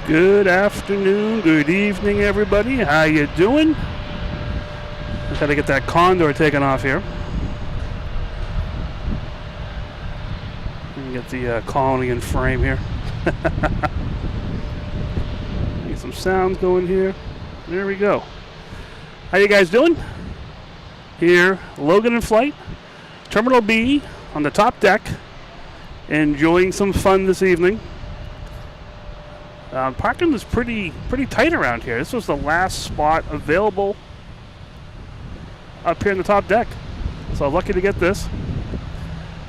Good afternoon, good evening, everybody. How you doing? Just got to get that Condor taken off here. Get the colony in frame here. Get some sounds going here. There we go. How you guys doing? Here, Logan in flight, Terminal B on the top deck, enjoying some fun this evening. Parking is pretty tight around here. This was the last spot available up here in the top deck, so lucky to get this.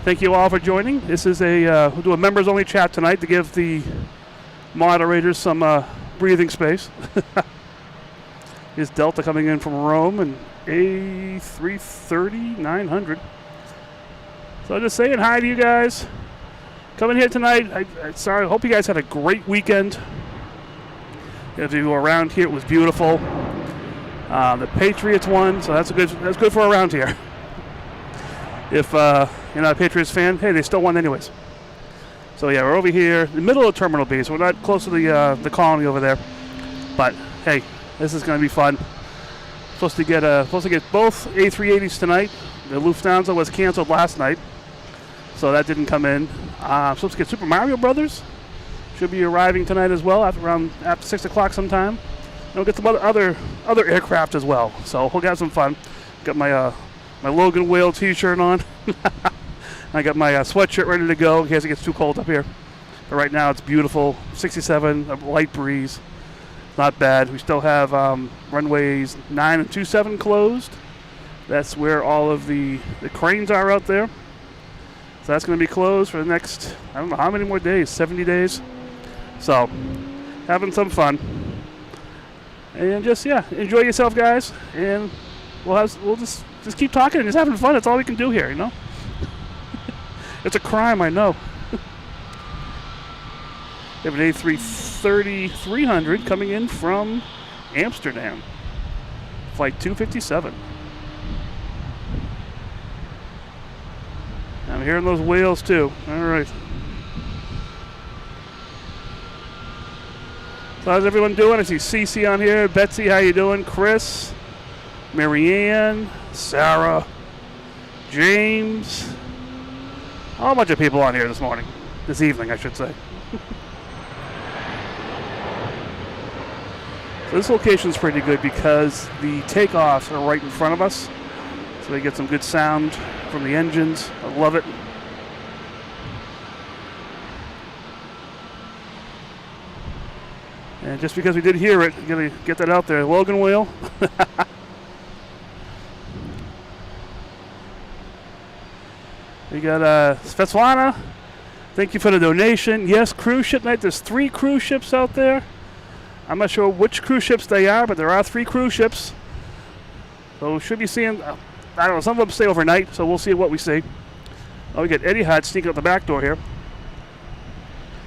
Thank you all for joining. This is we'll do a members-only chat tonight to give the moderators some breathing space. Here's Delta coming in from Rome and A330-900. So just saying hi to you guys. Coming here tonight. I hope you guys had a great weekend. If you were around here, it was beautiful. The Patriots won, so that's good for around here. If you're not a Patriots fan, hey, they still won anyways. So yeah, we're over here in the middle of Terminal B, so we're not close to the colony over there. But hey, this is going to be fun. Supposed to get both A380s tonight. The Lufthansa was canceled last night, so that didn't come in. Supposed to get Super Mario Brothers. Should be arriving tonight as well after 6 o'clock sometime. And we'll get some other aircraft as well. So we'll have some fun. Got my Logan Whale T-shirt on. I got my sweatshirt ready to go in case it gets too cold up here. But right now it's beautiful. 67, a light breeze. Not bad. We still have runways 9 and 27 closed. That's where all of the cranes are out there. So that's going to be closed for the next, I don't know how many more days, 70 days. So, having some fun. And just, yeah, enjoy yourself, guys. And we'll just keep talking and just having fun. That's all we can do here, you know? It's a crime, I know. We have an A330-300 coming in from Amsterdam. Flight 257. I'm hearing those whales too. All right. So how's everyone doing? I see Cece on here. Betsy, how you doing? Chris, Marianne, Sarah, James. A whole bunch of people on here this evening, I should say. So this location's pretty good because the takeoffs are right in front of us. So we get some good sound from the engines. I love it. And just because we did hear it, I'm going to get that out there. Logan Whale. We got Svetlana. Thank you for the donation. Yes, cruise ship night. There's 3 cruise ships out there. I'm not sure which cruise ships they are, but there are 3 cruise ships. So we should be seeing, I don't know, some of them stay overnight, so we'll see what we see. Oh, we got Etihad sneaking out the back door here.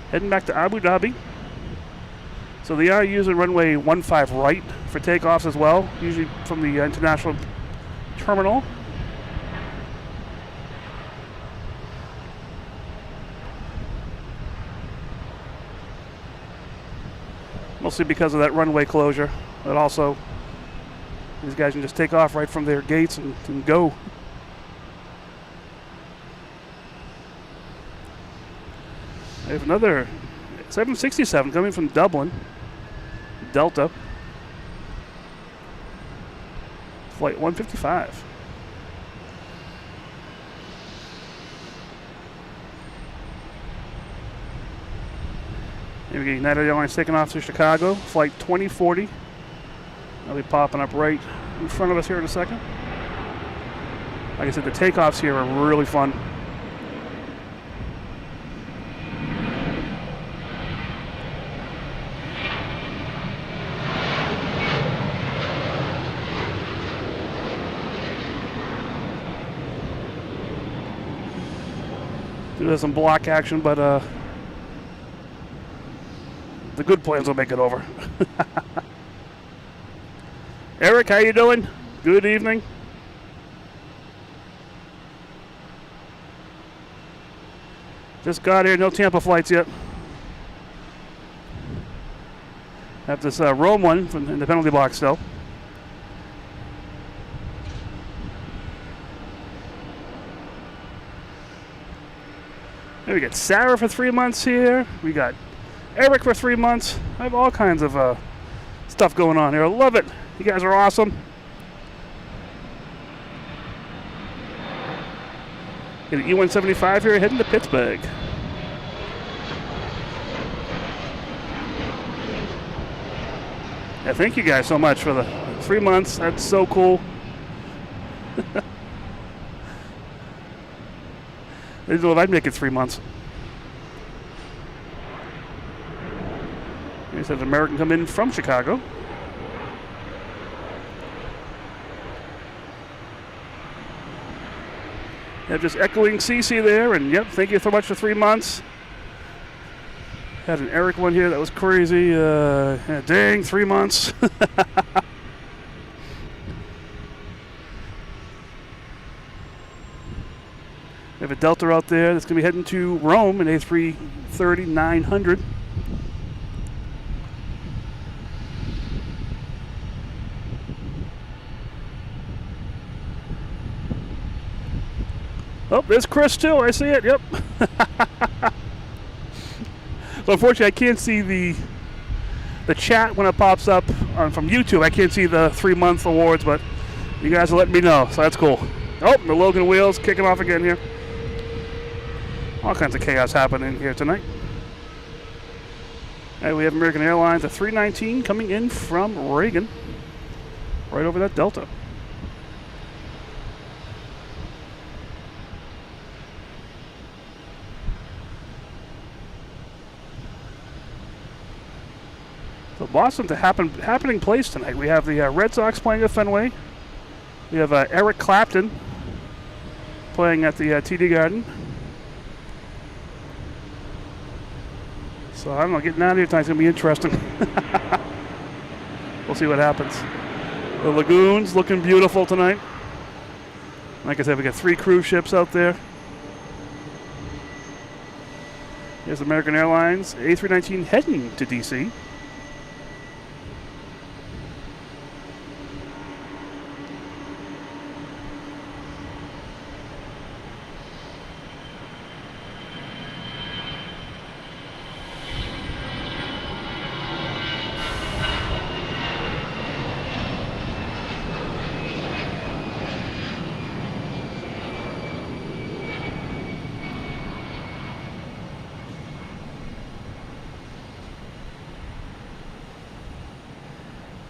Heading back to Abu Dhabi. So they are using runway 15 right for takeoffs as well, usually from the international terminal. Mostly because of that runway closure, but also these guys can just take off right from their gates and go. I have another 767 coming from Dublin, Delta, flight 155. Here we get United Airlines taking off to Chicago, flight 2040. They'll be popping up right in front of us here in a second. Like I said, the takeoffs here are really fun. There's some block action, but the good planes will make it over. Eric, how you doing? Good evening. Just got here, no Tampa flights yet. Have this Rome one in the penalty box still. And we got Sarah for 3 months here. We got Eric for 3 months. I have all kinds of stuff going on here. I love it. You guys are awesome. Got an E175 here heading to Pittsburgh. Yeah, thank you guys so much for the 3 months. That's so cool. I didn't know if I'd make it 3 months. Here's an American come in from Chicago. Yeah, just echoing CC there, and yep, thank you so much for 3 months. Had an Eric one here that was crazy. Yeah, dang, 3 months. We have a Delta out there that's going to be heading to Rome in A330-900. Oh, there's Chris too. I see it. Yep. So unfortunately, I can't see the chat when it pops up from YouTube. I can't see the 3 month awards, but you guys are letting me know, so that's cool. Oh, the Logan wheels kicking off again here. All kinds of chaos happening here tonight. Hey, we have American Airlines, a 319 coming in from Reagan, right over that Delta. So Boston's a happening place tonight. We have the Red Sox playing at Fenway. We have Eric Clapton playing at the TD Garden. So I don't know, getting out of here tonight's going to be interesting. We'll see what happens. The Lagoon's looking beautiful tonight. Like I said, we got 3 cruise ships out there. Here's American Airlines, A319 heading to DC.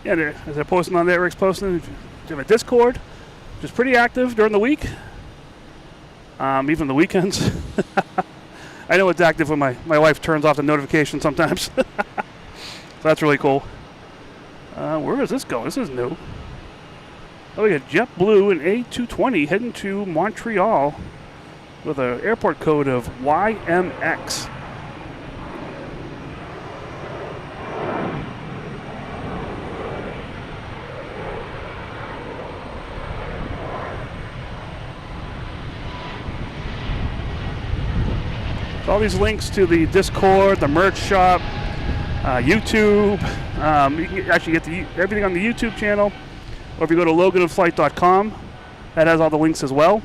Yeah, as I posted on there, Eric's posting, we have a Discord, which is pretty active during the week, even the weekends. I know it's active when my wife turns off the notification sometimes. So that's really cool. Where is this going? This is new. Oh, we got JetBlue and A220 heading to Montreal with an airport code of YMX. All these links to the Discord, the merch shop, YouTube. You can actually get everything on the YouTube channel, or if you go to loganinflight.com, that has all the links as well.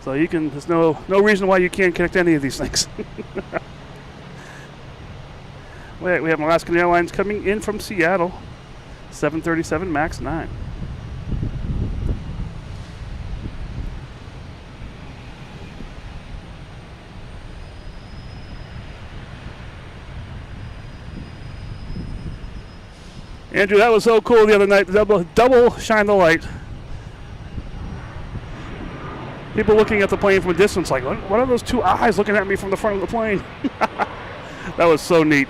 So you can. There's no reason why you can't connect any of these things. Wait, we have Alaskan Airlines coming in from Seattle, 737 MAX 9. Andrew, that was so cool the other night. Double shine the light. People looking at the plane from a distance like, what are those 2 eyes looking at me from the front of the plane? That was so neat.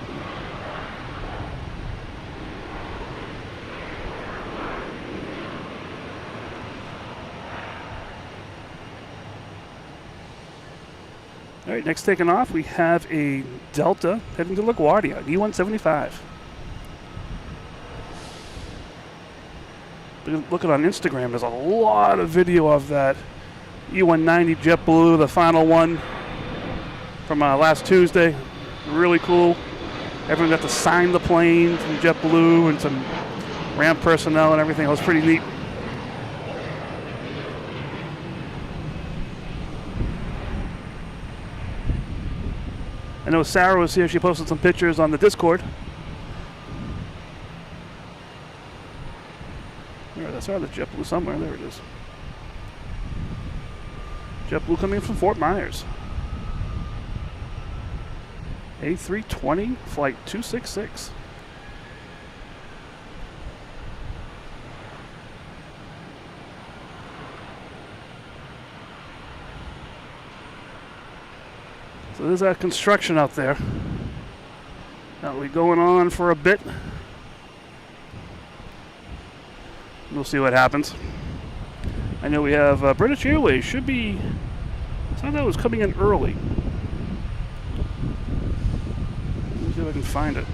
All right, next taking off, we have a Delta heading to LaGuardia, E175. Look at on Instagram, there's a lot of video of that E190 JetBlue, the final one from last Tuesday. Really cool. Everyone got to sign the plane from JetBlue and some ramp personnel and everything. It was pretty neat. I know Sarah was here. She posted some pictures on the Discord. I saw the JetBlue somewhere. There it is. JetBlue coming in from Fort Myers. A320, flight 266. So there's that construction out there. That'll be going on for a bit. We'll see what happens. I know we have British Airways should be. I thought that was coming in early. Let me see if I can find it.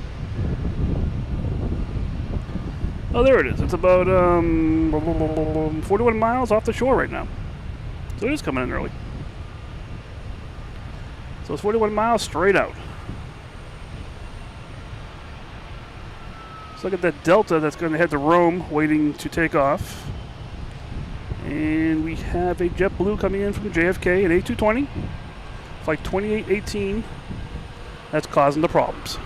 Oh, there it is. It's about 41 miles off the shore right now. So it is coming in early. So it's 41 miles straight out. Let's look at that Delta that's going to head to Rome, waiting to take off. And we have a JetBlue coming in from JFK, an A220, flight 2818. That's causing the problems.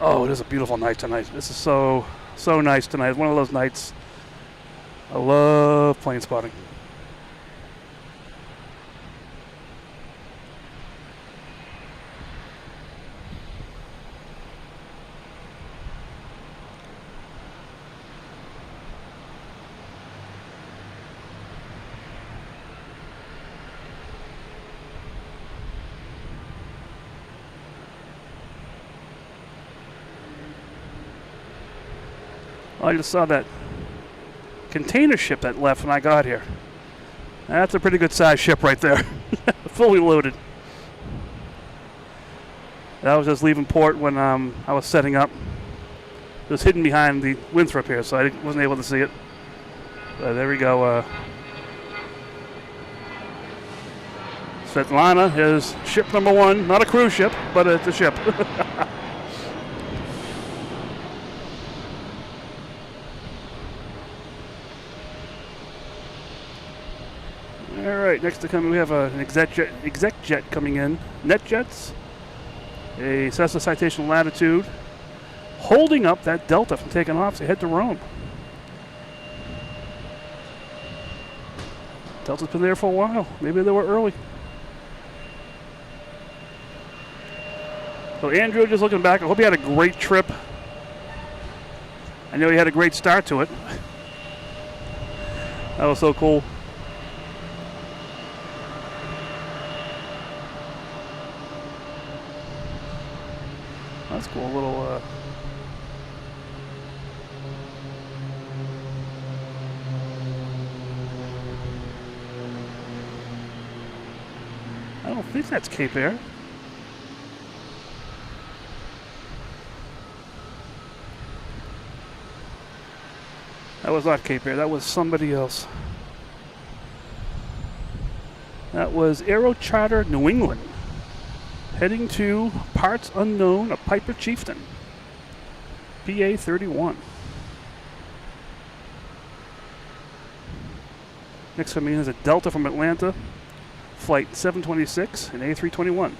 Oh, it is a beautiful night tonight. This is so nice tonight. One of those nights. I love plane spotting. I just saw that container ship that left when I got here. That's a pretty good sized ship right there. Fully loaded. That was just leaving port when I was setting up. It was hidden behind the Winthrop here, so I wasn't able to see it. But there we go. Svetlana is ship number 1. Not a cruise ship, but it's a ship. All right, next to come we have an exec jet coming in. NetJets, a Cessna Citation Latitude, holding up that Delta from taking off to head to Rome. Delta's been there for a while. Maybe they were early. So Andrew, just looking back, I hope you had a great trip. I know you had a great start to it. That was so cool. That's cool. A little. I don't think that's Cape Air. That was not Cape Air. That was somebody else. That was Aero Charter New England. Heading to parts unknown, a Piper Chieftain. PA 31. Next coming in is a Delta from Atlanta, flight 726 and A321.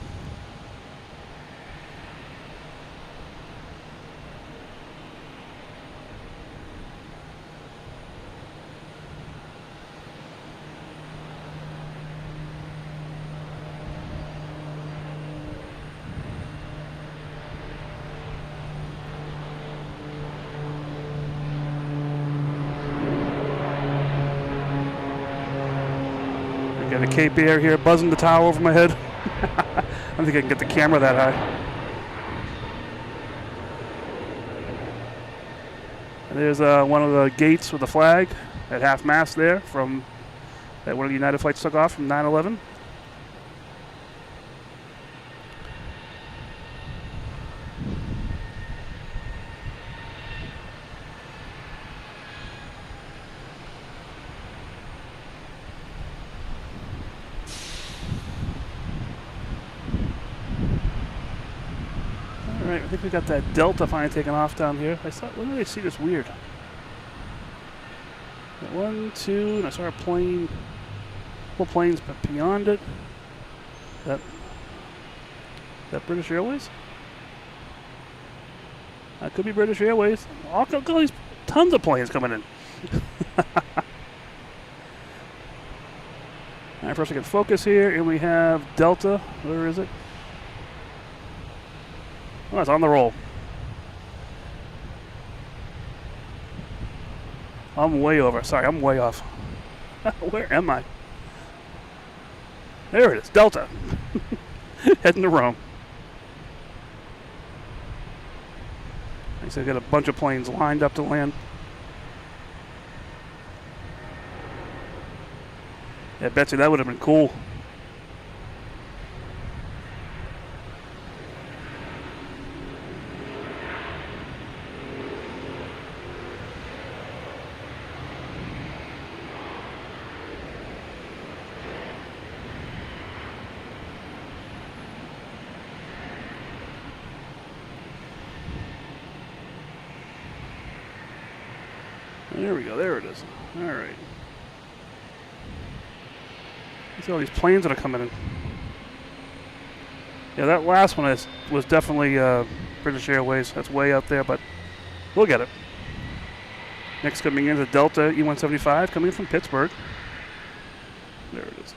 Got a Cape Air here buzzing the tower over my head. I don't think I can get the camera that high. And there's one of the gates with the flag at half mast there from that one of the United flights took off from 9/11. Alright, I think we got that Delta finally taking off down here. When did I see this weird? 1, 2, and I saw a plane. Couple planes beyond it. That British Airways? That could be British Airways. All these tons of planes coming in. Alright, first we can focus here, and we have Delta. Where is it? Oh, it's on the roll. I'm way over. Sorry, I'm way off. Where am I? There it is, Delta. Heading to Rome. I guess I got a bunch of planes lined up to land. Yeah, Betsy, that would have been cool. There we go, there it is. All right. See all these planes that are coming in. Yeah, that last one was definitely British Airways. That's way out there, but we'll get it. Next coming in is a Delta E-175 coming in from Pittsburgh. There it is.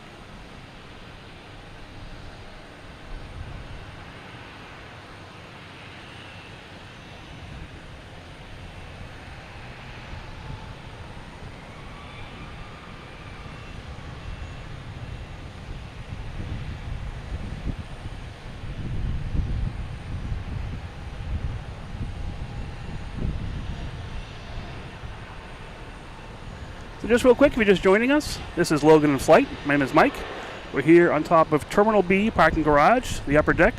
So just real quick, if you're just joining us, this is Logan in Flight. My name is Mike. We're here on top of Terminal B parking garage, the upper deck,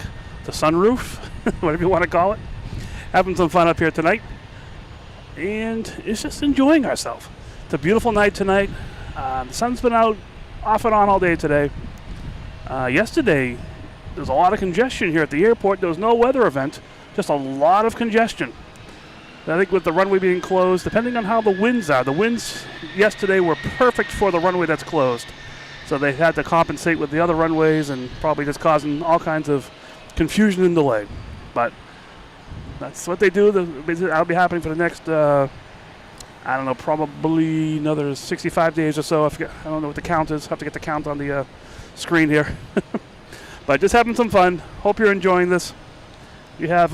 the sunroof, whatever you want to call it. Having some fun up here tonight. And it's just enjoying ourselves. It's a beautiful night tonight. The sun's been out off and on all day today. Yesterday, there was a lot of congestion here at the airport. There was no weather event, just a lot of congestion. I think with the runway being closed, depending on how the winds are, the winds yesterday were perfect for the runway that's closed. So they had to compensate with the other runways and probably just causing all kinds of confusion and delay. But that's what they do. That'll be happening for the next, I don't know, probably another 65 days or so. I don't know what the count is. Have to get the count on the screen here. But just having some fun. Hope you're enjoying this. You have...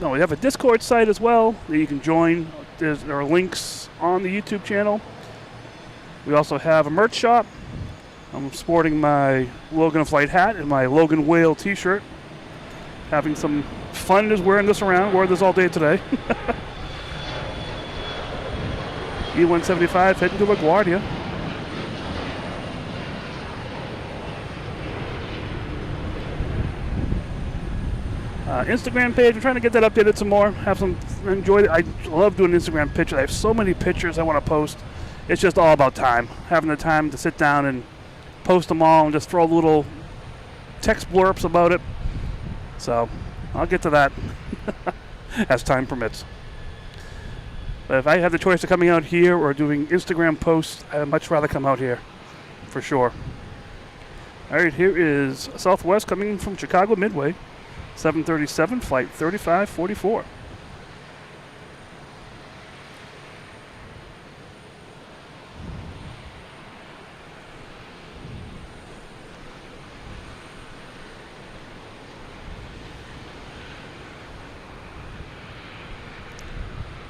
we have a Discord site as well that you can join. There are links on the YouTube channel. We also have a merch shop. I'm sporting my Logan Flight hat and my Logan Whale t-shirt. Having some fun just wearing this around. Wore this all day today. E-175 heading to LaGuardia. Instagram page, I'm trying to get that updated some more. Enjoy it. I love doing Instagram pictures. I have so many pictures I want to post. It's just all about time. Having the time to sit down and post them all and just throw little text blurps about it. So I'll get to that as time permits. But if I had the choice of coming out here or doing Instagram posts, I'd much rather come out here, for sure. All right, here is Southwest coming from Chicago Midway. 737, flight 3544.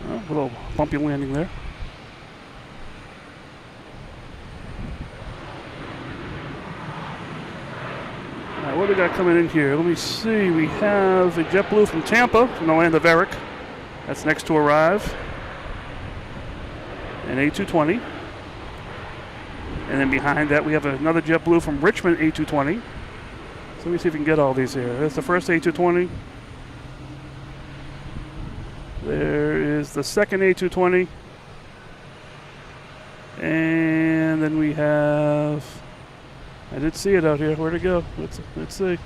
A little bumpy landing there. What do we got coming in here? Let me see. We have a JetBlue from Tampa, from the land of Eric. That's next to arrive. An A220. And then behind that, we have another JetBlue from Richmond A220. So let me see if we can get all these here. There's the first A220. There is the second A220. And then we have... I did see it out here. Where'd it go? Let's see.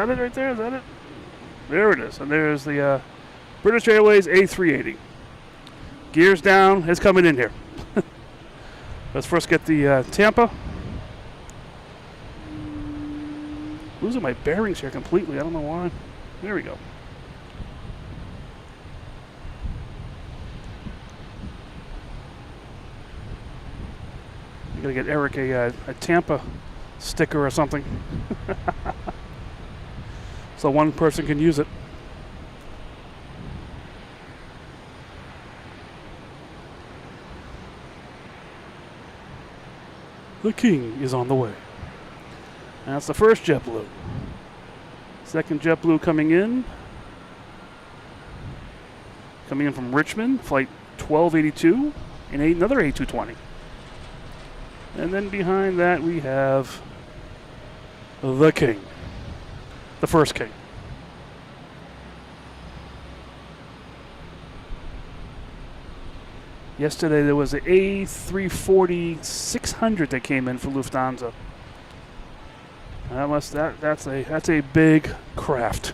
that it right there? Is that it? There it is. And there's the British Airways A380. Gears down. It's coming in here. Let's first get the Tampa. Losing my bearings here completely. I don't know why. There we go. You gotta get Eric a Tampa sticker or something, so one person can use it. The King is on the way. That's the first JetBlue. Second JetBlue coming in. Coming in from Richmond, flight 1282, and another A220. And then behind that we have the King. The first King. Yesterday there was an A340-600 that came in for Lufthansa. That's a big craft.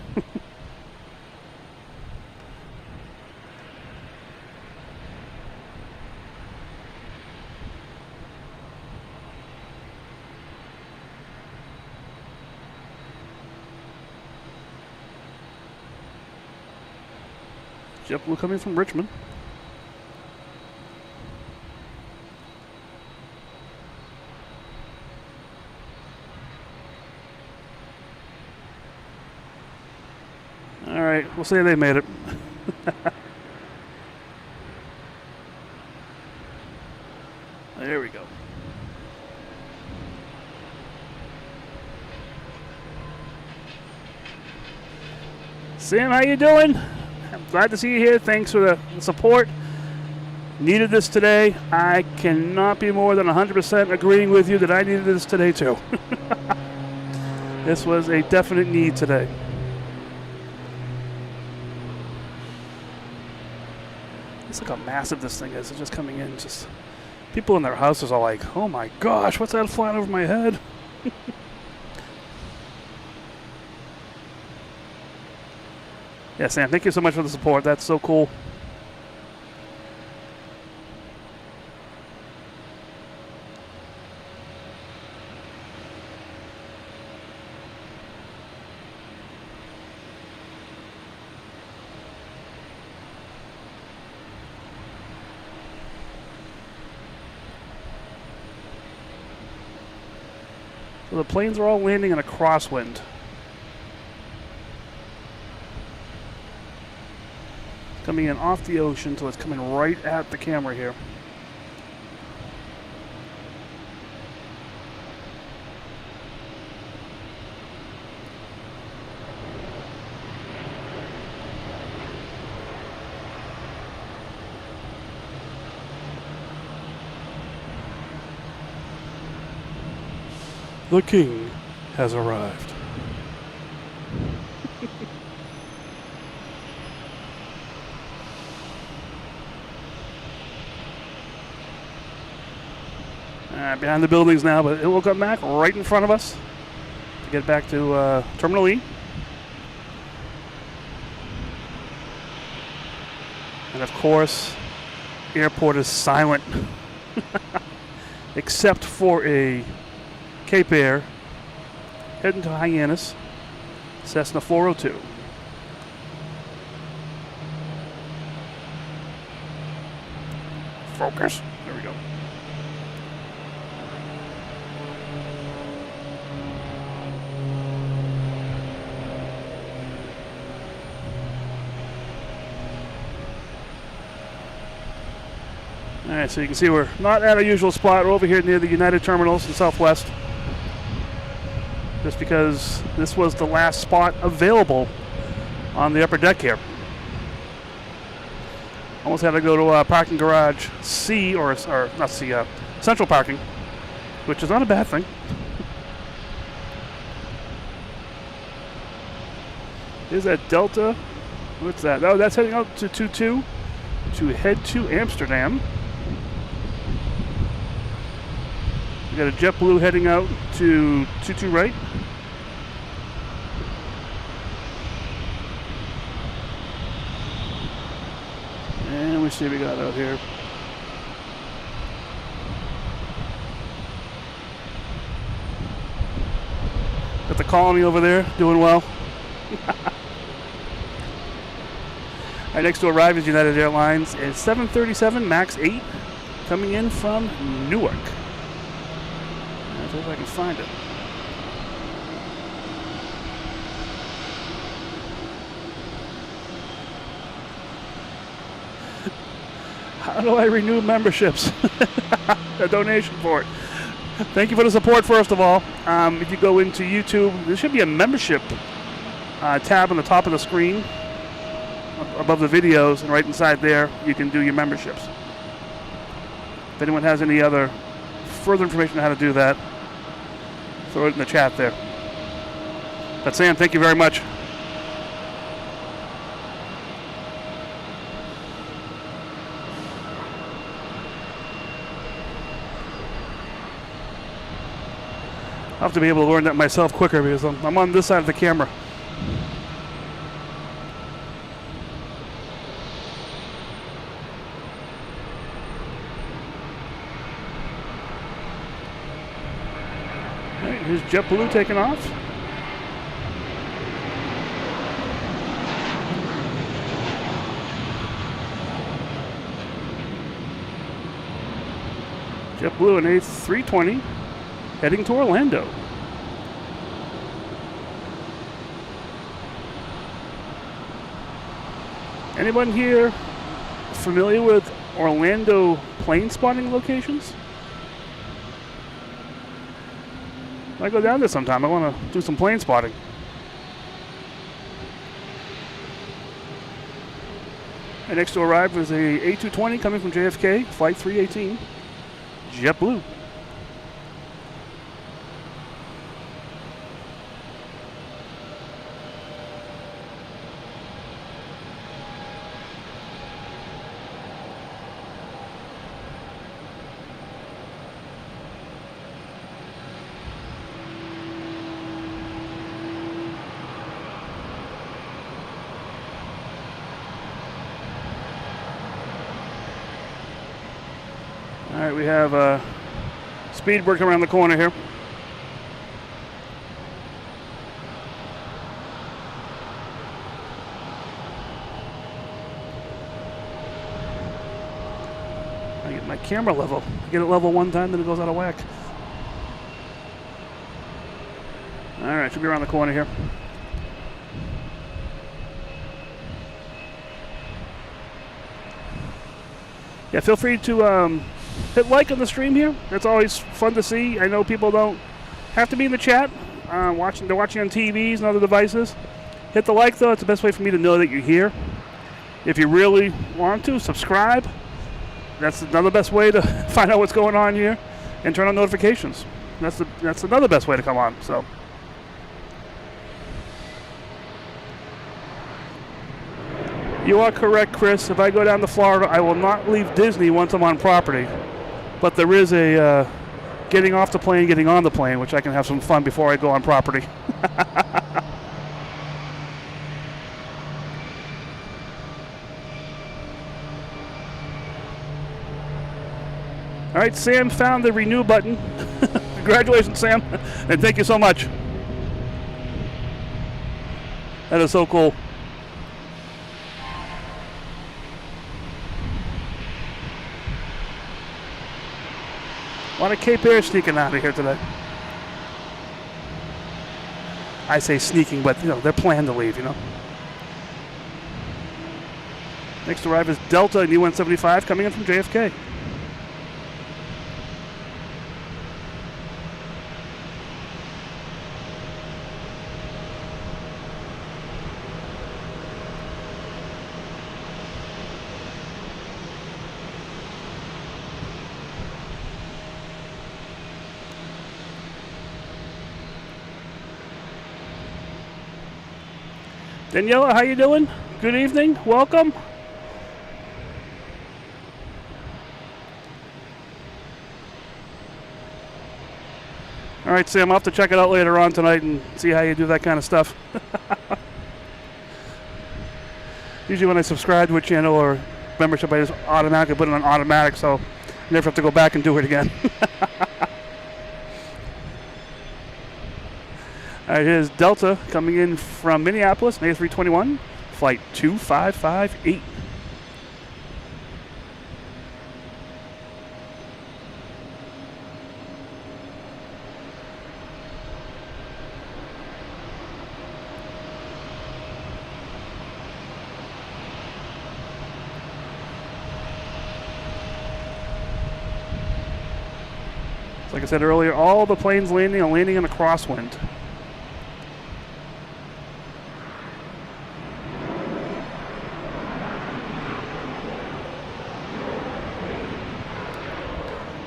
JetBlue coming from Richmond. All right, we'll say they made it. There we go. Sam, how you doing? I'm glad to see you here. Thanks for the support. Needed this today. I cannot be more than 100% agreeing with you that I needed this today too. This was a definite need today. Look how massive this thing is. It's just coming in. Just people in their houses are like, "Oh my gosh, what's that flying over my head?" Yeah, Sam, thank you so much for the support. That's so cool. So the planes are all landing in a crosswind. Coming in off the ocean, so it's coming right at the camera here. The King has arrived. Behind the buildings now, but it will come back right in front of us to get back to Terminal E. And of course, the airport is silent, except for a Cape Air heading to Hyannis, Cessna 402. Focus. There we go. All right, so you can see we're not at our usual spot. We're over here near the United Terminals in Southwest. Just because this was the last spot available on the upper deck here. Almost had to go to parking garage C, or not C, central parking, which is not a bad thing. Is that Delta? What's that? Oh, that's heading out to 22 to head to Amsterdam. We got a JetBlue heading out to 22 right. see what we got out here. Got the Colony over there, doing well. Right next to arrive is United Airlines. It's 737 MAX 8 coming in from Newark. Let's see if I can find it. How do I renew memberships? A donation for it. Thank you for the support, first of all. If you go into YouTube, there should be a membership tab on the top of the screen above the videos, and right inside there you can do your memberships. If anyone has any other further information on how to do that, throw it in the chat there. But Sam, thank you very much. I'll have to be able to learn that myself quicker because I'm on this side of the camera. All right, here's JetBlue taking off. JetBlue an A320 heading to Orlando. Anyone here familiar with Orlando plane spotting locations? I go down there sometime. I want to do some plane spotting. And next to arrive is a A220 coming from JFK, flight 318, JetBlue. All right, we have Speedbird coming around the corner here. I get my camera level. I get it level one time, then it goes out of whack. All right, should be around the corner here. Yeah, feel free to hit like on the stream here. That's always fun to see. I know people don't have to be in the chat. They're watching on TVs and other devices. Hit the like, though. It's the best way for me to know that you're here. If you really want to, subscribe. That's another best way to find out what's going on here. And turn on notifications. That's another best way to come on. So. You are correct, Chris. If I go down to Florida, I will not leave Disney once I'm on property. But there is a getting off the plane, getting on the plane, which I can have some fun before I go on property. All right, Sam found the renew button. Congratulations, Sam, and thank you so much. That is so cool. A lot of Cape Air sneaking out of here today. I say sneaking, but they're planning to leave, Next to arrive is Delta and U-175 coming in from JFK. Daniela, how you doing? Good evening. Welcome. All right, Sam, I'll have to check it out later on tonight and see how you do that kind of stuff. Usually when I subscribe to a channel or membership, I just automatically put it on automatic, so I never have to go back and do it again. All right, here's Delta coming in from Minneapolis, an A321, flight 2558. Like I said earlier, all the planes landing are landing in a crosswind.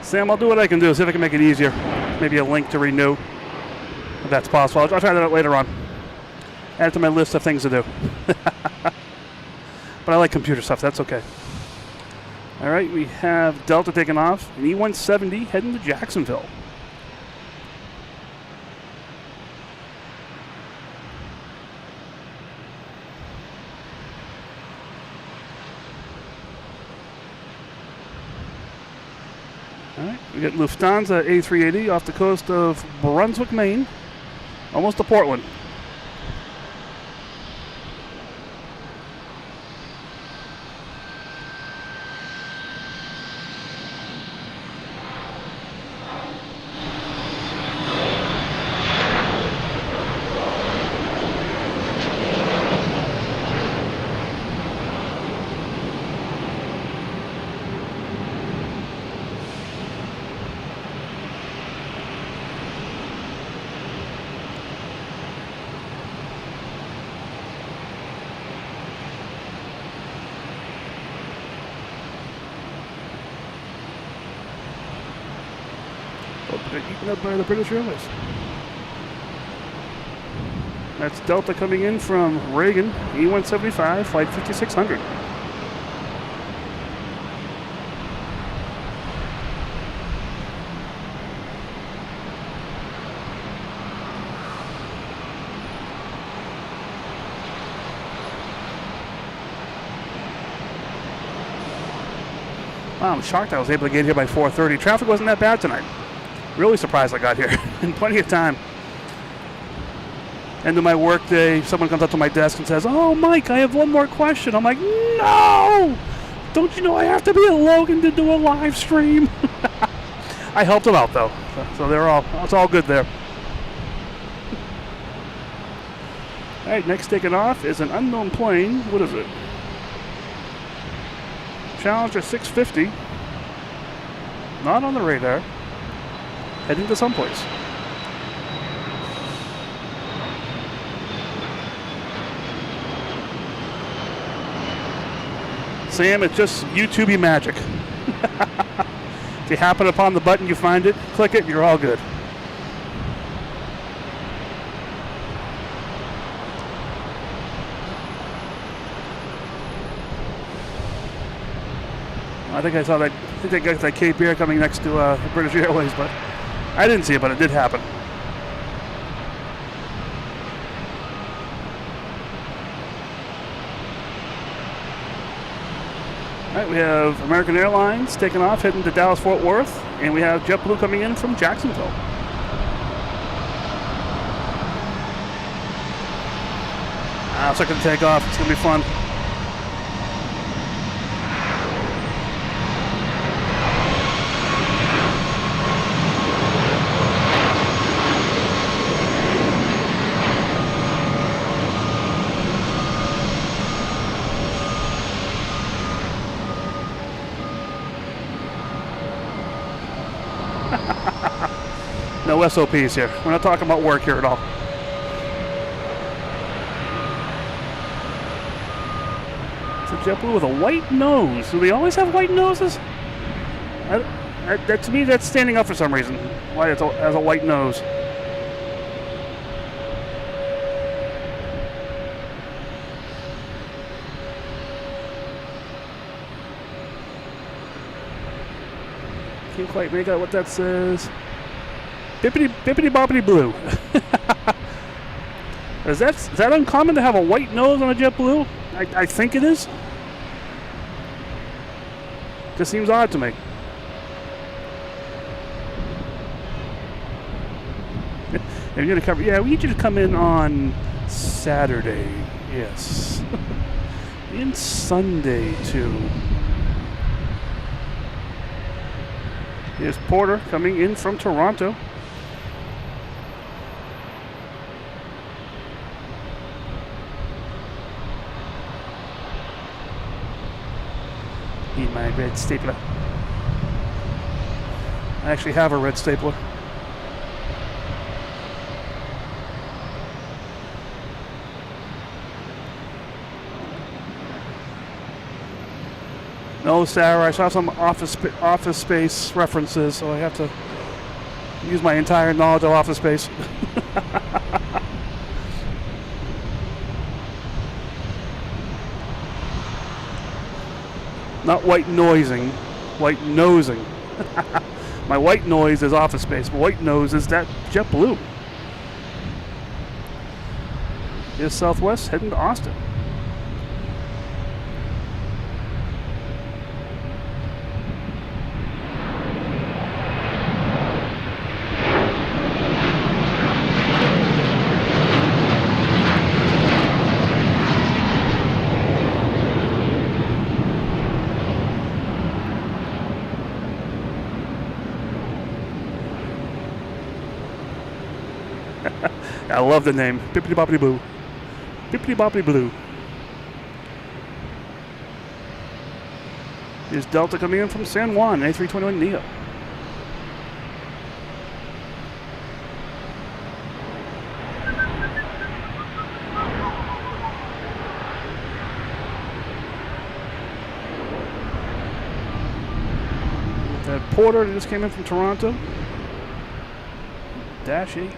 Sam, I'll do what I can do, see if I can make it easier. Maybe a link to renew, if that's possible. I'll try that out later on. Add it to my list of things to do. But I like computer stuff, that's okay. All right, we have Delta taking off, an E-170 heading to Jacksonville. All right, we got Lufthansa A380 off the coast of Brunswick, Maine, almost to Portland. Eaten up by the British Airways. That's Delta coming in from Reagan, E-175, flight 5600. Wow, I'm shocked I was able to get here by 4:30. Traffic wasn't that bad tonight. Really surprised I got here in plenty of time. End of my work day, someone comes up to my desk and says, "Oh, Mike, I have one more question." I'm like, "No! Don't you know I have to be at Logan to do a live stream?" I helped them out though, so it's all good there. All right, next taking off is an unknown plane. What is it? Challenger 650. Not on the radar. Heading to someplace. Sam, it's just YouTube-y magic. If you happen upon the button, you find it, click it, you're all good. I think I saw that. I think I got that Cape Air coming next to British Airways, but I didn't see it, but it did happen. All right, we have American Airlines taking off, heading to Dallas-Fort Worth, and we have JetBlue coming in from Jacksonville. It's not going to take off. It's going to be fun. No SOPs here. We're not talking about work here at all. It's a JetBlue with a white nose. Do they always have white noses? To me, that's standing up for some reason. Why it has a white nose. Can't quite make out what that says. Bippity boppity blue. Is that uncommon to have a white nose on a JetBlue? I think it is. Just seems odd to me. If you're gonna cover, yeah, we need you to come in on Saturday. Yes. And Sunday too. Here's Porter coming in from Toronto. Need my red stapler. I actually have a red stapler. No, Sarah, I saw some office space references, so I have to use my entire knowledge of office space. Not white noising, white nosing. My white noise is office space, but white nose is that JetBlue. Here's Southwest heading to Austin. I love the name. Bippity boppity blue. Bippity boppity blue. Here's Delta coming in from San Juan, A321neo. That Porter that just came in from Toronto. Dash 8.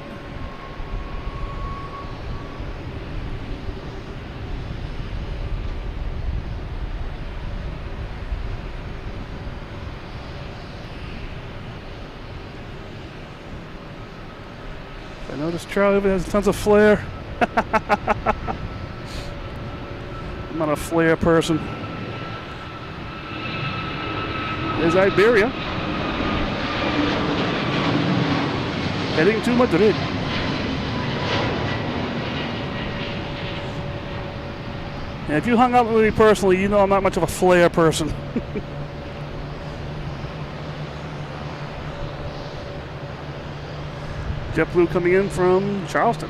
I noticed Charlie over there has tons of flair. I'm not a flair person. There's Iberia. Heading to Madrid. And if you hung out with me personally, you know I'm not much of a flair person. JetBlue coming in from Charleston.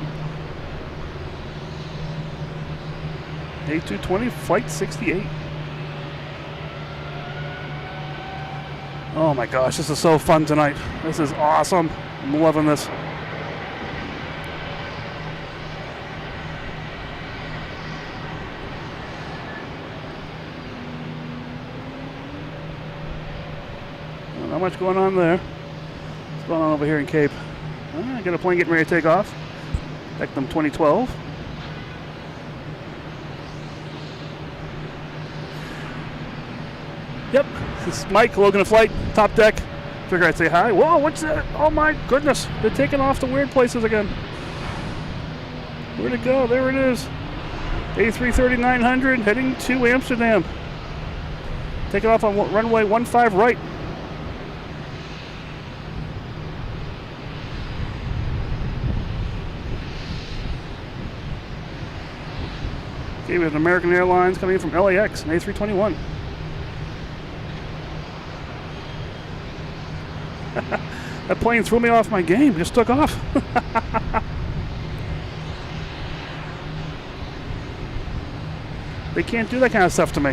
A220 Flight 68. Oh my gosh, this is so fun tonight. This is awesome. I'm loving this. Not much going on there. What's going on over here in Cape? I got a plane getting ready to take off. Them 2012. Yep, this is Mike, Logan Flight, top deck. Figure I'd say hi. Whoa, what's that? Oh my goodness, they're taking off to weird places again. Where'd it go? There it is. A330-900 heading to Amsterdam. Taking off on runway 15 right. Okay, we have American Airlines coming in from LAX, an A321. That plane threw me off my game, just took off. They can't do that kind of stuff to me.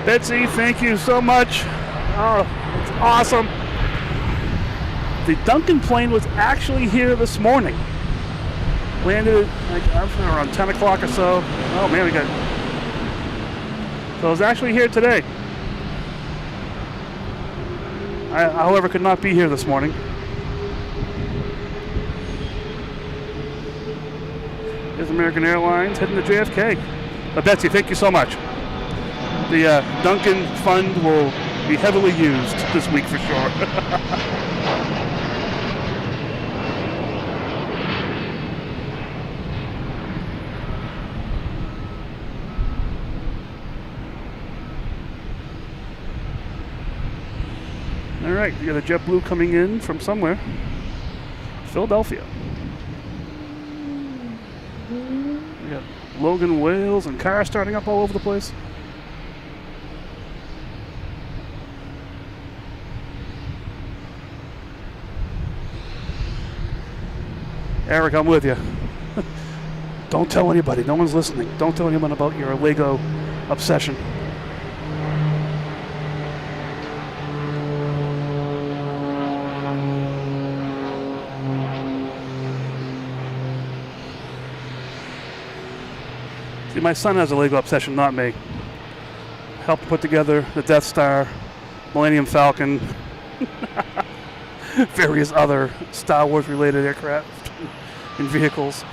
Betsy, thank you so much. Oh, it's awesome. The Duncan plane was actually here this morning. Landed around 10 o'clock or so. Oh man, we got. So it was actually here today. I, however, could not be here this morning. There's American Airlines heading to JFK. But Betsy, thank you so much. The Duncan fund will be heavily used this week for sure. All right, you got a JetBlue coming in from somewhere. Philadelphia. We got Logan whales and cars starting up all over the place. Eric, I'm with you. Don't tell anybody. No one's listening. Don't tell anyone about your Lego obsession. See, my son has a Lego obsession, not me. Helped put together the Death Star, Millennium Falcon, various other Star Wars related aircraft and vehicles.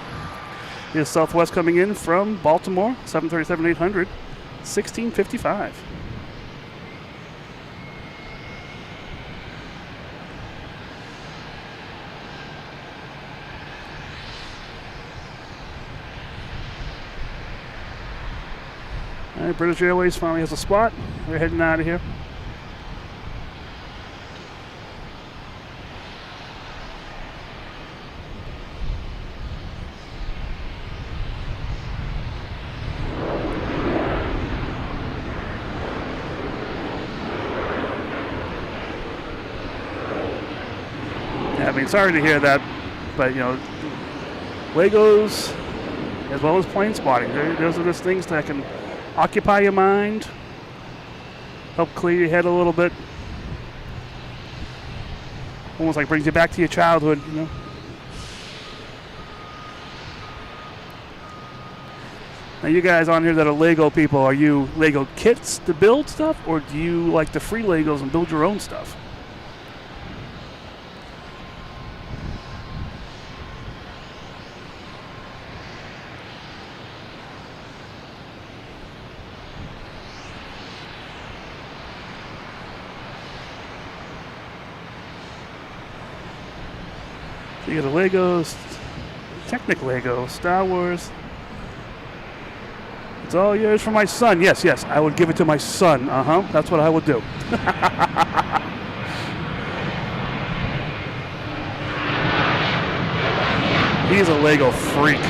Here's Southwest coming in from Baltimore, 737-800, 1655. All right, British Airways finally has a spot. They're heading out of here. I mean, sorry to hear that, but you know, Legos as well as plane spotting, those are just things that can occupy your mind, help clear your head a little bit, almost like brings you back to your childhood, you know. Now you guys on here that are Lego people, are you Lego kits to build stuff, or do you like the free Legos and build your own stuff? You got the Legos, Technic Lego, Star Wars. It's all yours for my son. Yes, yes, I would give it to my son. That's what I would do. He's a Lego freak.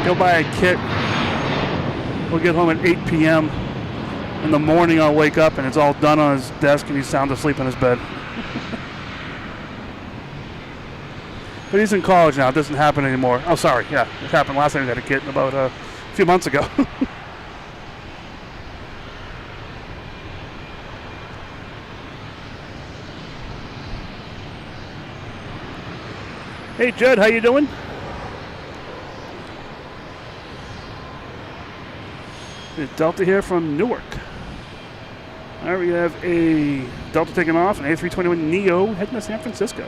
He'll buy a kit. We'll get home at 8 p.m. In the morning, I'll wake up and it's all done on his desk and he's sound asleep in his bed. But he's in college now. It doesn't happen anymore. Oh, sorry. Yeah, it happened last time he had a kid about a few months ago. Hey, Judd, how you doing? It's Delta here from Newark. All right, we have a Delta taking off, an A321neo heading to San Francisco.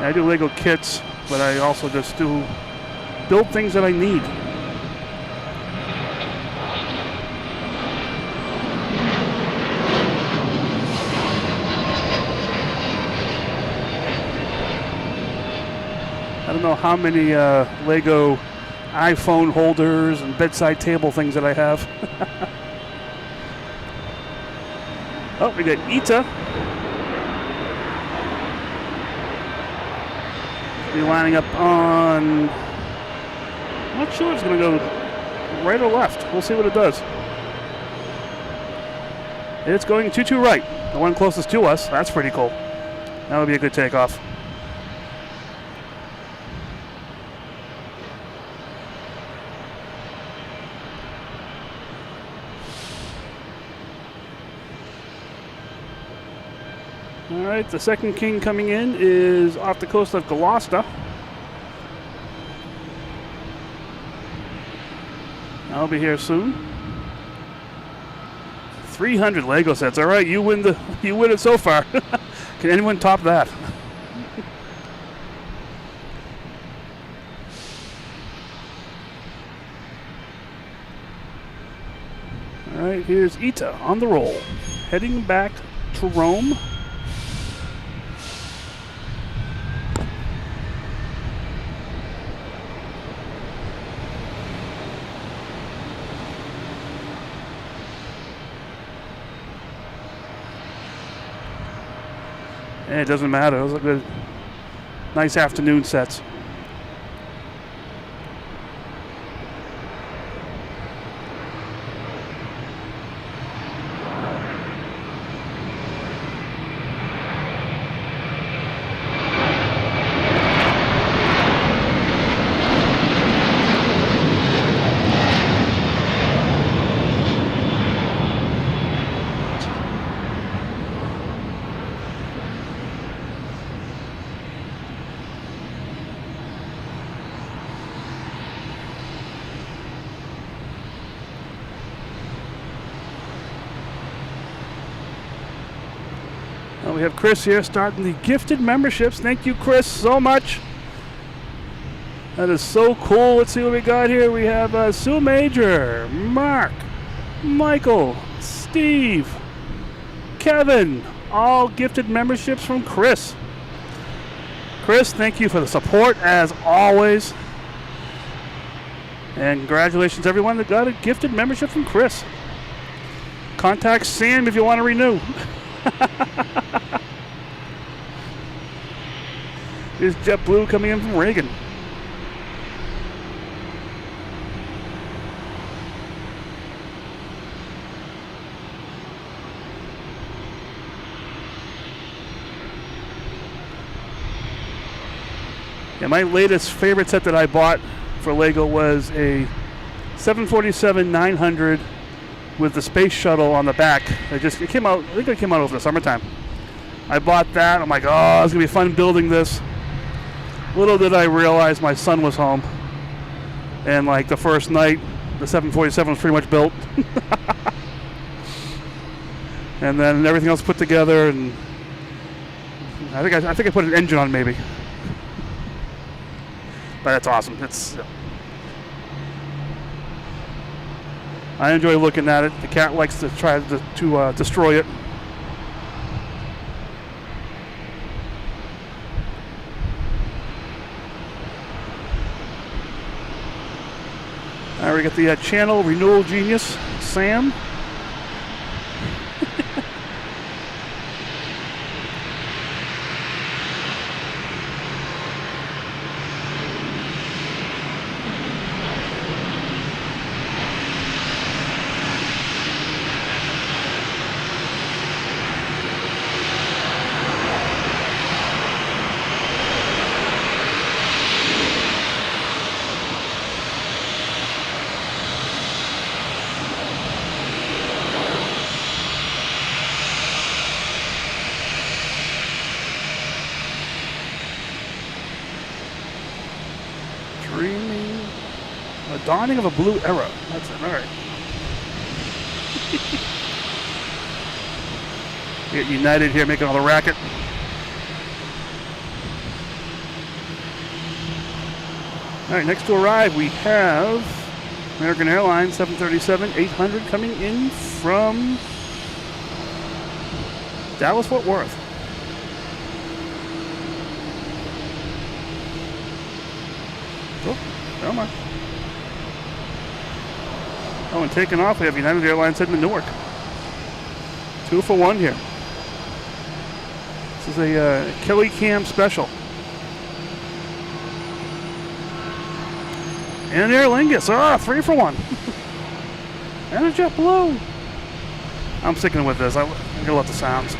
I do Lego kits, but I also just do build things that I need. I don't know how many Lego iPhone holders and bedside table things that I have. Oh, we got Ita. Be lining up on, I'm not sure if it's going to go right or left. We'll see what it does. It's going 22 right. The one closest to us. That's pretty cool. That would be a good takeoff. All right, the second king coming in is off the coast of Gloucester. I'll be here soon. 300 Lego sets. All right, you win it so far. Can anyone top that? All right, here's Ita on the roll, heading back to Rome. It doesn't matter. Those are good, nice afternoon sets. We have Chris here starting the gifted memberships. Thank you, Chris, so much. That is so cool. Let's see what we got here. We have Sue Major, Mark, Michael, Steve, Kevin, all gifted memberships from Chris. Chris, thank you for the support as always. And congratulations everyone that got a gifted membership from Chris. Contact Sam if you want to renew. Here's JetBlue coming in from Reagan. Yeah, my latest favorite set that I bought for Lego was a 747-900 with the space shuttle on the back. It came out, I think it came out over the summertime. I bought that. I'm like, oh, it's gonna be fun building this. Little did I realize my son was home, and like the first night, the 747 was pretty much built, and then everything else put together, and I think I put an engine on maybe, but that's awesome. I enjoy looking at it. The cat likes to try to destroy it. We got the channel renewal genius, Sam. Dawning of a blue era. That's it. All right. We got United here making all the racket. All right, next to arrive we have American Airlines 737-800 coming in from Dallas-Fort Worth. Oh, come on. Oh, and taking off, we have United Airlines heading to Newark. 2 for 1 here. This is a Kelly Cam special. And Aer Lingus, 3 for 1. And a JetBlue. I'm sticking with this. I'm gonna love the sounds.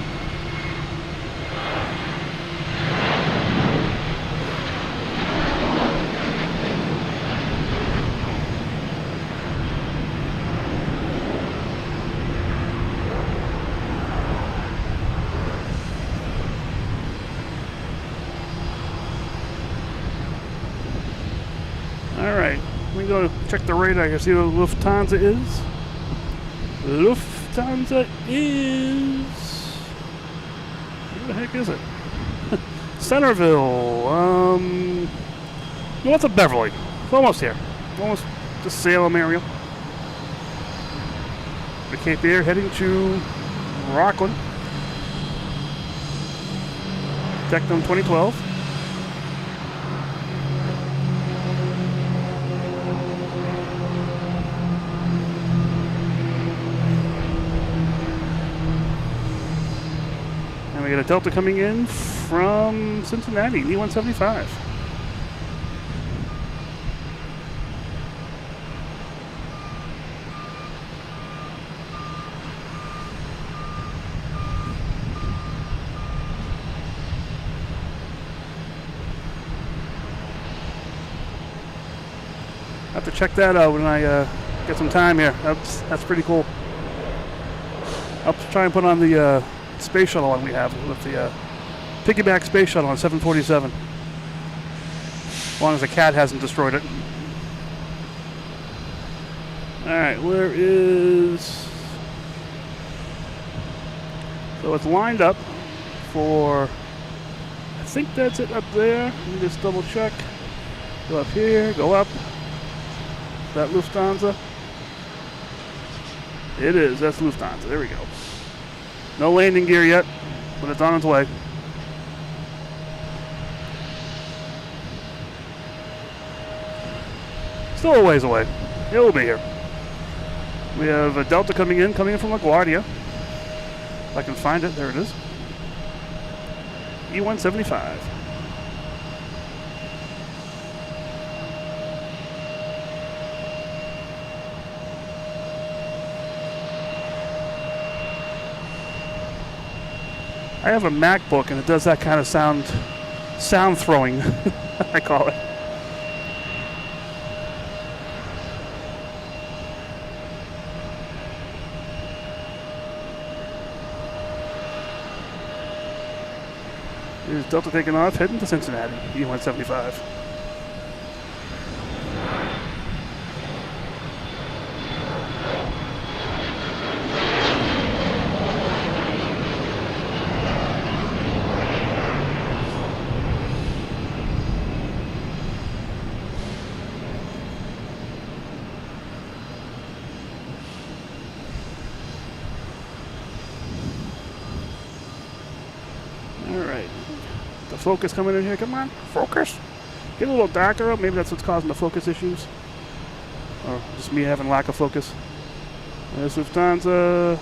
Go check the radar here, see what Lufthansa is. Lufthansa is... Where the heck is it? Centerville. North of Beverly. It's almost here. Almost the Salem area. The Cape Air heading to Rockland. Tecnam 2012. got a Delta coming in from Cincinnati, E175. Have to check that out when I get some time here. That's pretty cool. I'll try and put on the space shuttle one we have with the piggyback space shuttle on 747. As long as the cat hasn't destroyed it. Alright, where is... So it's lined up for... I think that's it up there. Let me just double check. Go up here, go up. Is that Lufthansa? It is, that's Lufthansa. There we go. No landing gear yet, but it's on its way. Still a ways away. It will be here. We have a Delta coming in from LaGuardia. If I can find it, there it is. E175. I have a MacBook and it does that kind of sound throwing, I call it. Here's Delta taking off, heading to Cincinnati, E175. Focus coming in here. Come on, focus. Get a little darker. Maybe that's what's causing the focus issues. Or just me having lack of focus. There's Lufthansa.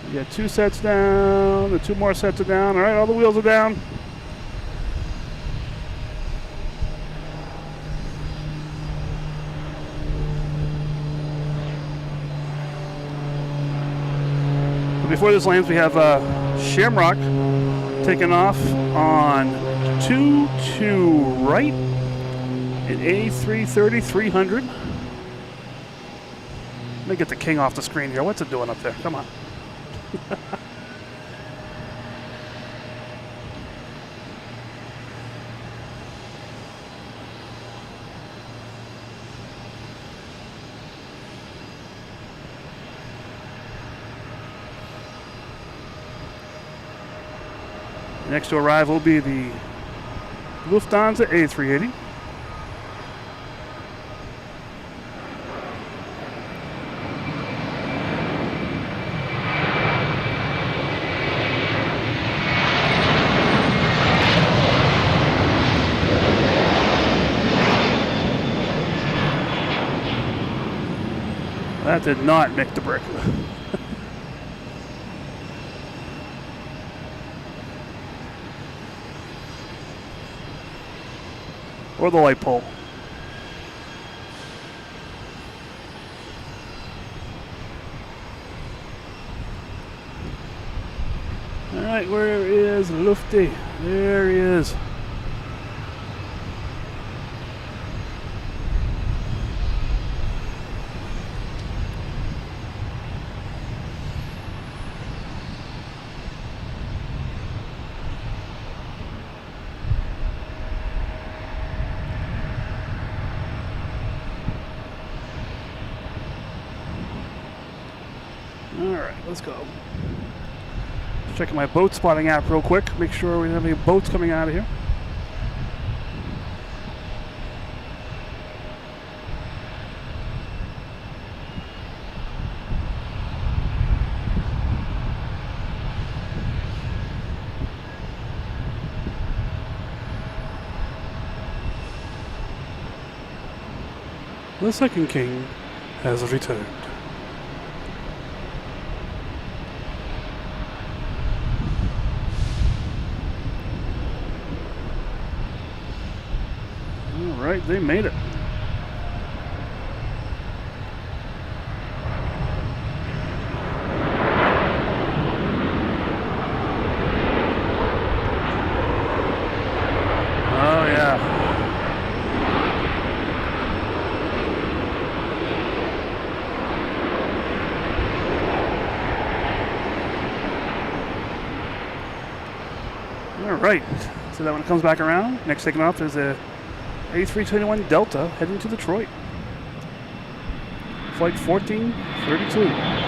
You got 2 sets down. The 2 more sets are down. All right, all the wheels are down. But before this lands, we have Shamrock taking off on 2 right at A330-300. Let me get the King off the screen here. What's it doing up there? Come on. Next to arrive will be the Lufthansa A380. That did not make the brick. Or the light pole. All right, where is Lufty? There he is. Let's go. Just checking my boat spotting app real quick. Make sure we don't have any boats coming out of here. The second king has returned. right, they made it. Oh, yeah. All right. So that when it comes back around, next taking off is a A321 Delta heading to Detroit. Flight 1432.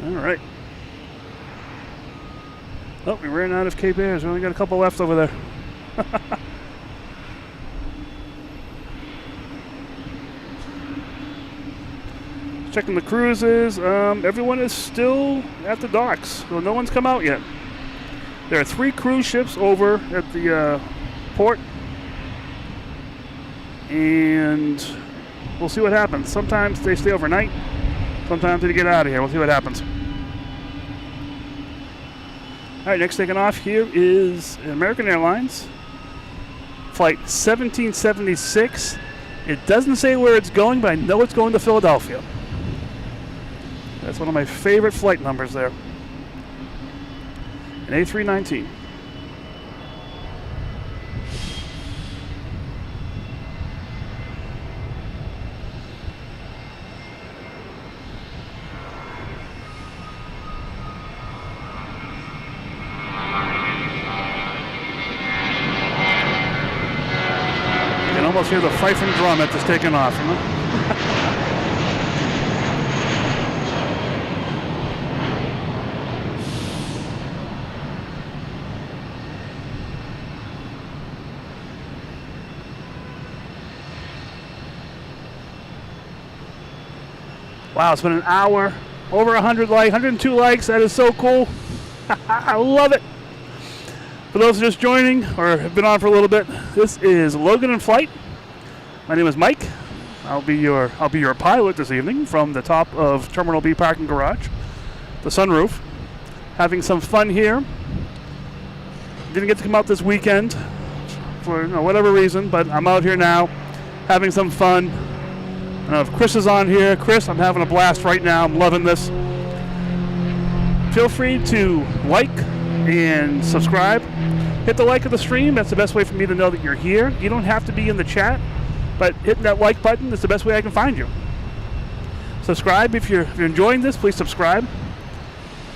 All right. Oh, we ran out of Cape Airs. We only got a couple left over there. Checking the cruises. Everyone is still at the docks, so no one's come out yet. There are 3 cruise ships over at the port, and we'll see what happens. Sometimes they stay overnight. Sometimes they get out of here. We'll see what happens. All right, next taking off here is American Airlines, flight 1776. It doesn't say where it's going, but I know it's going to Philadelphia. That's one of my favorite flight numbers there. An A319. Almost hear the fife and drum at this taking off, you know? Wow, it's been an hour, over 100 likes, 102 likes. That is so cool. I love it. For those just joining or have been on for a little bit, this is Logan in Flight. My name is Mike. I'll be your pilot this evening from the top of Terminal B parking garage, the sunroof, having some fun here. Didn't get to come out this weekend for whatever reason, but I'm out here now, having some fun. I don't know if Chris is on here. Chris, I'm having a blast right now. I'm loving this. Feel free to like and subscribe. Hit the like of the stream. That's the best way for me to know that you're here. You don't have to be in the chat, but hitting that like button is the best way I can find you. Subscribe if you're enjoying this. Please subscribe.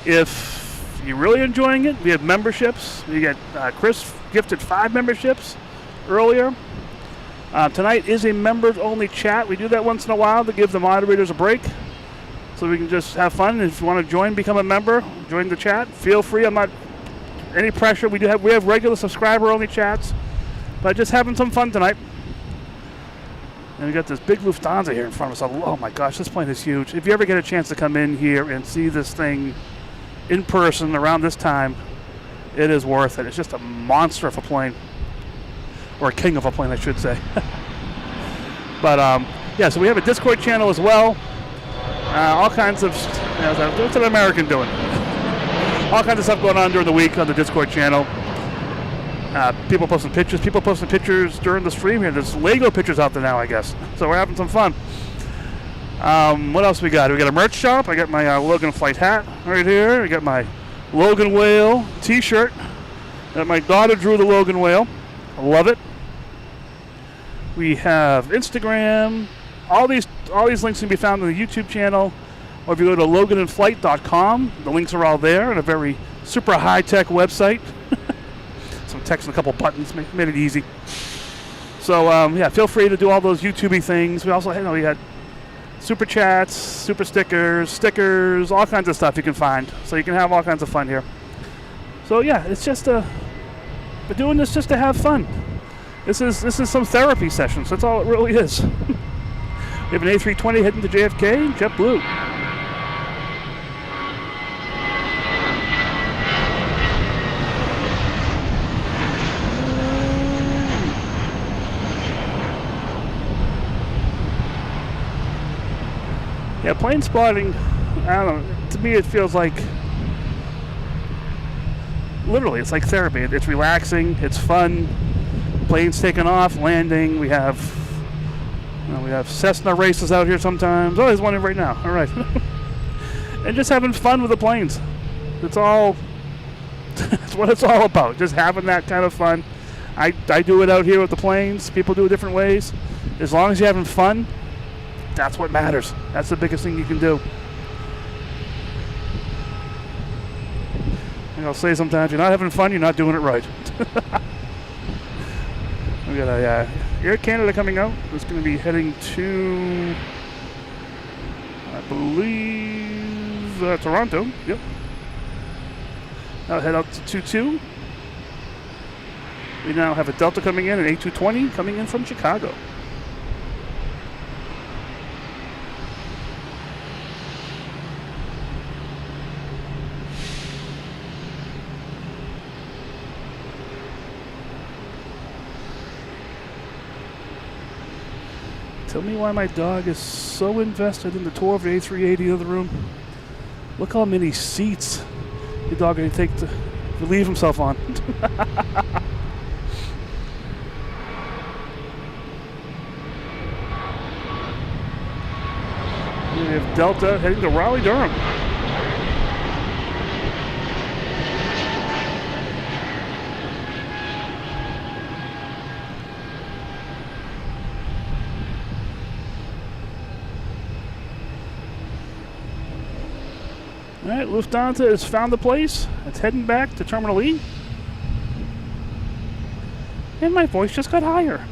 If you're really enjoying it, we have memberships. We get Chris gifted 5 memberships earlier. Tonight is a members-only chat. We do that once in a while to give the moderators a break, so we can just have fun. If you want to join, become a member, join the chat. Feel free. I'm not any pressure. We have regular subscriber-only chats, but just having some fun tonight. And we got this big Lufthansa here in front of us. Oh my gosh, this plane is huge. If you ever get a chance to come in here and see this thing in person around this time, it is worth it. It's just a monster of a plane. Or a king of a plane, I should say. But, yeah, so we have a Discord channel as well. All kinds of, what's an American doing? All kinds of stuff going on during the week on the Discord channel. People posting pictures during the stream here. There's Lego pictures out there now, I guess. So we're having some fun. What else we got? We got a merch shop. I got my Logan Flight hat right here. We got my Logan Whale t-shirt that my daughter drew the Logan Whale. I love it. We have Instagram. All these links can be found on the YouTube channel, or if you go to loganinflight.com, the links are all there, and a very super high-tech website. Some text and a couple buttons made it easy. So yeah, feel free to do all those YouTubey things. We also we had super chats, super stickers, all kinds of stuff you can find. So you can have all kinds of fun here. So yeah, it's just we're doing this just to have fun. This is some therapy sessions. That's all it really is. We have an A320 heading to JFK, JetBlue. Yeah, plane spotting, I don't know, to me it feels like, literally, it's like therapy. It's relaxing, it's fun, planes taking off, landing, we have Cessna races out here sometimes. Oh, there's one right now, all right. And just having fun with the planes. That's all, that's what it's all about, just having that kind of fun. I do it out here with the planes, people do it different ways. As long as you're having fun, that's what matters. That's the biggest thing you can do. And I'll say sometimes, you're not having fun, you're not doing it right. We got a Air Canada coming out. It's going to be heading to, I believe, Toronto. Yep. I'll head out to 22. We now have a Delta coming in, an A220 coming in from Chicago. Tell me why my dog is so invested in the tour of the A380 in the room. Look how many seats the dog can take to relieve himself on. We have Delta heading to Raleigh-Durham. All right, Lufthansa has found the place. It's heading back to Terminal E. And my voice just got higher.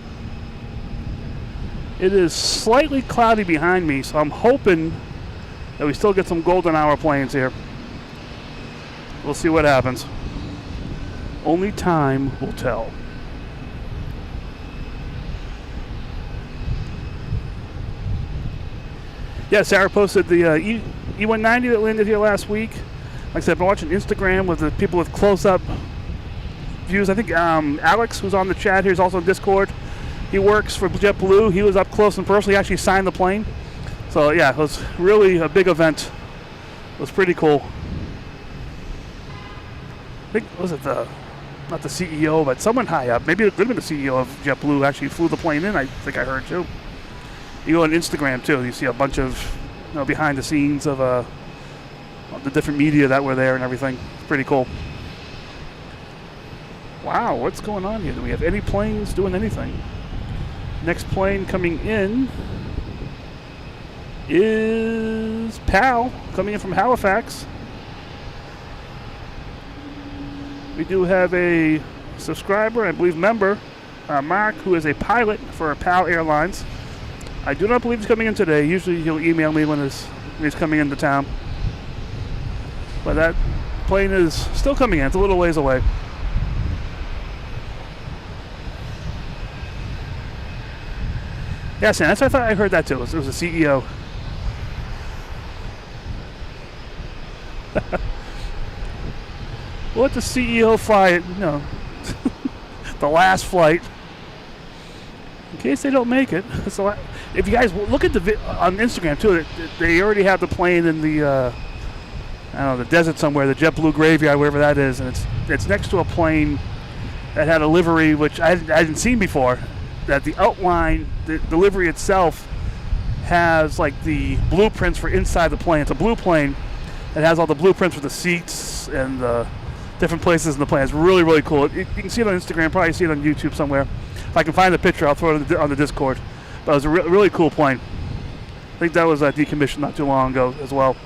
It is slightly cloudy behind me, so I'm hoping that we still get some golden hour planes here. We'll see what happens. Only time will tell. Yeah, Sarah posted the E190 that landed here last week. Like I said, I've been watching Instagram with the people with close-up views. I think Alex, who's on the chat here, is also on Discord. He works for JetBlue. He was up close and personal. He actually signed the plane. So yeah, it was really a big event. It was pretty cool. I think, was it not the CEO, but someone high up. Maybe it could have been the CEO of JetBlue actually flew the plane in, I think I heard too. You go on Instagram too, you see a bunch of behind the scenes of the different media that were there and everything. It's pretty cool. Wow, what's going on here? Do we have any planes doing anything? Next plane coming in is PAL, coming in from Halifax. We do have a subscriber, I believe member, Mark, who is a pilot for PAL Airlines. I do not believe he's coming in today. Usually he'll email me when he's coming into town. But that plane is still coming in. It's a little ways away. Yeah, Sam, that's what I thought. I heard that too. It was a CEO. We'll let the CEO fly it, the last flight. In case they don't make it. If you guys look at on Instagram too, they already have the plane in the I don't know, the desert somewhere, the JetBlue graveyard, wherever that is, and it's next to a plane that had a livery which I hadn't seen before. That the outline, the livery itself, has like the blueprints for inside the plane. It's a blue plane that has all the blueprints for the seats and the different places in the plane. It's really, really cool. You can see it on Instagram, probably see it on YouTube somewhere. If I can find the picture, I'll throw it on the Discord. But it was a really cool plane. I think that was decommissioned not too long ago as well.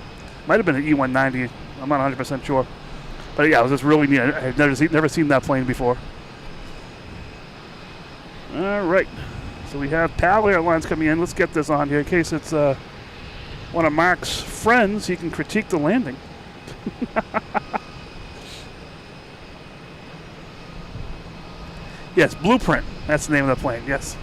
Might have been an E190. I'm not 100% sure. But yeah, it was just really neat. I've never seen that plane before. All right. So we have PAL Airlines coming in. Let's get this on here in case it's one of Mark's friends. He can critique the landing. Yes, Blueprint. That's the name of the plane. Yes.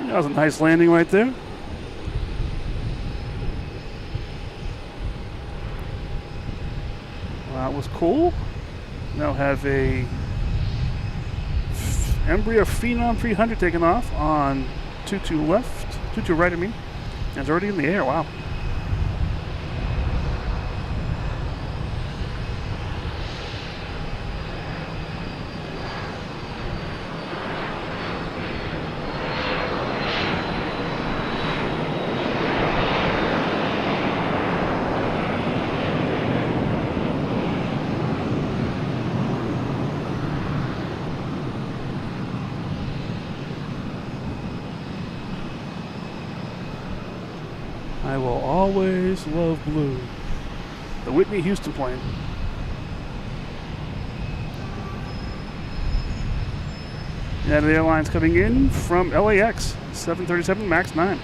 That was a nice landing right there. That was cool. Now have a Embraer Phenom 300 taking off on 22 left, 22 right of me. And it's already in the air, wow. I will always love blue. The Whitney Houston plane. United Airlines coming in from LAX, 737 MAX 9.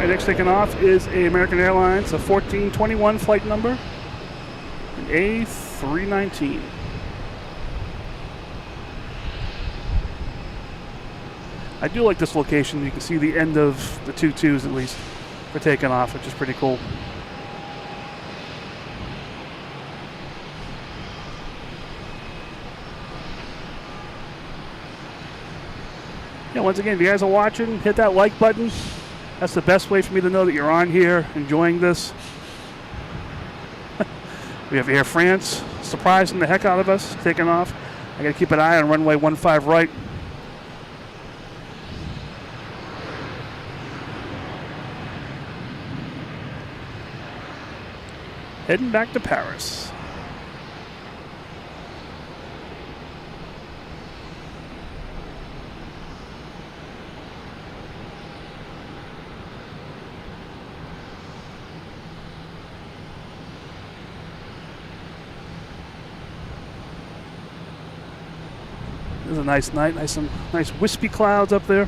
Next taking off is a American Airlines, a 1421 flight number, an A319. I do like this location. You can see the end of the 22s at least for taking off, which is pretty cool. Yeah, once again, if you guys are watching, hit that like button. That's the best way for me to know that you're on here enjoying this. We have Air France surprising the heck out of us, taking off. I got to keep an eye on runway 15 right. Heading back to Paris. This is a nice night, some nice wispy clouds up there.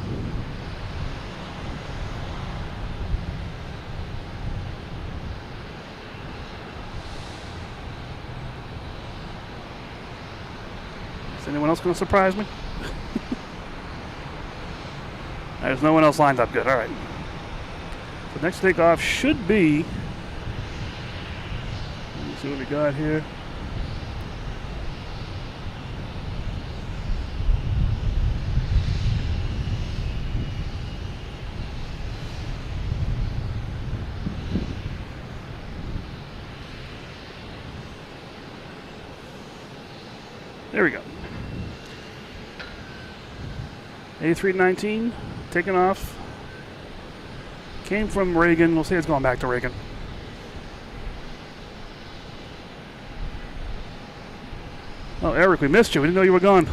Is anyone else going to surprise me? There's no one else lined up good. All right. So next takeoff should be. Let's see what we got here. There we go. A319 taking off. Came from Reagan. We'll say it's going back to Reagan. Oh, Eric, we missed you. We didn't know you were gone.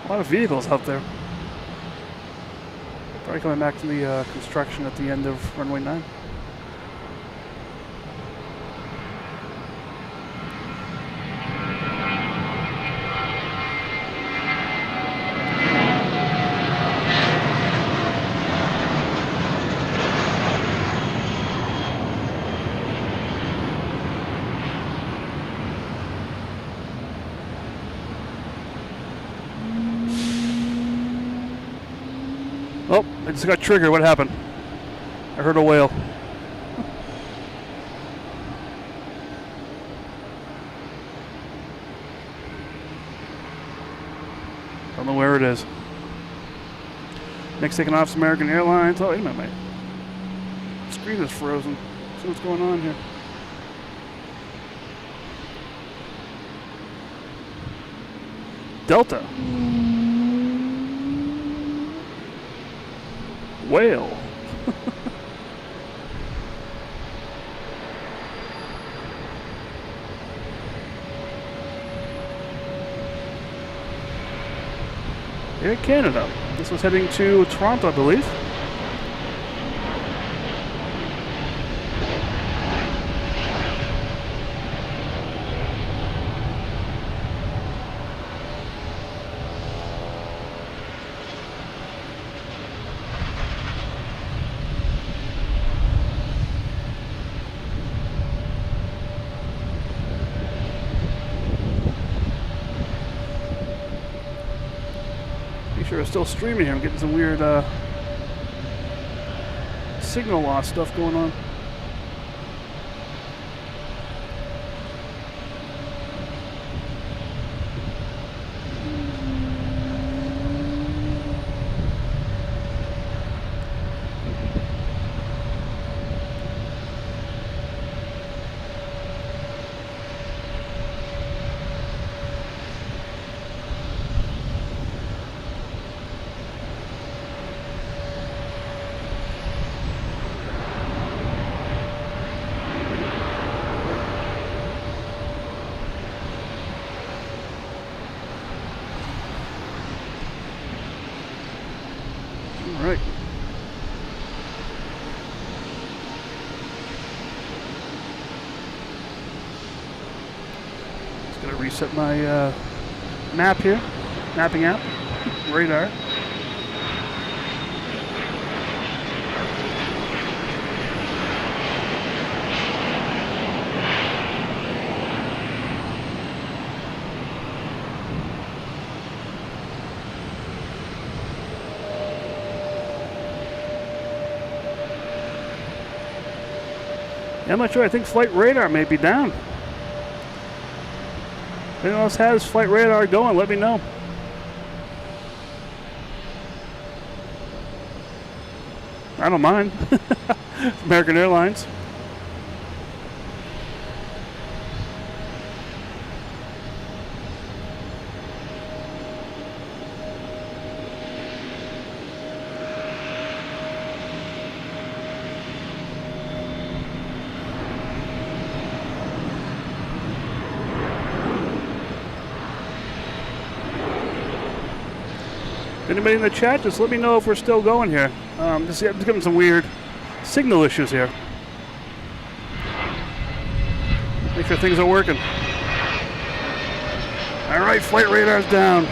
A lot of vehicles out there. Probably coming back to the construction at the end of runway 9. just got triggered. What happened? I heard a whale. Don't know where it is. Next taking off is American Airlines. Oh, wait a minute, mate. The screen is frozen. See what's going on here. Delta. Whale. Air Canada. This was heading to Toronto, I believe. Sure, it's still streaming here. I'm getting some weird signal loss stuff going on. Right. Just gonna reset my map here, mapping app, radar. I'm not sure. I think flight radar may be down. If anyone else has flight radar going, let me know. I don't mind. American Airlines. Anybody in the chat, just let me know if we're still going here. Just getting some weird signal issues here. Make sure things are working. All right, flight radar's down.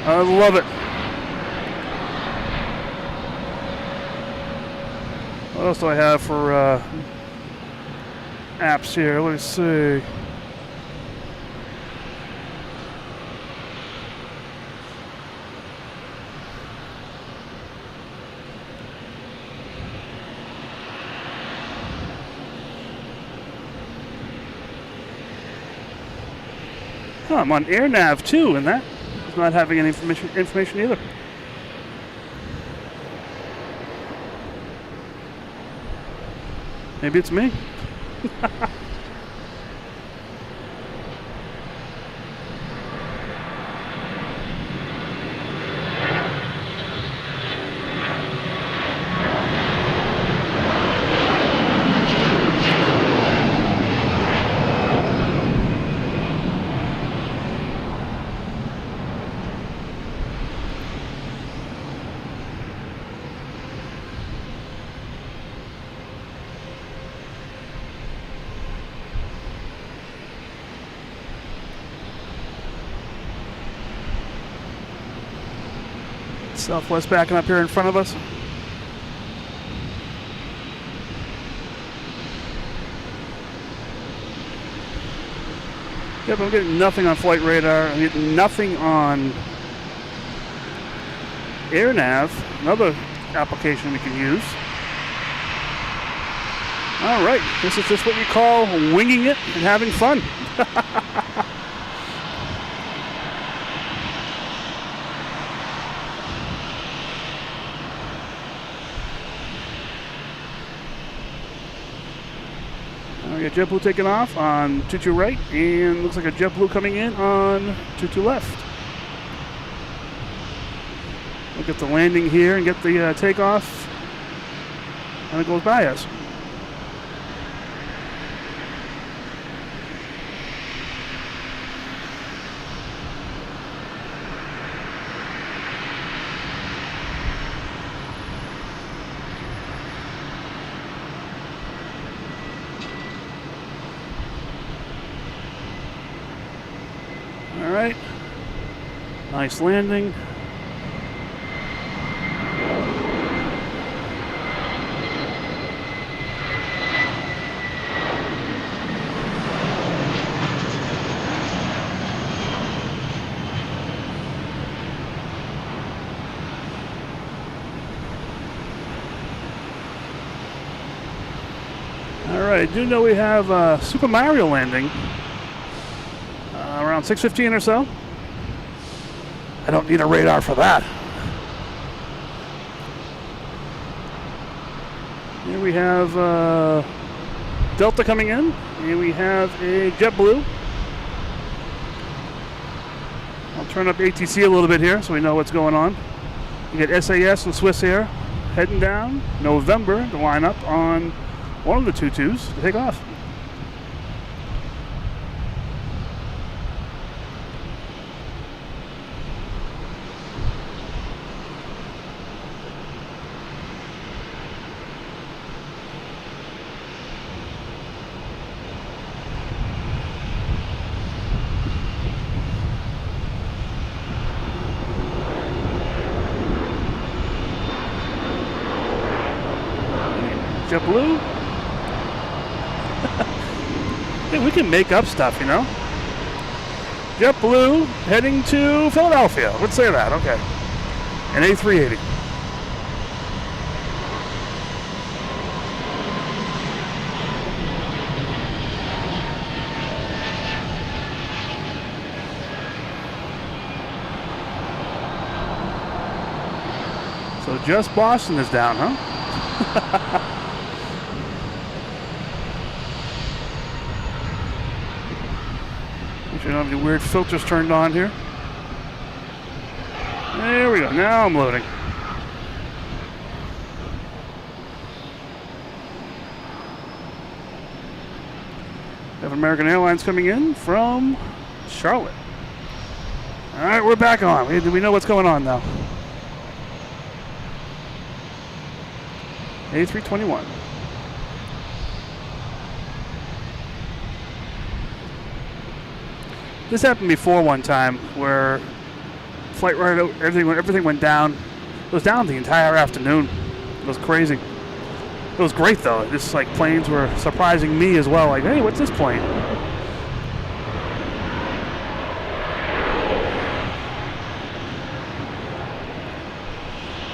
I love it. What else do I have for apps here? Let me see. I'm on AirNav too, and that is not having any information either. Maybe it's me. Southwest backing up here in front of us. Yep, I'm getting nothing on flight radar. I'm getting nothing on AirNav. Another application we can use. All right, this is just what you call winging it and having fun. We got JetBlue taking off on 22 right, and looks like a JetBlue coming in on 22 left. We'll get the landing here and get the takeoff, and it goes by us. All right, nice landing. All right, I do know we have Super Mario landing. Around 6:15 or so. I don't need a radar for that. Here we have Delta coming in, and we have a JetBlue. I'll turn up ATC a little bit here so we know what's going on. You get SAS and Swiss Air heading down November to line up on one of the 22s to take off. JetBlue. Hey, we can make up stuff, you know. JetBlue heading to Philadelphia. Let's say that. Okay. An A380. So just Boston is down, huh? You don't have any weird filters turned on here. There we go. Now I'm loading. We have American Airlines coming in from Charlotte. All right, we're back on. We know what's going on now. A321. This happened before one time where flight right everything went down. It was down the entire afternoon. It was crazy. It was great though. Just like planes were surprising me as well. Like, hey, what's this plane?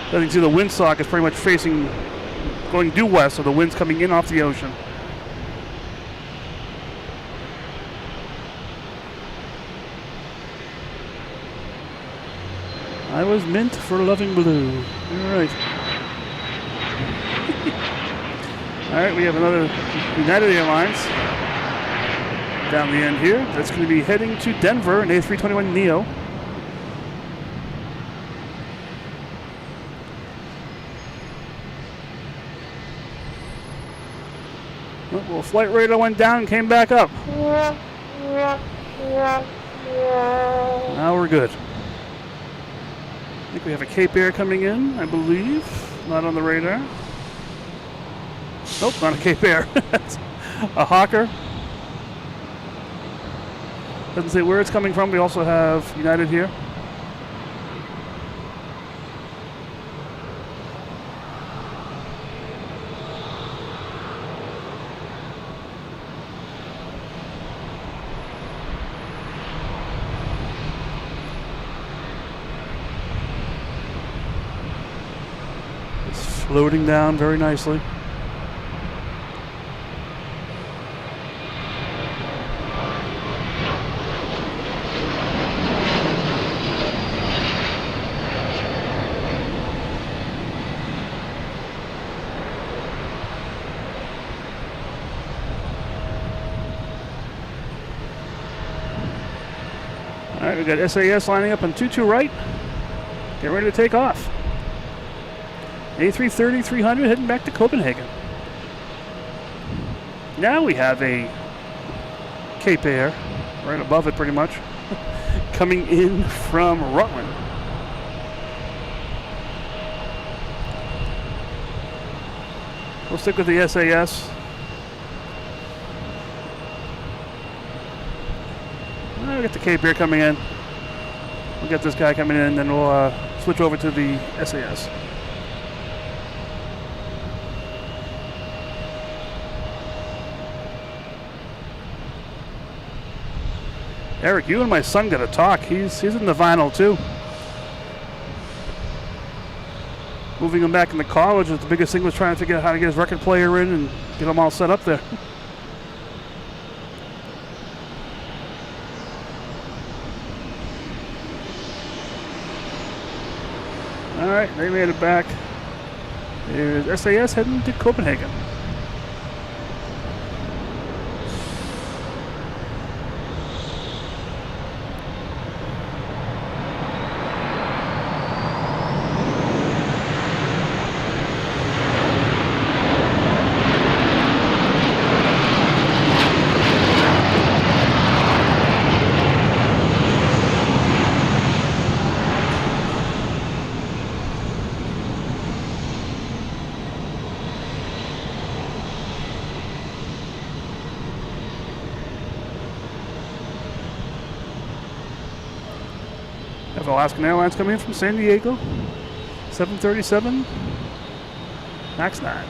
As you can see, the windsock is pretty much going due west, so the wind's coming in off the ocean. I was meant for loving blue. All right. All right, we have another United Airlines down the end here. That's going to be heading to Denver, an A321neo. Well, flight radar went down and came back up. Now we're good. I think we have a Cape Air coming in, I believe. Not on the radar. Nope, not a Cape Air. A Hawker. Doesn't say where it's coming from. We also have United here. Floating down very nicely. All right, we got SAS lining up on 22 right. Get ready to take off. A330-300 heading back to Copenhagen. Now we have a Cape Air, right above it pretty much, coming in from Rutland. We'll stick with the SAS. We got the Cape Air coming in. We'll get this guy coming in, then we'll switch over to the SAS. Eric, you and my son got to talk. He's in the vinyl too. Moving him back into college was the biggest thing, was trying to figure out how to get his record player in and get him all set up there. All right, they made it back. There's SAS heading to Copenhagen. Alaskan Airlines coming in from San Diego, 737 MAX 9.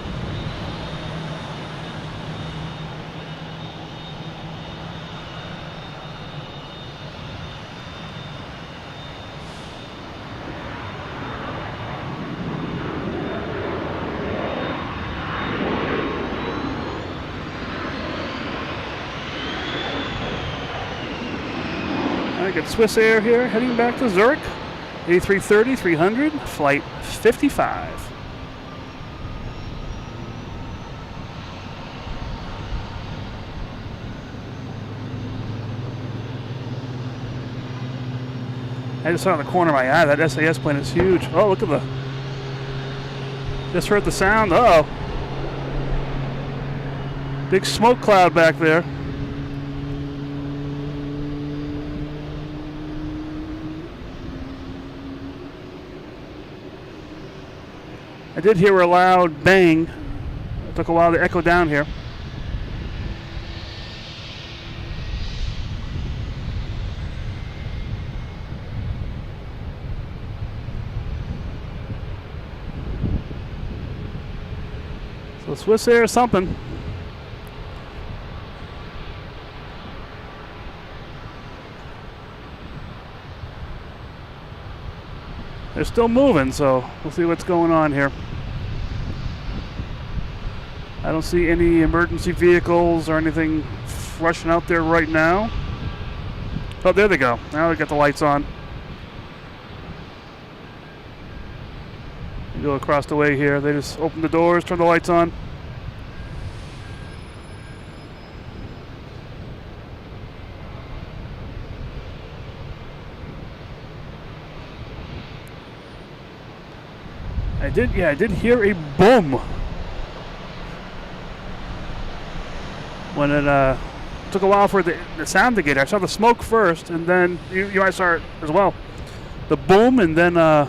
Got Swissair here heading back to Zurich. A330-300, flight 55. I just saw in the corner of my eye that SAS plane is huge. Oh, look at the... Just heard the sound. Uh-oh. Big smoke cloud back there. I did hear a loud bang. It took a while to echo down here. So Swissair is something. They're still moving, so we'll see what's going on here. I don't see any emergency vehicles or anything rushing out there right now. Oh, there they go. Now they got the lights on. You go across the way here. They just open the doors, turn the lights on. I did hear a boom when it took a while for the sound to get there. I saw the smoke first, and then you might saw it as well. The boom, and then the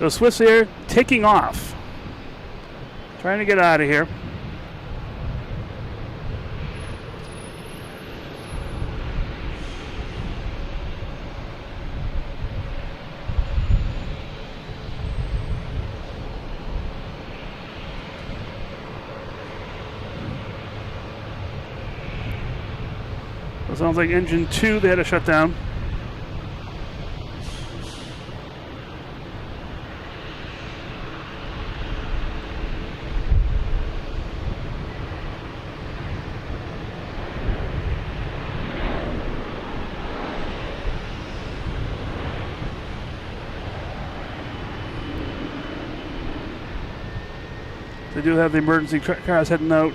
Swissair taking off, trying to get out of here. It sounds like engine 2, they had to shut down. do have the emergency cars heading out.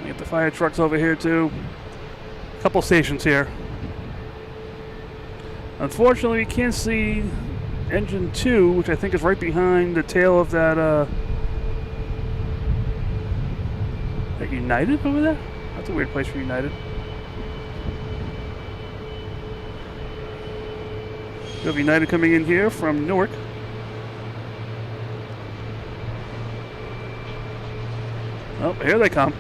We get the fire trucks over here too. A couple stations here. Unfortunately, we can't see engine 2, which I think is right behind the tail of that that United over there? That's a weird place for United. We have United coming in here from Newark. Oh, here they come.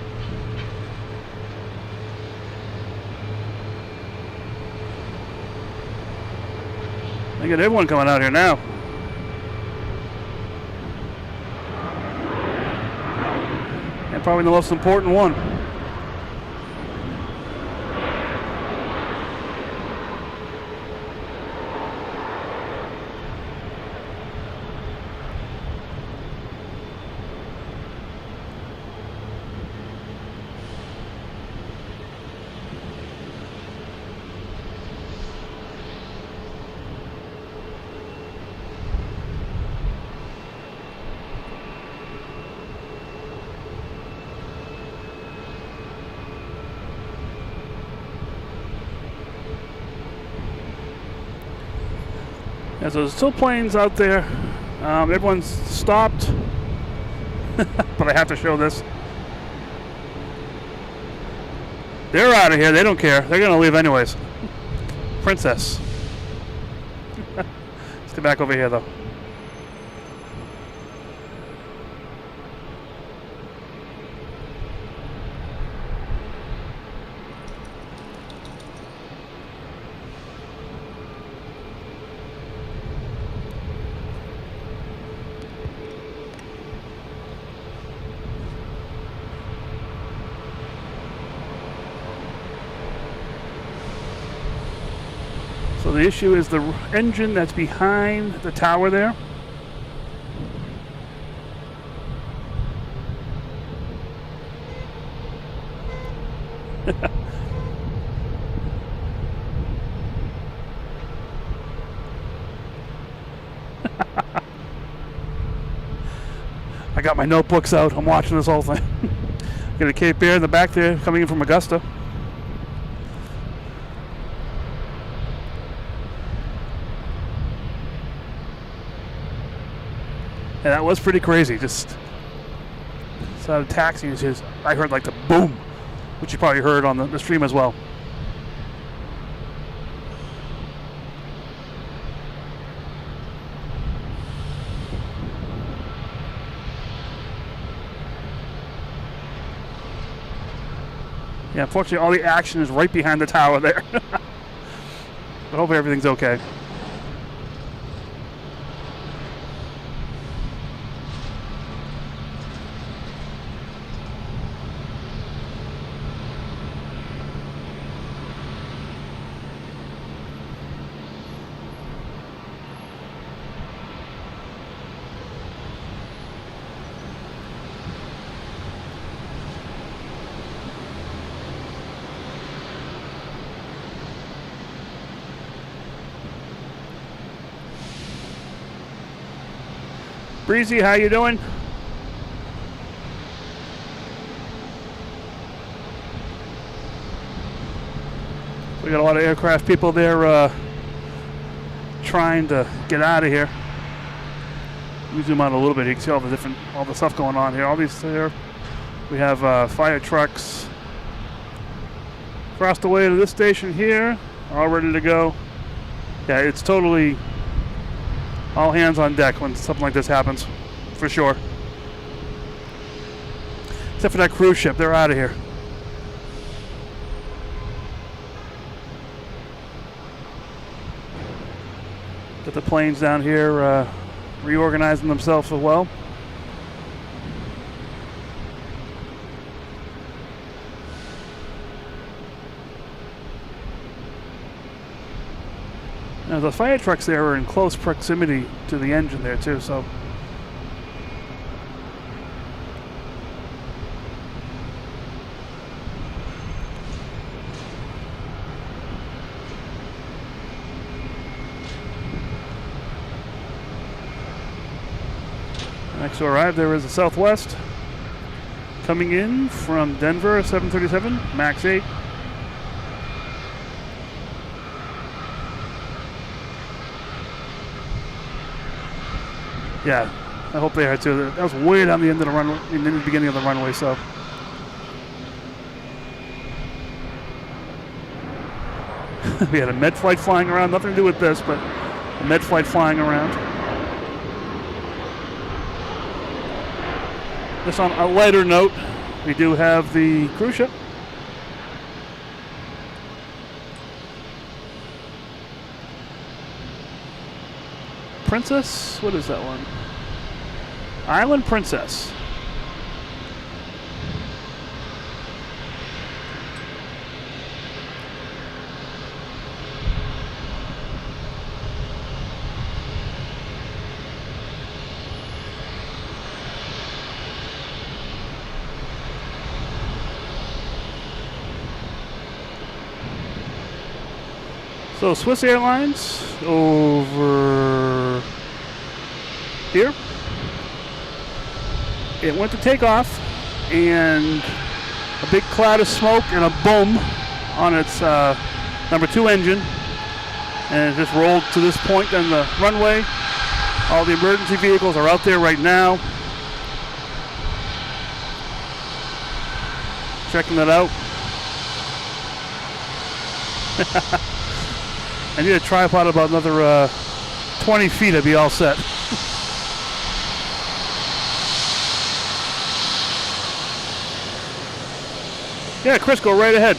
I got everyone coming out here now. And probably the most important one. Yeah, so there's still planes out there. Everyone's stopped. But I have to show this. They're out of here. They don't care. They're going to leave anyways. Princess. Let's get back over here, though. So the issue is the engine that's behind the tower there. I got my notebooks out. I'm watching this whole thing. Got a Cape Air in the back there coming in from Augusta. And that was pretty crazy. Just saw the taxi. I heard like the boom, which you probably heard on the stream as well. Yeah, unfortunately, all the action is right behind the tower there. But hopefully everything's okay. Breezy, how you doing? We got a lot of aircraft people there trying to get out of here. Let me zoom out a little bit. You can see all the stuff going on here. All these there. We have fire trucks across the way to this station here, all ready to go. Yeah, it's totally all hands on deck when something like this happens, for sure. Except for that cruise ship, they're out of here. Got the planes down here reorganizing themselves as well. Now the fire trucks there are in close proximity to the engine there too, so Next to arrive, there is a Southwest coming in from Denver, 737, MAX 8. Yeah, I hope they are too. That was way down the end of the runway, in the beginning of the runway, so. We had a med flight flying around, nothing to do with this, but a med flight flying around. Just on a lighter note, we do have the cruise ship. Princess? What is that one? Island Princess. So Swiss Airlines over here. It went to take off, and a big cloud of smoke and a boom on its number 2 engine, and it just rolled to this point on the runway. All the emergency vehicles are out there right now, checking it out. I need a tripod about another 20 feet to be all set. Yeah, Chris, go right ahead.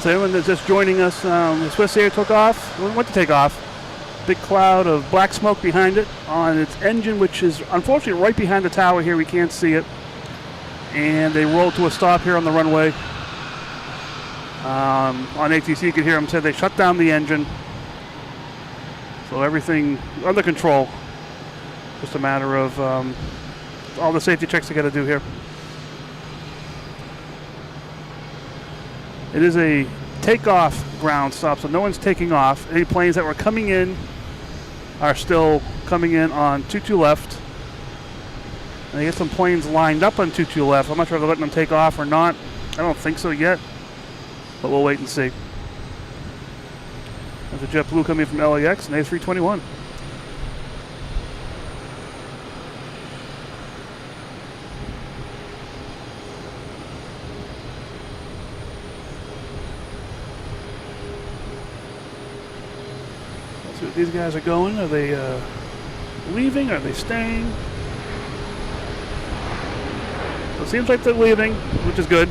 So anyone that's just joining us, the Swiss Air took off, went to take off. Big cloud of black smoke behind it on its engine, which is unfortunately right behind the tower here. We can't see it. And they rolled to a stop here on the runway. On ATC, you could hear them say they shut down the engine. So everything under control. Just a matter of all the safety checks they got to do here. It is a takeoff ground stop, so no one's taking off. Any planes that were coming in are still coming in on 22 left. And they get some planes lined up on 22 left. I'm not sure if they're letting them take off or not. I don't think so yet, but we'll wait and see. There's a JetBlue coming from LAX, an A321. These guys are going. Are they leaving? Are they staying? So it seems like they're leaving, which is good.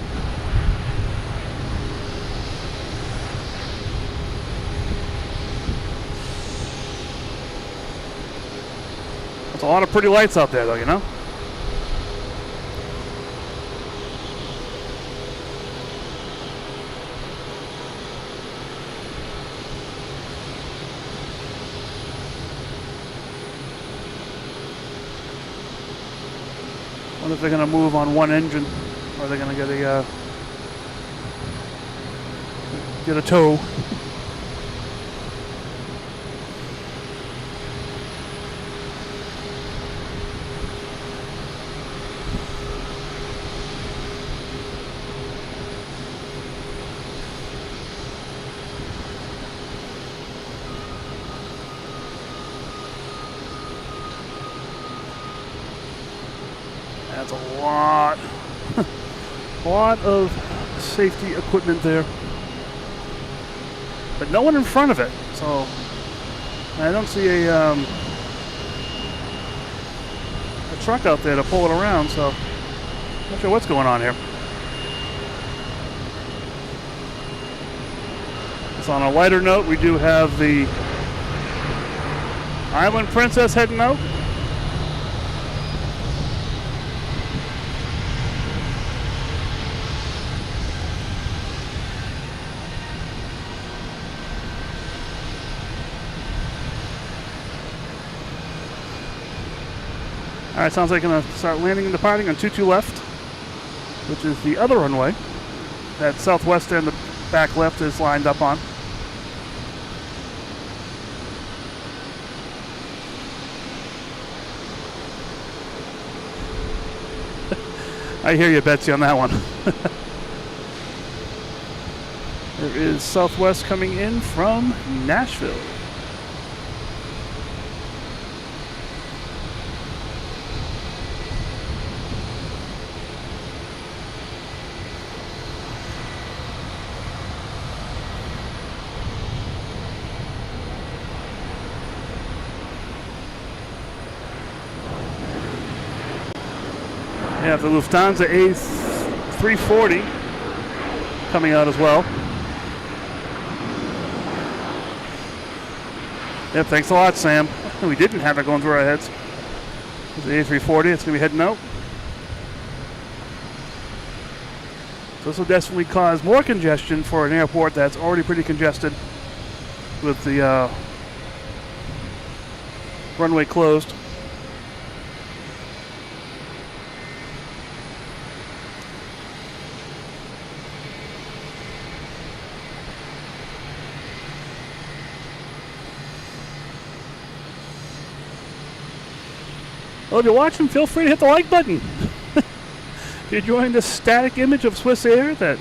That's a lot of pretty lights out there, though, you know? I wonder if they're going to move on one engine, or they're going to get a tow. That's a lot of safety equipment there, but no one in front of it. So I don't see a truck out there to pull it around. So Not sure what's going on here. So on a lighter note, we do have the Island Princess heading out. All right, sounds like going to start landing and departing on 22 left, which is the other runway that Southwest and the back left is lined up on. I hear you, Betsy, on that one. There is Southwest coming in from Nashville. We have the Lufthansa A340 coming out as well. Yep, thanks a lot, Sam. We didn't have it going through our heads. It's the A340, it's going to be heading out. So this will definitely cause more congestion for an airport that's already pretty congested with the runway closed. Well, if you're watching, feel free to hit the like button. If you're enjoying this static image of Swiss Air that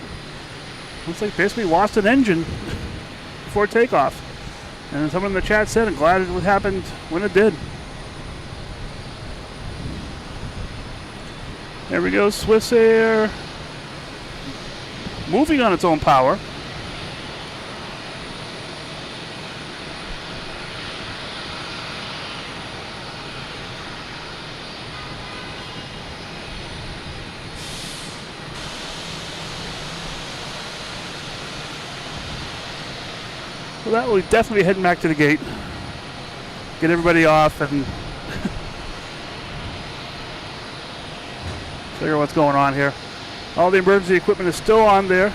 looks like basically lost an engine before takeoff. And someone in the chat said, I'm glad it happened when it did. There we go, Swiss Air moving on its own power. So that will definitely be heading back to the gate. Get everybody off and figure out what's going on here. All the emergency equipment is still on there.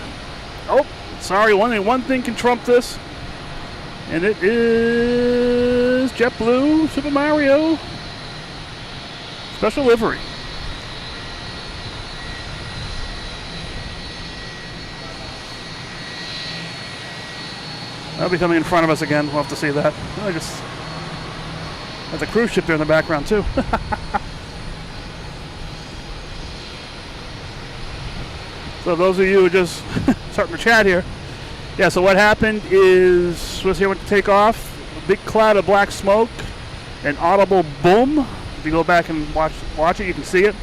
Oh, sorry, only one thing can trump this. And it is JetBlue Super Mario special livery. That'll be coming in front of us again. We'll have to see that. I just there's a cruise ship there in the background too. So those of you who just starting to chat here, yeah. So what happened is Swiss Air went to take off. A big cloud of black smoke, an audible boom. If you go back and watch it, you can see it.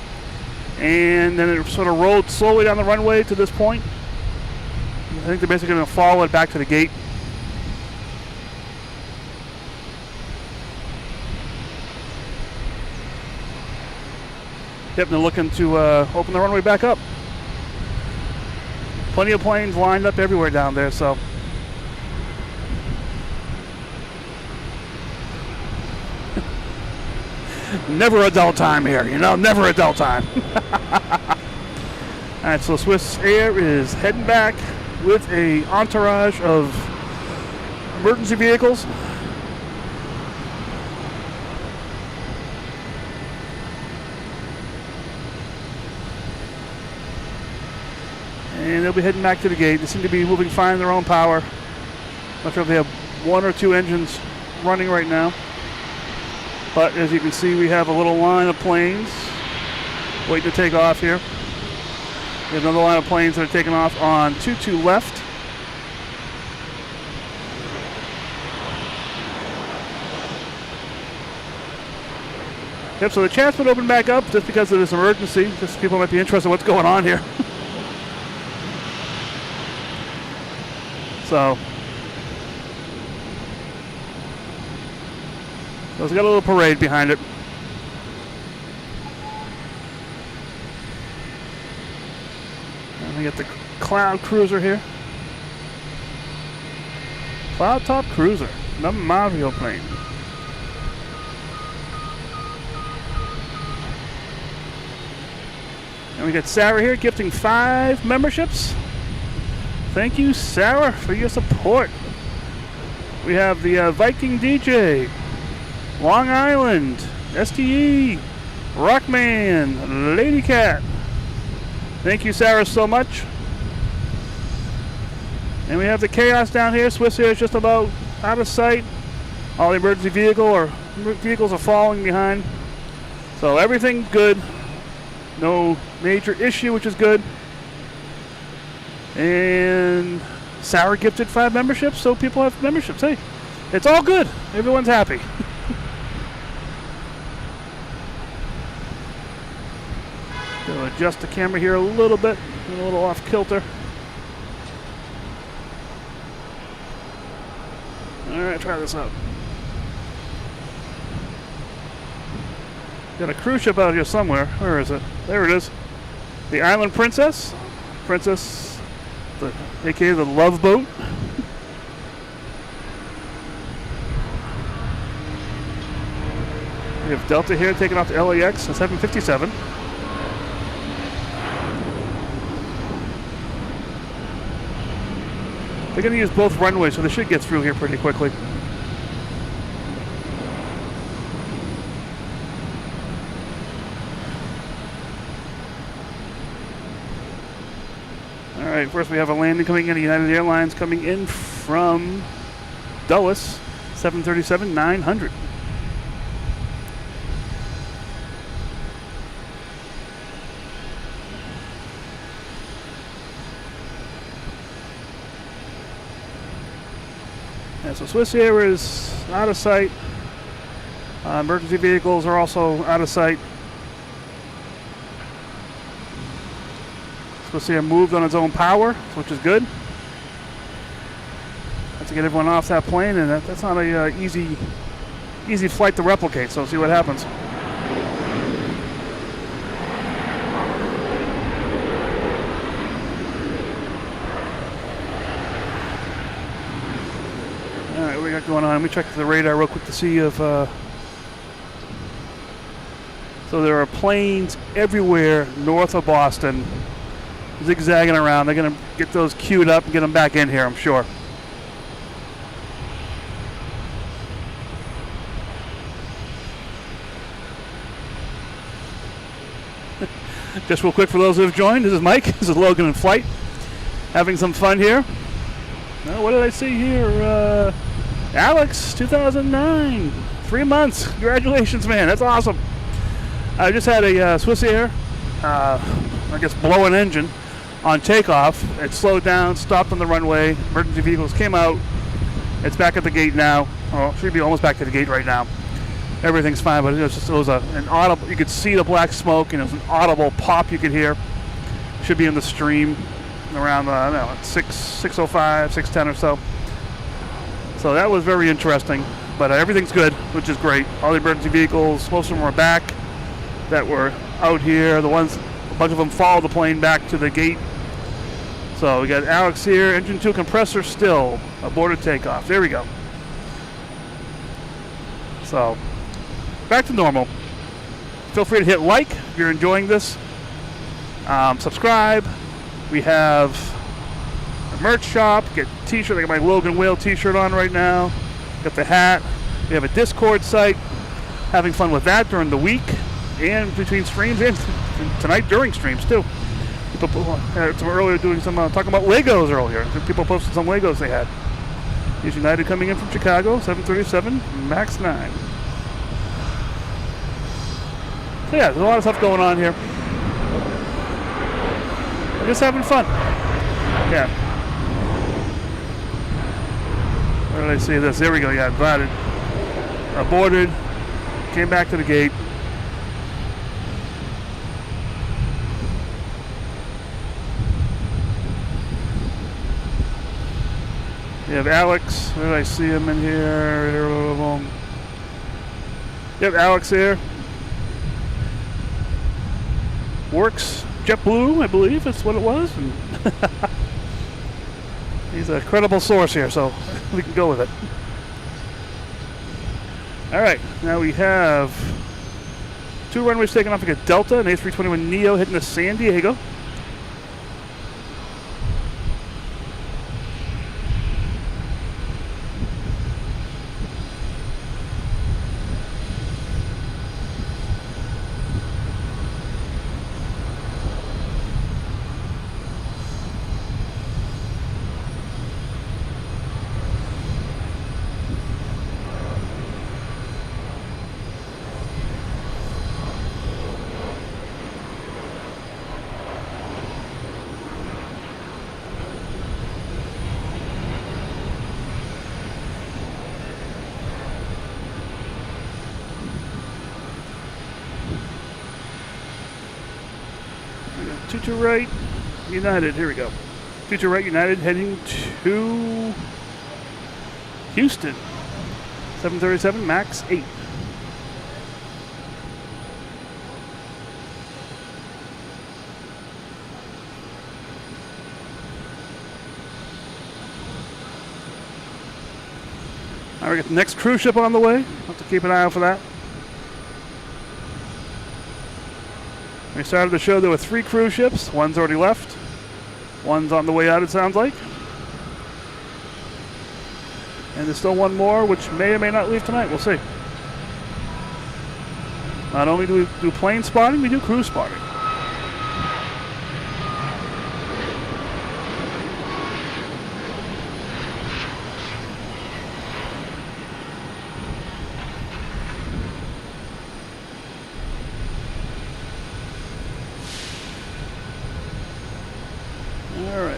And then it sort of rolled slowly down the runway to this point. I think they're basically going to follow it back to the gate. Yep, they're looking to open the runway back up. Plenty of planes lined up everywhere down there, so. Never a dull time here, you know, never a dull time. All right, so Swiss Air is heading back with a entourage of emergency vehicles. And they'll be heading back to the gate. They seem to be moving fine in their own power. Not sure if they have one or two engines running right now. But as you can see, we have a little line of planes waiting to take off here. There's another line of planes that are taking off on 22 left. Yep, so the chat's been opened back up just because of this emergency. Just people might be interested in what's going on here. So it's got a little parade behind it. And we get the Cloud Cruiser here. Cloud Top Cruiser, the Mario plane. And we got Sarah here gifting 5 memberships. Thank you, Sarah, for your support. We have the Viking DJ, Long Island, STE, Rockman, Lady Cat. Thank you, Sarah, so much. And we have the Chaos down here. Swiss Air is just about out of sight. All the emergency vehicles are falling behind. So everything's good. No major issue, which is good. And Sarah gifted 5 memberships, so people have memberships. Hey, it's all good. Everyone's happy. Gonna adjust the camera here a little bit. A little off kilter. Alright, try this out. Got a cruise ship out here somewhere. Where is it? There it is. The Island Princess. AKA the Love Boat. We have Delta here taking off to LAX at 7:57. They're going to use both runways, so they should get through here pretty quickly. All right, first we have a landing coming in. United Airlines coming in from Dulles, 737-900. So Swiss Air is out of sight. Emergency vehicles are also out of sight. Swiss Air moved on its own power, which is good. Have to get everyone off that plane, and that's not a easy flight to replicate. So see what happens. Alright, what we got going on? Let me check the radar real quick to see if... So there are planes everywhere north of Boston, zigzagging around. They're going to get those queued up and get them back in here, I'm sure. Just real quick for those who have joined, this is Mike. This is Logan in flight. Having some fun here. What did I see here? Alex, 2009. 3 months. Congratulations, man. That's awesome. I just had a Swiss Air, I guess, blow an engine on takeoff. It slowed down, stopped on the runway. Emergency vehicles came out. It's back at the gate now. Well, it should be almost back to the gate right now. Everything's fine, but it was an audible. You could see the black smoke, and it was an audible pop you could hear. Should be in the stream around, 6:05, 6:10 or so. So that was very interesting. But everything's good, which is great. All the emergency vehicles, most of them are back that were out here. A bunch of them followed the plane back to the gate. So we got Alex here, engine 2 compressor still, aborted takeoff. There we go. So, back to normal. Feel free to hit like if you're enjoying this. Subscribe. We have a merch shop. Get a t-shirt. I got my Logan Whale t-shirt on right now. Got the hat. We have a Discord site. Having fun with that during the week and between streams, and tonight during streams too. People had some earlier doing some talking about Legos earlier. People posted some Legos they had. Here's United coming in from Chicago, 737 MAX 9. So yeah, there's a lot of stuff going on here. We're just having fun. Yeah. Where did I see this? There we go. Yeah, invited. Aborted. Came back to the gate. We have Alex. Where did I see him in here? Yep, Alex here. Works JetBlue, I believe that's what it was. And he's a credible source here, so we can go with it. All right, now we have 2 runways taking off like a Delta, an A321neo hitting the San Diego. To right, United. Here we go. To right, United heading to Houston. 737 MAX 8. All right, we got the next cruise ship on the way. Have to keep an eye out for that. We started the show, there were 3 cruise ships. One's already left. One's on the way out, it sounds like. And there's still one more, which may or may not leave tonight. We'll see. Not only do we do plane spotting, we do cruise spotting.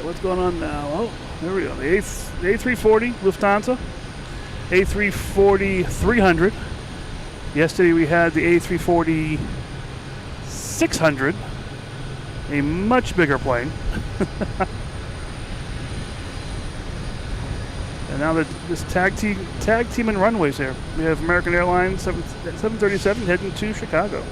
What's going on now? Oh, there we go. The A340 Lufthansa, A340-300. Yesterday we had the A340-600, a much bigger plane. And now this tag team in runways here. We have American Airlines 737 heading to Chicago.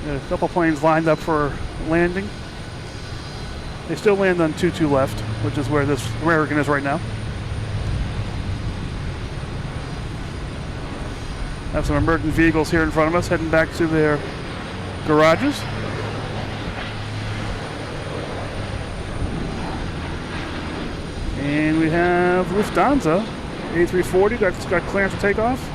A couple planes lined up for landing. They still land on 22 left, which is where this American is right now. Have some emergent vehicles here in front of us heading back to their garages. And we have Lufthansa, A340, got clearance for takeoff.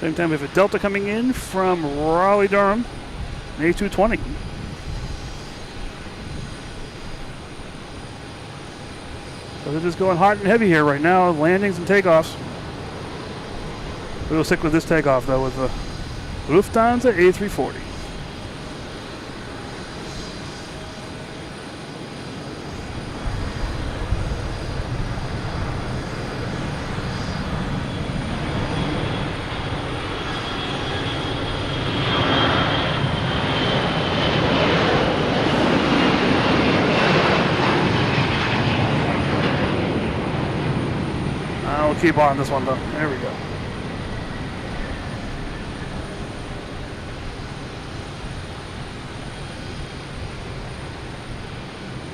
Same time we have a Delta coming in from Raleigh-Durham, an A220. So they're just going hot and heavy here right now, landings and takeoffs. We'll stick with this takeoff though with the Lufthansa A340. Keep on this one though. There we go.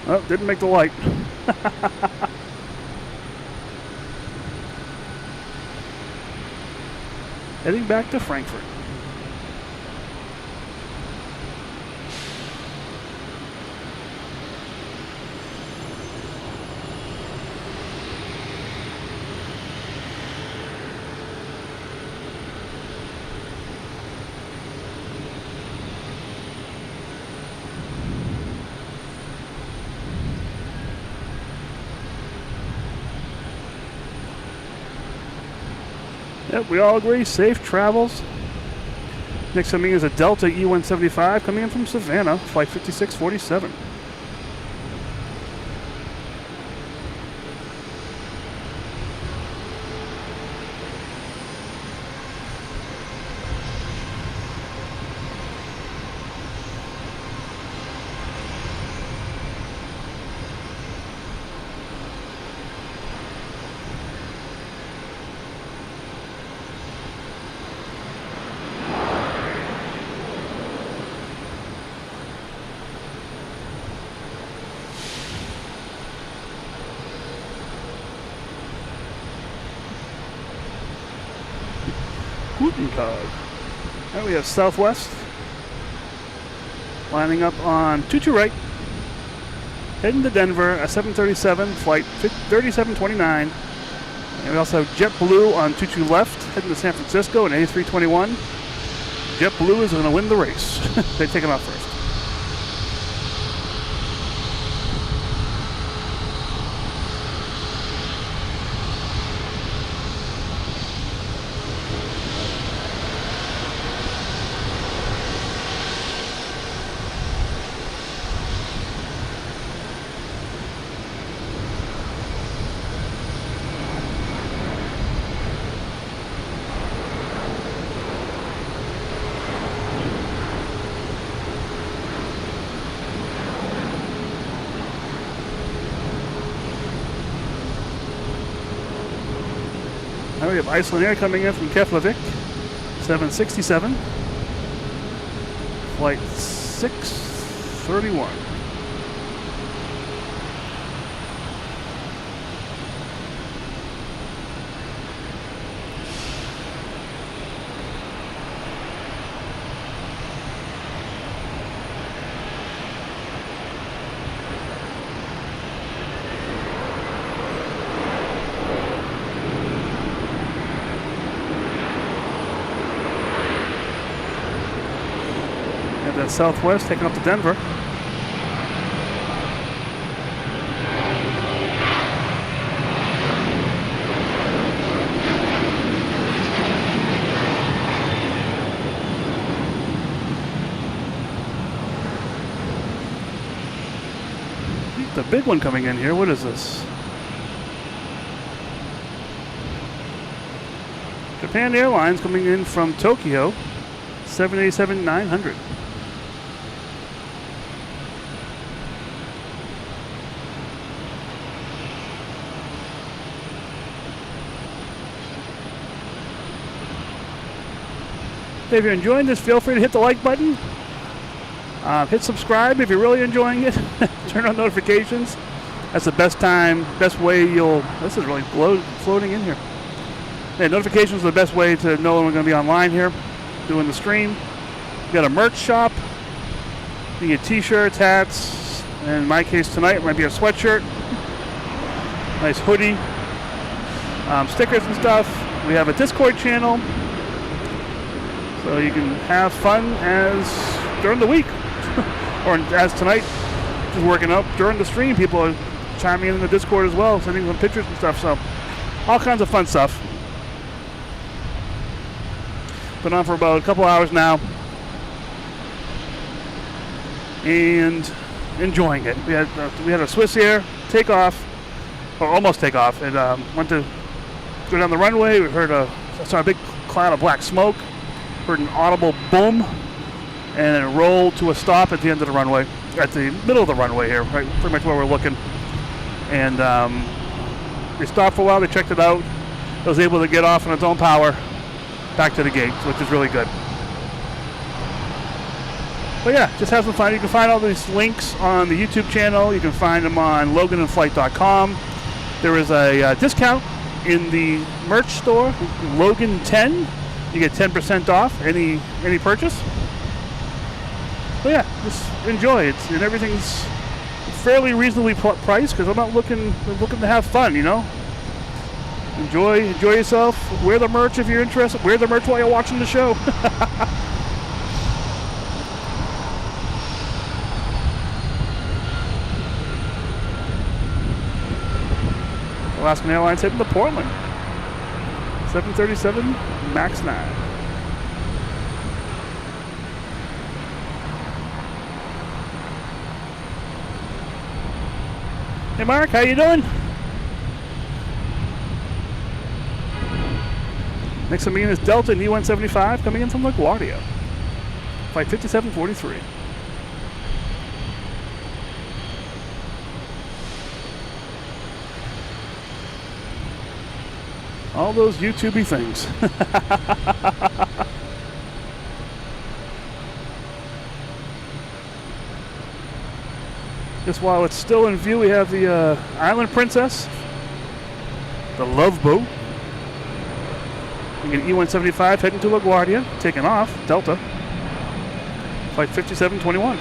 Oh, didn't make the light. Heading back to Frankfurt. Yep, we all agree. Safe travels. Next coming is a Delta E175 coming in from Savannah, flight 5647. Guten Tag. Now we have Southwest lining up on 22 right, heading to Denver, a 737, flight 3729. And we also have JetBlue on 22 left, heading to San Francisco, an A321. JetBlue is going to win the race. They're taking off first. Now we have Iceland Air coming in from Keflavik, 767, flight 631. That Southwest taking up to Denver. The big one coming in here. What is this? Japan Airlines coming in from Tokyo, 787-900. If you're enjoying this, feel free to hit the like button. Hit subscribe if you're really enjoying it. Turn on notifications. That's the best way you'll... This is really floating in here. Yeah, notifications are the best way to know when we're going to be online here, doing the stream. We got a merch shop. You get t-shirts, hats, and in my case tonight it might be a sweatshirt. Nice hoodie. Stickers and stuff. We have a Discord channel. So you can have fun as during the week, or as tonight, just working up during the stream. People are chiming in the Discord as well, sending some pictures and stuff. So all kinds of fun stuff. Been on for about a couple hours now, and enjoying it. We had a Swiss Air takeoff, or almost takeoff, and went to go down the runway. We saw a big cloud of black smoke. Heard an audible boom, and it rolled to a stop at the end of the runway, at the middle of the runway here, right, pretty much where we're looking. And they stopped for a while, they checked it out. It was able to get off on its own power back to the gate, which is really good. But yeah, just have some fun. You can find all these links on the YouTube channel. You can find them on loganinflight.com. There is a discount in the merch store, Logan 10. You get 10% off any purchase. But yeah, just enjoy it, and everything's fairly reasonably priced because I'm not looking to have fun, you know. Enjoy yourself. Wear the merch if you're interested. Wear the merch while you're watching the show. Alaskan Airlines heading to Portland. 737 MAX 9. Hey Mark, how you doing? Next to me is Delta and E175 coming in from LaGuardia. Flight 5743. All those YouTubey things. Just while it's still in view, we have the Island Princess, the Love Boat. We get E175 heading to LaGuardia, taking off, Delta. Flight 5721.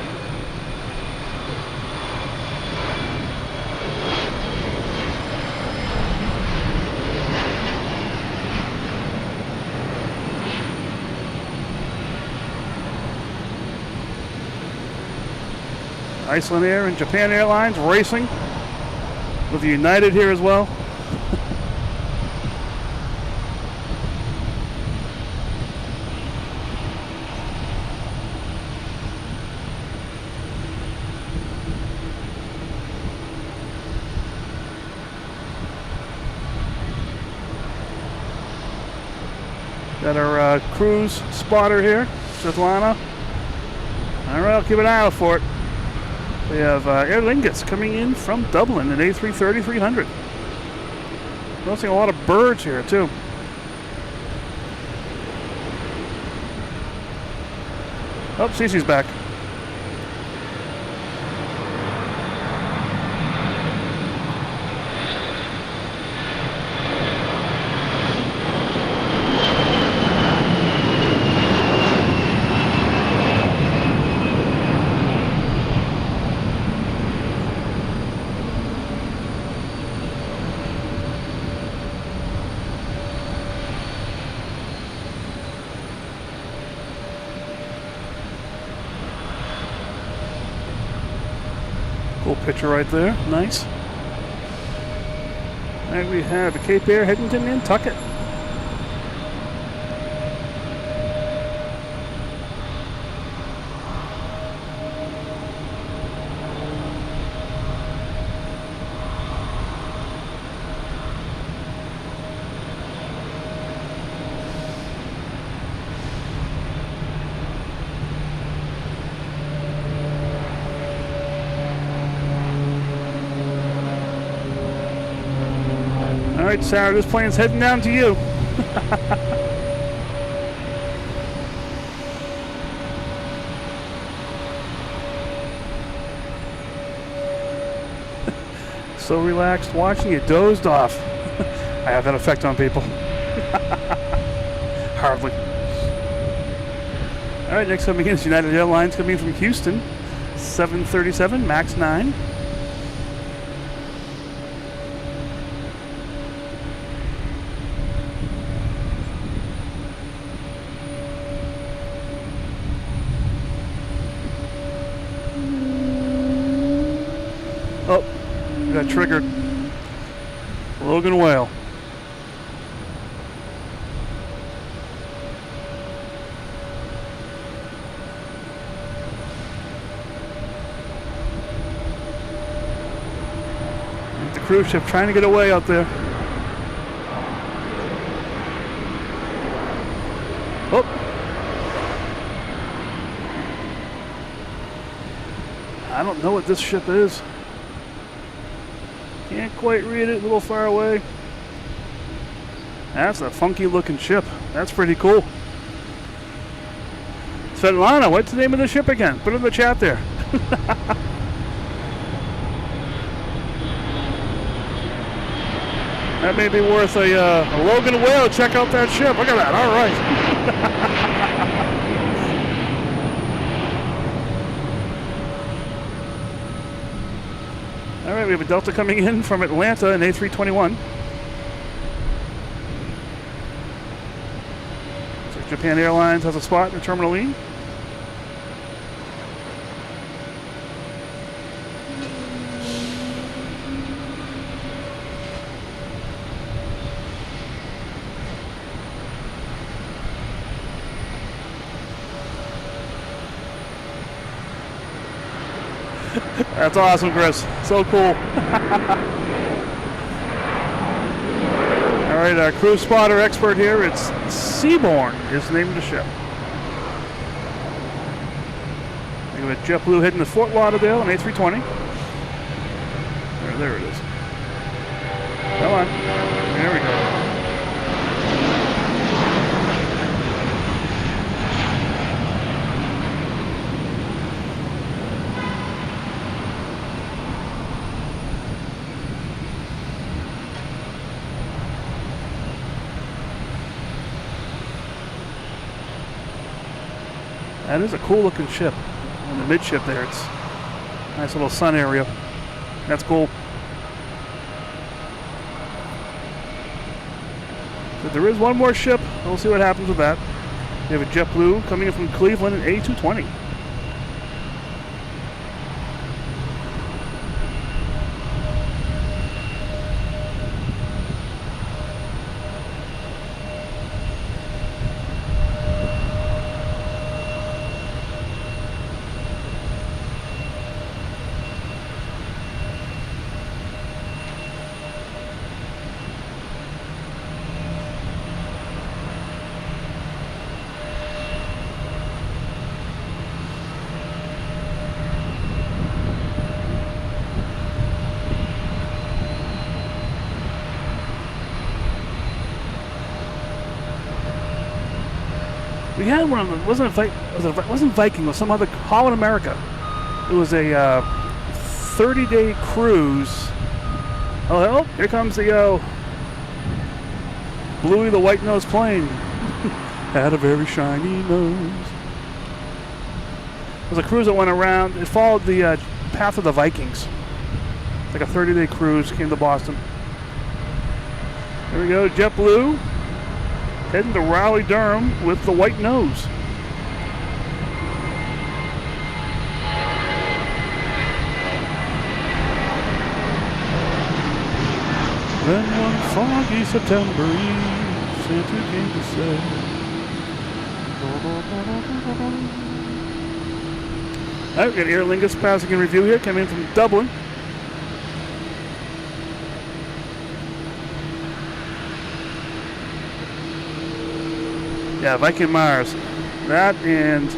Iceland Air and Japan Airlines racing with United here as well. Got our cruise spotter here, Svetlana. All right, I'll keep an eye out for it. We have Aer Lingus coming in from Dublin, an A330-300. Noticing a lot of birds here, too. Oh, Cece's back. Cool picture right there. Nice. And we have a Cape Air heading to Nantucket. All right, Sarah, this plane's heading down to you. So relaxed, watching you dozed off. I have that effect on people. Hardly. All right, next coming in is United Airlines coming from Houston, 737 MAX 9. Oh, got triggered. Logan Whale. The cruise ship trying to get away out there. Oh. I don't know what this ship is. Can't quite read it, a little far away. That's a funky looking ship. That's pretty cool. Svetlana, what's the name of the ship again? Put it in the chat there. That may be worth a Logan Whale. Check out that ship. Look at that. All right. All right, we have a Delta coming in from Atlanta, an A321. So Japan Airlines has a spot in Terminal E. That's awesome, Chris. So cool. All right, our cruise spotter expert here, it's Seabourn is the name of the ship. We have a JetBlue heading to Fort Lauderdale, an A320. There it is. Come on. There we go. That is a cool looking ship. In the midship there, it's a nice little sun area. That's cool. So there is one more ship. We'll see what happens with that. We have a JetBlue coming in from Cleveland, an A220. We had one of them. Wasn't Viking? It was some other Holland America. It was a 30-day cruise. Oh, here comes the Bluey the white-nosed plane. Had a very shiny nose. It was a cruise that went around. It followed the path of the Vikings. Like a 30-day cruise. Came to Boston. There we go. JetBlue. Heading to Raleigh-Durham with the white nose. Then one foggy September eve, Santa came to say. All right, we got Aer Lingus passing in review here, coming in from Dublin. Yeah, Viking Mars. That and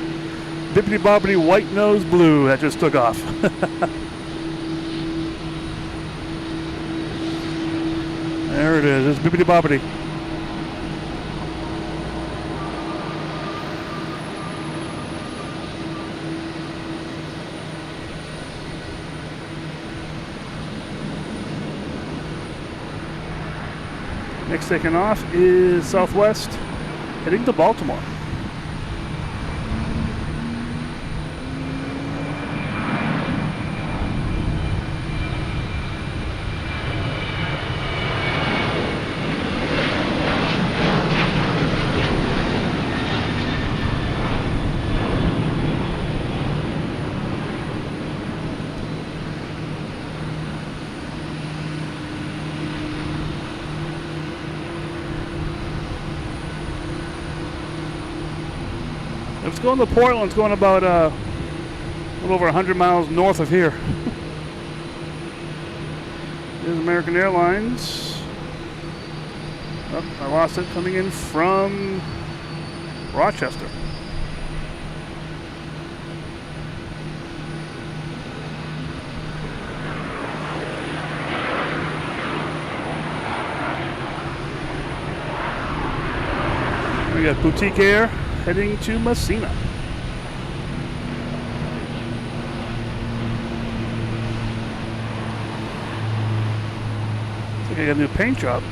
Bippity Bobbity White Nose Blue that just took off. There it is. It's Bippity Bobbity. Next taking off is Southwest, heading to Baltimore. It's going to Portland. It's going about a little over 100 miles north of here. There's American Airlines. Oh, I lost it. Coming in from Rochester. We got Boutique Air heading to Messina. Looks like I got a new paint job.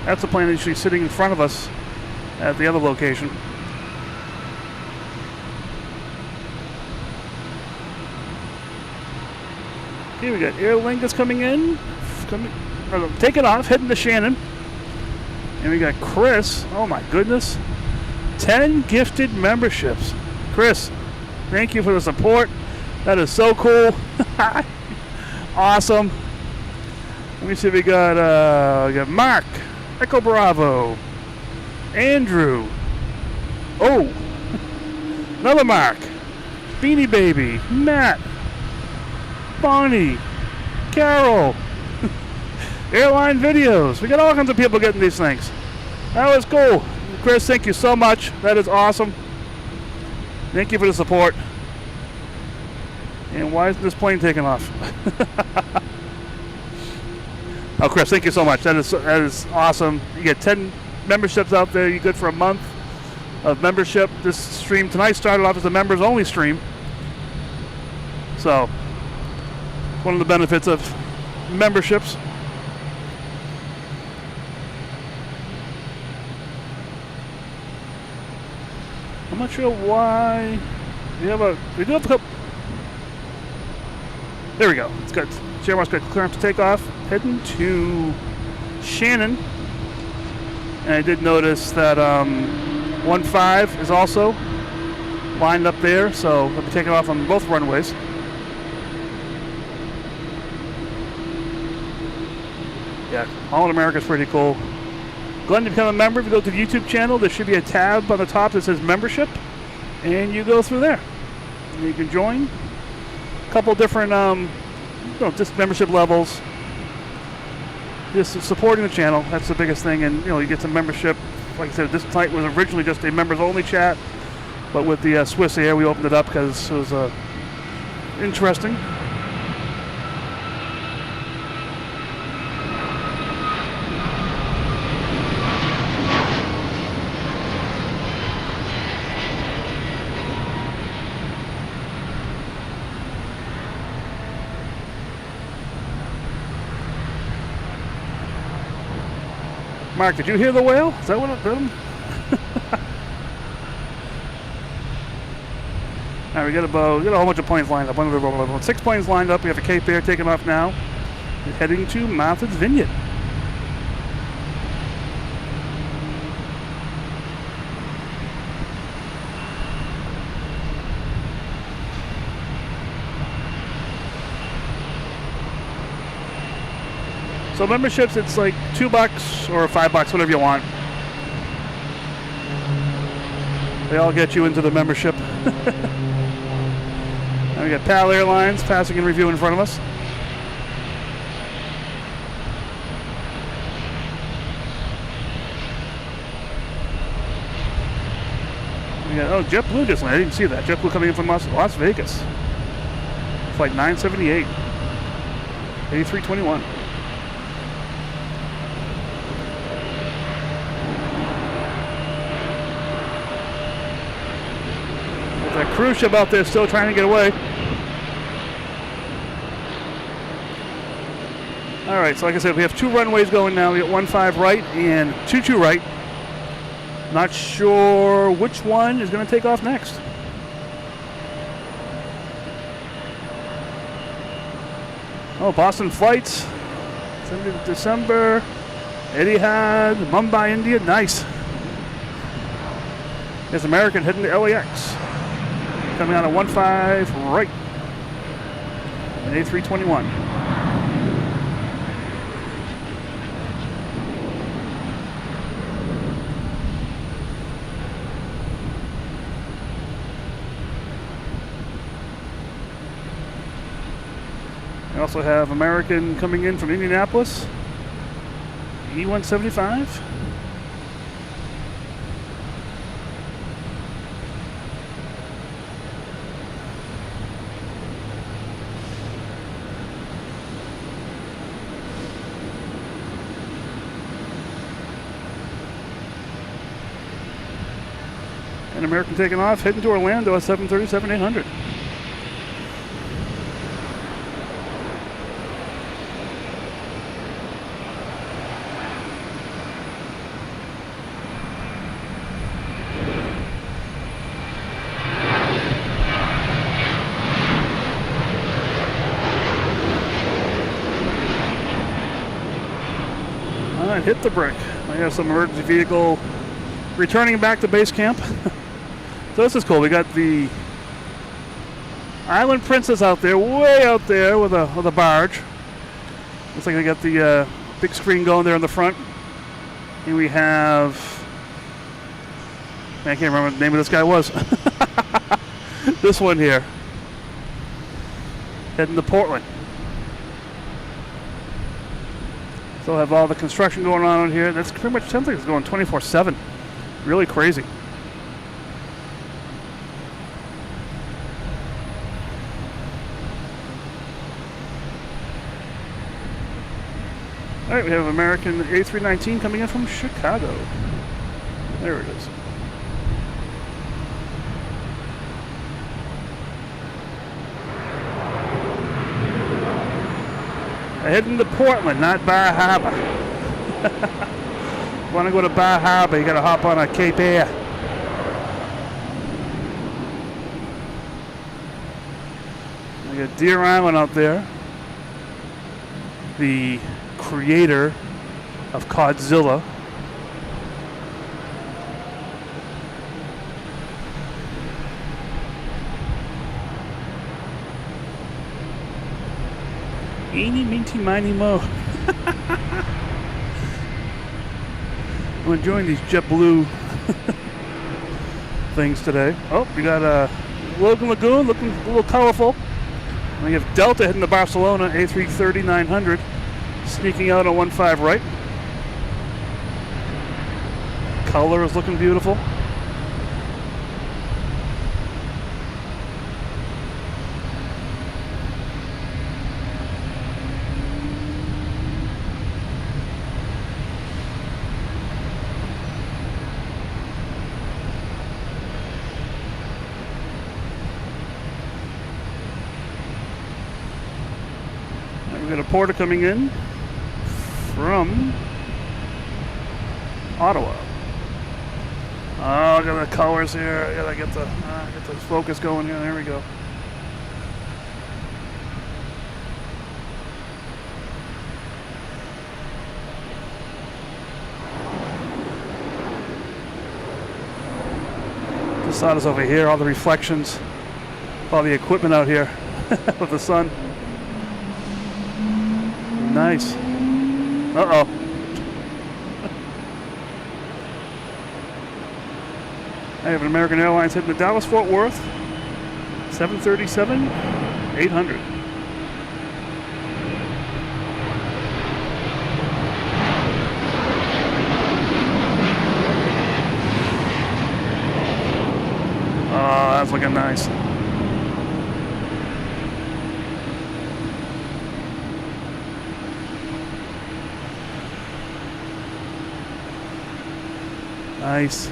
That's the plane actually sitting in front of us at the other location. Here we got Aer Lingus coming in, taking off, heading to Shannon. And we got Chris. Oh my goodness. 10 gifted memberships. Chris, thank you for the support. That is so cool. Awesome. Let me see if we got Mark, Echo Bravo, Andrew. Oh, another Mark, Beanie Baby, Matt, Bonnie, Carol, Airline Videos. We got all kinds of people getting these things. That was cool. Chris, thank you so much. That is awesome. Thank you for the support. And why isn't this plane taking off? Oh, Chris, thank you so much. That is awesome. You get 10 memberships out there. You're good for a month of membership. This stream tonight started off as a members only stream. So, one of the benefits of memberships. I'm not sure why We do have a couple. There we go. It's got Shamrock's got clearance to take off, heading to Shannon. And I did notice that 1-5 is also lined up there, so they'll be taking off on both runways. Yeah, All in America is pretty cool. Go ahead and become a member. If you go to the YouTube channel, there should be a tab on the top that says membership, and you go through there. And you can join. A couple different, just membership levels. Just supporting the channel, that's the biggest thing, and you get some membership. Like I said, this site was originally just a members-only chat, but with the Swiss Air, we opened it up because it was interesting. Mark, did you hear the whale? Is that what it did? All right, we got a whole bunch of planes lined up. 6 planes lined up. We have a Cape Air taking off now, heading to Martha's Vineyard. So memberships, it's like $2 or $5, whatever you want. They all get you into the membership. Now we got PAL Airlines passing in review in front of us. We got, JetBlue just landed. I didn't see that. JetBlue coming in from Las Vegas. Flight 978. 8321. That cruise ship out there still trying to get away. All right, so like I said, we have 2 runways going now. We got 1-5 right and 2-2 right. Not sure which one is going to take off next. Boston flights, 7th of December, Etihad, Mumbai, India, nice. There's American heading to LAX. Coming out of 1-5 right. An A321. We also have American coming in from Indianapolis. E175. And American taking off, heading to Orlando at 737-800. All right, hit the brick. I have some emergency vehicle returning back to base camp. So this is cool. We got the Island Princess out there, way out there with a barge. Looks like they got the big screen going there in the front. And we have, I can't remember what the name of this guy was. This one here, heading to Portland. Still have all the construction going on here. That's pretty much something that's going 24/7. Really crazy. All right, we have American A319 coming in from Chicago. There it is. Heading to Portland, not Bar Harbor. If you want to go to Bar Harbor, you got to hop on a Cape Air. We got Deer Island out there. The creator of Godzilla. Eeny, meeny, miny, mo. I'm enjoying these JetBlue things today. Oh, we got a Logan Lagoon looking a little colorful. And we have Delta heading to Barcelona, A330-900, sneaking out on 15 right. Color is looking beautiful. We got a porter coming in from Ottawa. Oh, got the colors here. I gotta get the focus going here. There we go. The sun is over here. All the reflections, all the equipment out here with the sun. Nice. Uh-oh. I have an American Airlines heading to Dallas Fort Worth. 737-800. Oh, that's looking nice. Nice.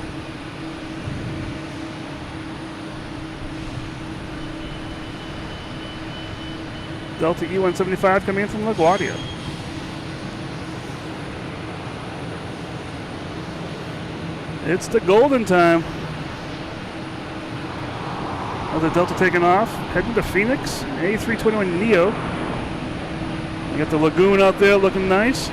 Delta E-175 coming in from LaGuardia. It's the golden time. Another Delta taking off, heading to Phoenix, A321neo. We got the Lagoon out there looking nice.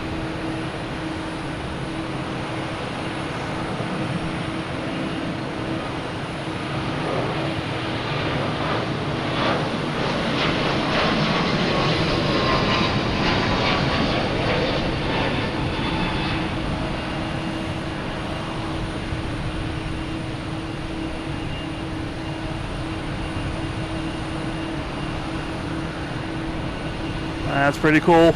That's pretty cool.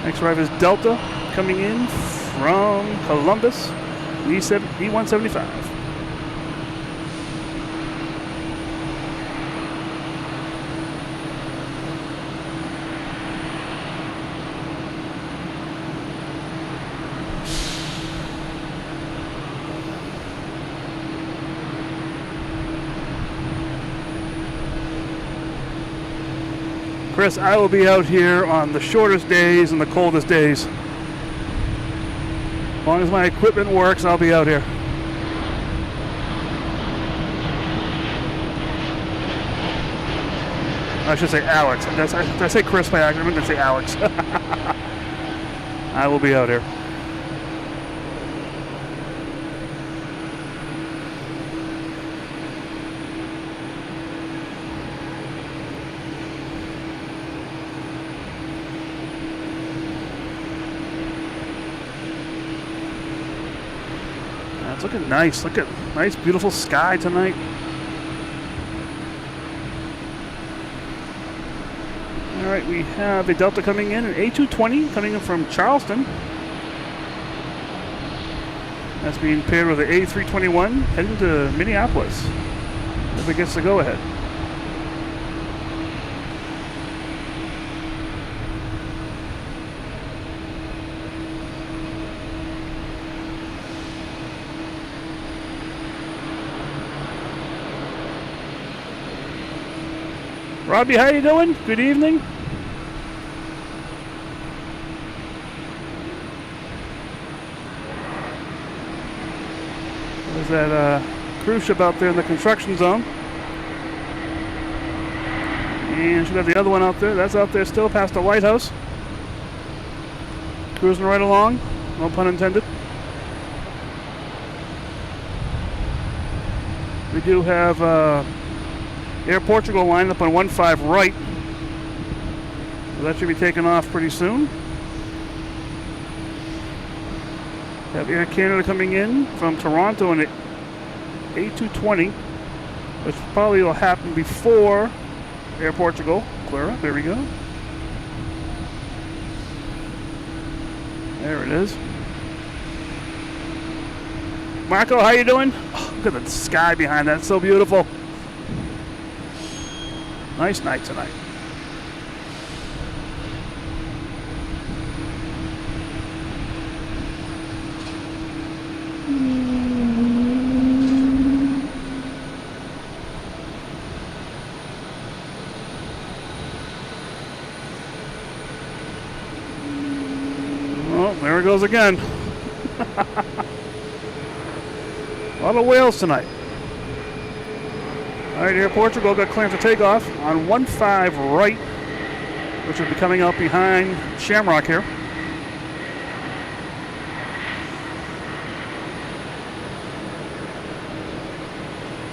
Next arrival is Delta coming in from Columbus, E175. Chris, I will be out here on the shortest days and the coldest days. As long as my equipment works, I'll be out here. I should say Alex. Did I say Chris by accident? I meant to say Alex. I will be out here. It's looking nice. Look at nice, beautiful sky tonight. All right, we have a Delta coming in, an A220 coming in from Charleston. That's being paired with an A321 heading to Minneapolis. If it gets the go-ahead. Robbie, how you doing? Good evening. There's that cruise ship out there in the construction zone. And should have the other one out there. That's out there still past the lighthouse. Cruising right along. No pun intended. We do have Air Portugal lined up on 15 right. So that should be taking off pretty soon. Have Air Canada coming in from Toronto in an A220, which probably will happen before Air Portugal. Clear up. There we go. There it is. Marco, how you doing? Oh, look at the sky behind that. It's so beautiful. Nice night tonight. Oh, there it goes again. A lot of whales tonight. All right, Air Portugal got clearance for takeoff on 15 right, which will be coming out behind Shamrock here.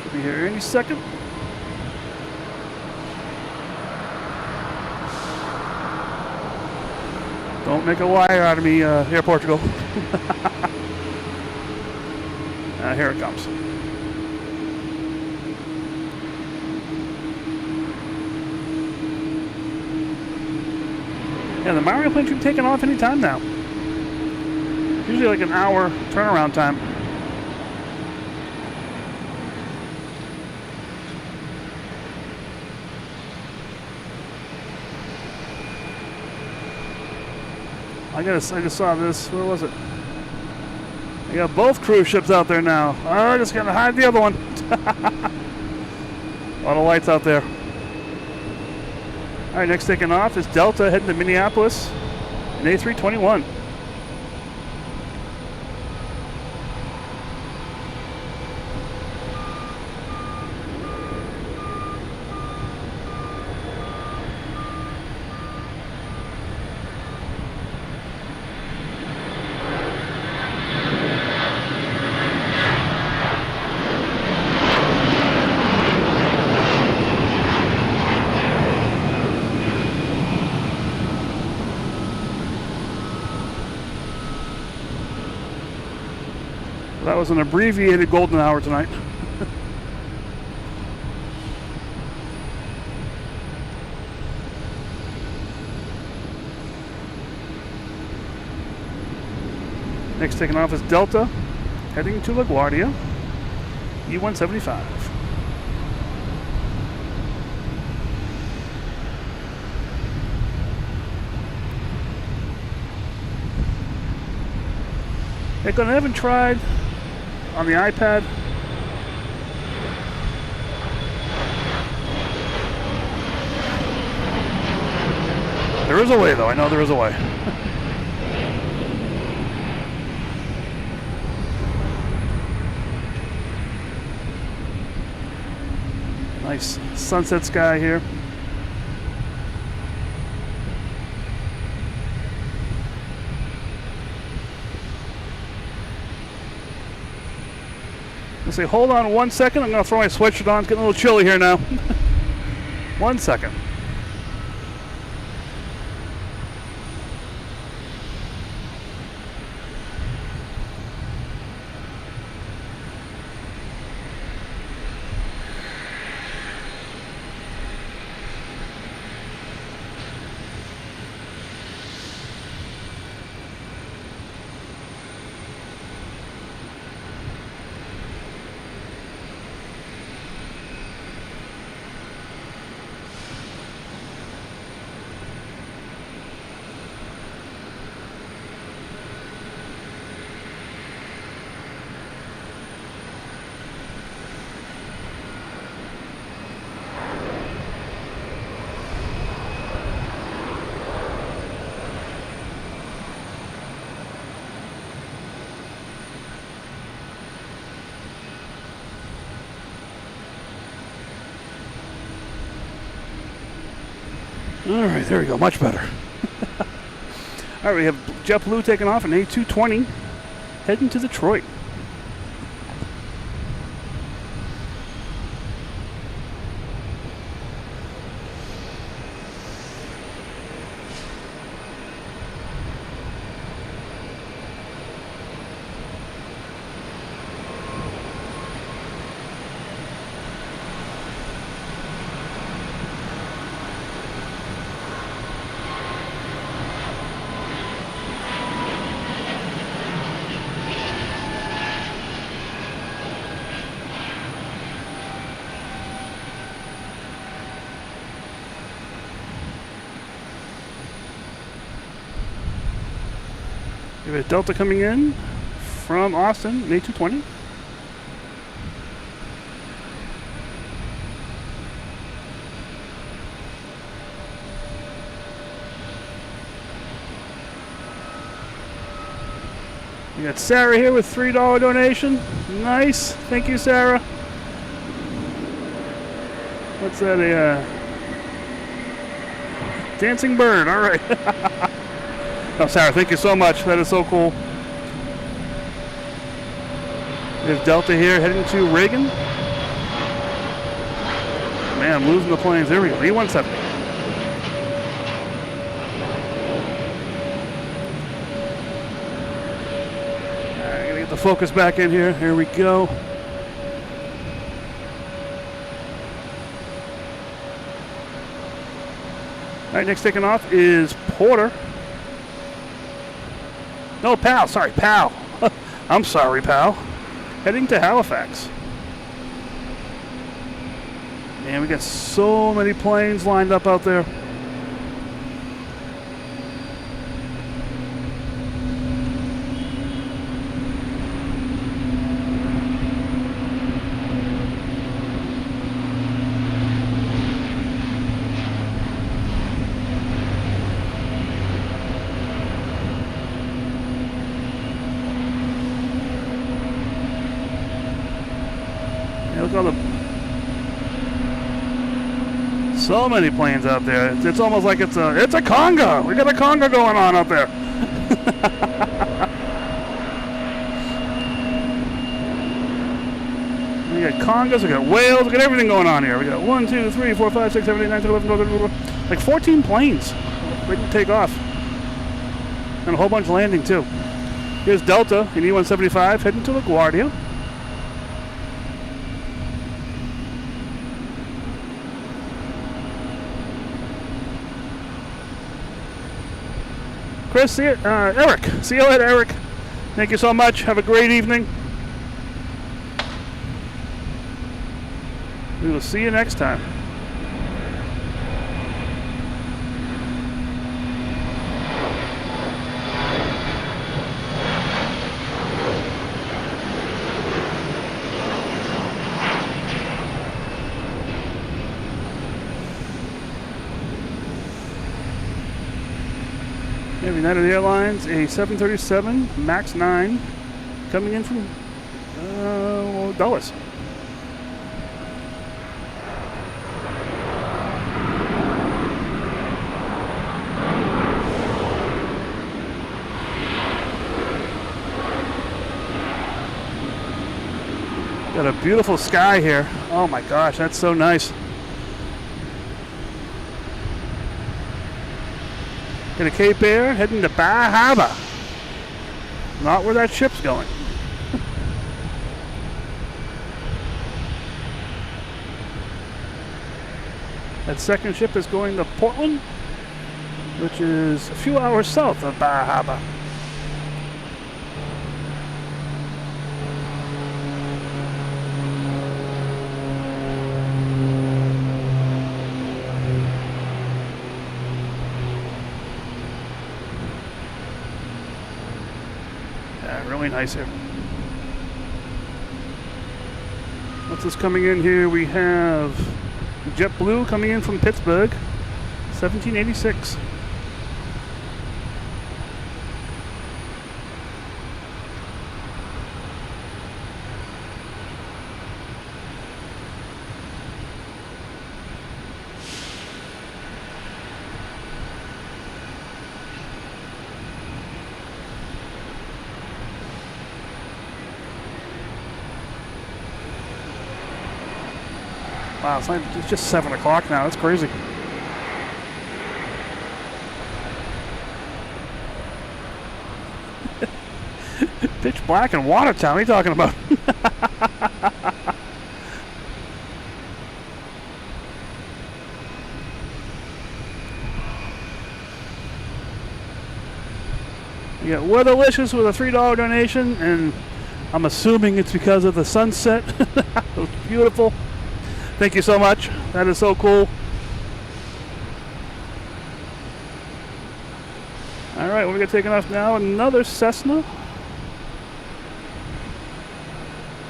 Should be here any second. Don't make a liar out of me, Air Portugal. Here it comes. Yeah, the Mario plane should be taking off any time now. Usually like an hour turnaround time. I just saw this. Where was it? I got both cruise ships out there now. Oh, just gonna hide the other one. A lot of lights out there. All right, next taking off is Delta heading to Minneapolis in A321. That was an abbreviated golden hour tonight. Next taking off is Delta, heading to LaGuardia, E175. Hey, I haven't tried on the iPad. There is a way, though. I know there is a way. Nice sunset sky here. I'll say, hold on 1 second. I'm going to throw my sweatshirt on. It's getting a little chilly here now. 1 second. All right, there we go. Much better. All right, we have JetBlue taking off an A220 heading to Detroit. We have a Delta coming in from Austin, an A220. We got Sarah here with $3 donation. Nice. Thank you, Sarah. What's that? A dancing bird. All right. Oh, Sarah, thank you so much. That is so cool. There's Delta here heading to Reagan. Man, I'm losing the planes. There we go. E-170. I gotta get the focus back in here. Here we go. All right, next taking off is Porter. No, PAL. Sorry, PAL. I'm sorry, PAL. Heading to Halifax. Man, we got so many planes lined up out there. Look at all the so many planes out there. It's almost like it's a conga. We got a conga going on out there. We got congas, we got whales, we got everything going on here. We got 1, 2, 3, 4, 5, 6, 7, 8, 9, 10, 11, 12, 13, 14, like 14 planes ready to take off. And a whole bunch landing too. Here's Delta in E-175 heading to LaGuardia. Chris, see you, Eric. See you later, Eric. Thank you so much. Have a great evening. We will see you next time. United Airlines, a 737 MAX 9 coming in from Dulles. Got a beautiful sky here. Oh my gosh, that's so nice. Got a Cape Air heading to Bar Harbor. Not where that ship's going. That second ship is going to Portland, which is a few hours south of Bar Harbor. Really nice here. What's this coming in here? We have JetBlue coming in from Pittsburgh, 1786. Wow, it's just 7 o'clock now. That's crazy. Pitch black in Watertown. What are you talking about? We got Weatherlicious with a $3 donation, and I'm assuming it's because of the sunset. It was beautiful. Thank you so much. That is so cool. All right, we're going to take off now. Another Cessna.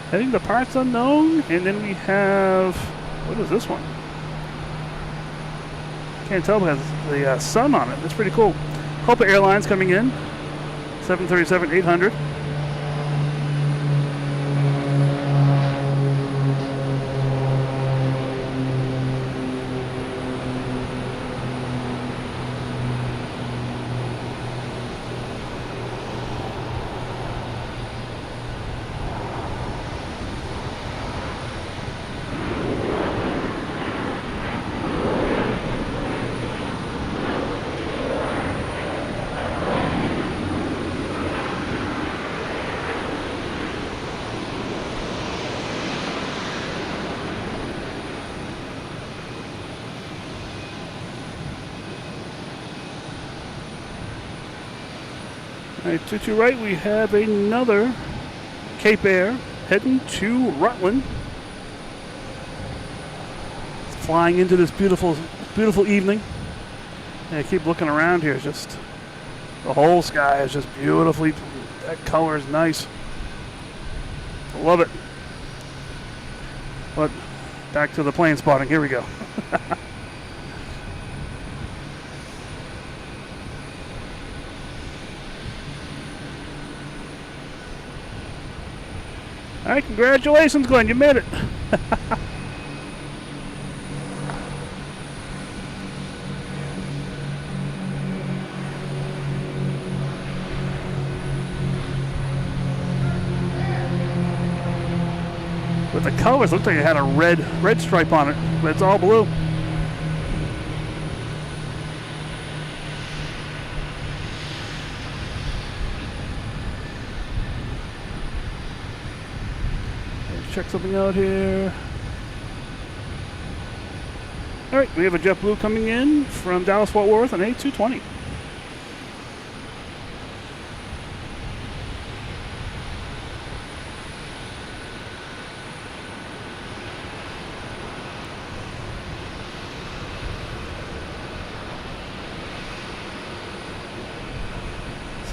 Heading to parts unknown. And then we have, what is this one? Can't tell because the sun on it. That's pretty cool. Hope Airlines coming in. 737-800. All right, to right, we have another Cape Air heading to Rutland. It's flying into this beautiful, beautiful evening. And I keep looking around here. It's just the whole sky is just beautifully. That color is nice. I love it. But back to the plane spotting. Here we go. All right, congratulations, Glenn. You made it. With the colors, looked like it had a red stripe on it, but it's all blue. Check something out here. All right, we have a JetBlue coming in from Dallas-Fort Worth on A220.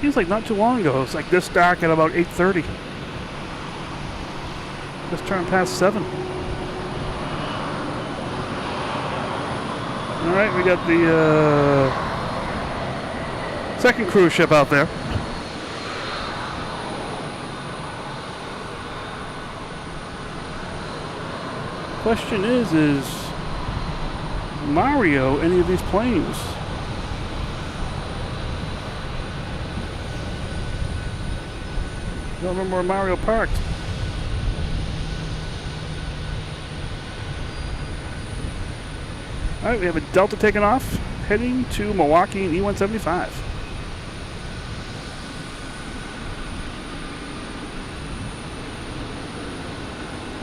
Seems like not too long ago. It's like this dark at about 8:30. Just turned past 7. All right, we got the second cruise ship out there. Question is Mario any of these planes? Don't remember where Mario parked. All right, we have a Delta taking off, heading to Milwaukee in E175.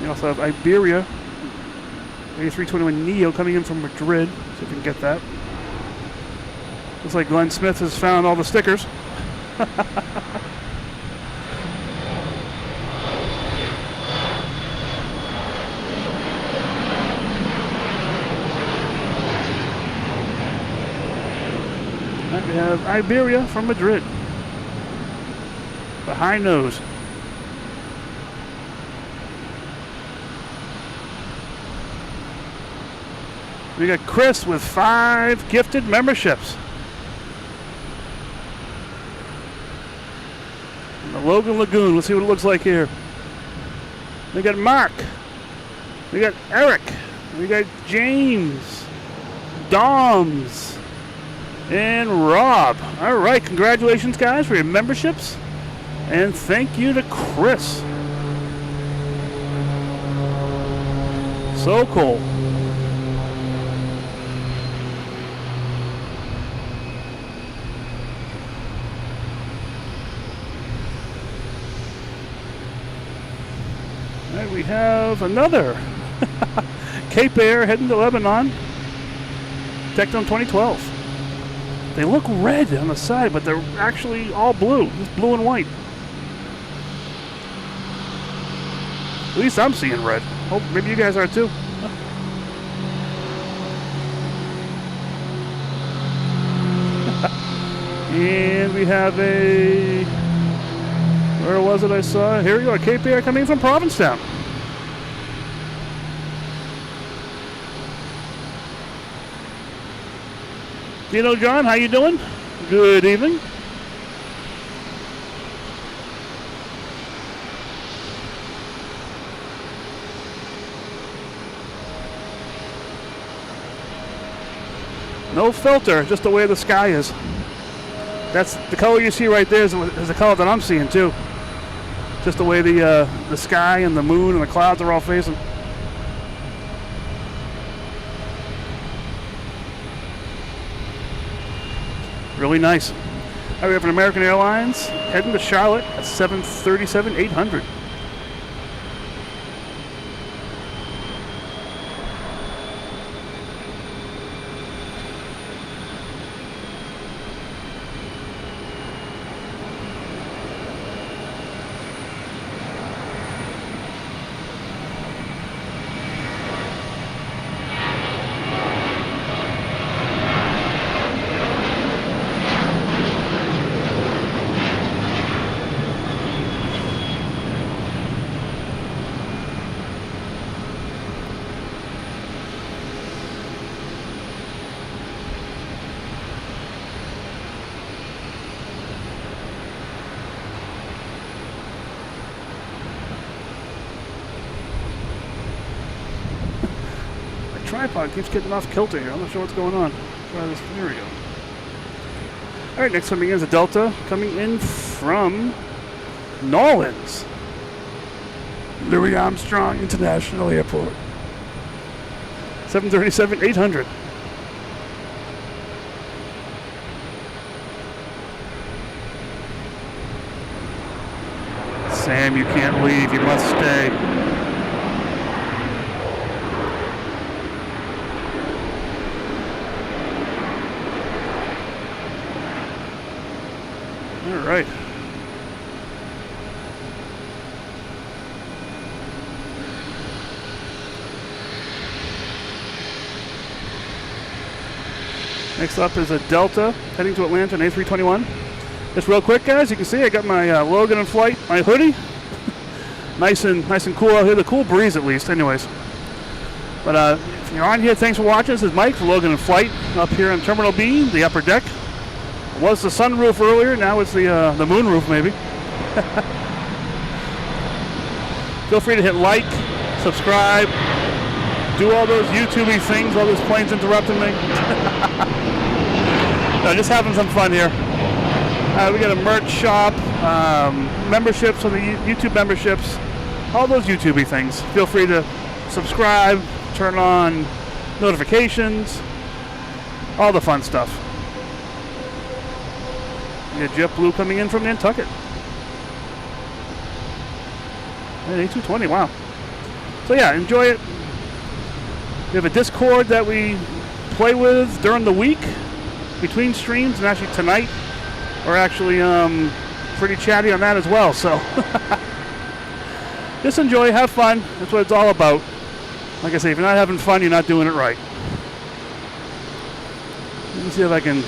We also have Iberia, A321neo coming in from Madrid. See if we can get that. Looks like Glenn Smith has found all the stickers. We have Iberia from Madrid. The high nose. We got Chris with 5 gifted memberships. And the Logan Lagoon. Let's see what it looks like here. We got Mark. We got Eric. We got James. Doms. And Rob. All right, congratulations, guys, for your memberships. And thank you to Chris. So cool. And we have another Cape Air heading to Lebanon. Decked on 2012. They look red on the side, but they're actually all blue. Just blue and white. At least I'm seeing red. Oh, maybe you guys are too. And we have a... Where was it I saw? Here we go, Cape Air coming from Provincetown. Dino John, how you doing? Good evening. No filter, just the way the sky is. That's the color you see right there is the color that I'm seeing too. Just the way the sky and the moon and the clouds are all facing. Really nice. All right, we have an American Airlines heading to Charlotte at 737-800. Tripod keeps getting off kilter here. I'm not sure what's going on. Try this. There we go. All right, next coming in is a Delta coming in from Nolans. Louis Armstrong International Airport. 737-800. Sam, you can't leave. You must stay. All right. Next up is a Delta heading to Atlanta, an A321. Just real quick, guys, you can see I got my Logan in flight, my hoodie. nice and cool out here. The cool breeze, at least. Anyways, but if you're on here, thanks for watching. This is Mike for Logan in flight up here on Terminal B, the upper deck. It was the sunroof earlier. Now it's the moon roof, maybe. Feel free to hit like, subscribe, do all those YouTube-y things while this plane's interrupting me. No, just having some fun here. We got a merch shop, memberships on the YouTube memberships, all those YouTube-y things. Feel free to subscribe, turn on notifications, all the fun stuff. We got JetBlue coming in from Nantucket. And A220, wow. So yeah, enjoy it. We have a Discord that we play with during the week, between streams, and actually tonight we're actually pretty chatty on that as well. So just enjoy, have fun. That's what it's all about. Like I say, if you're not having fun, you're not doing it right. Let me see if I can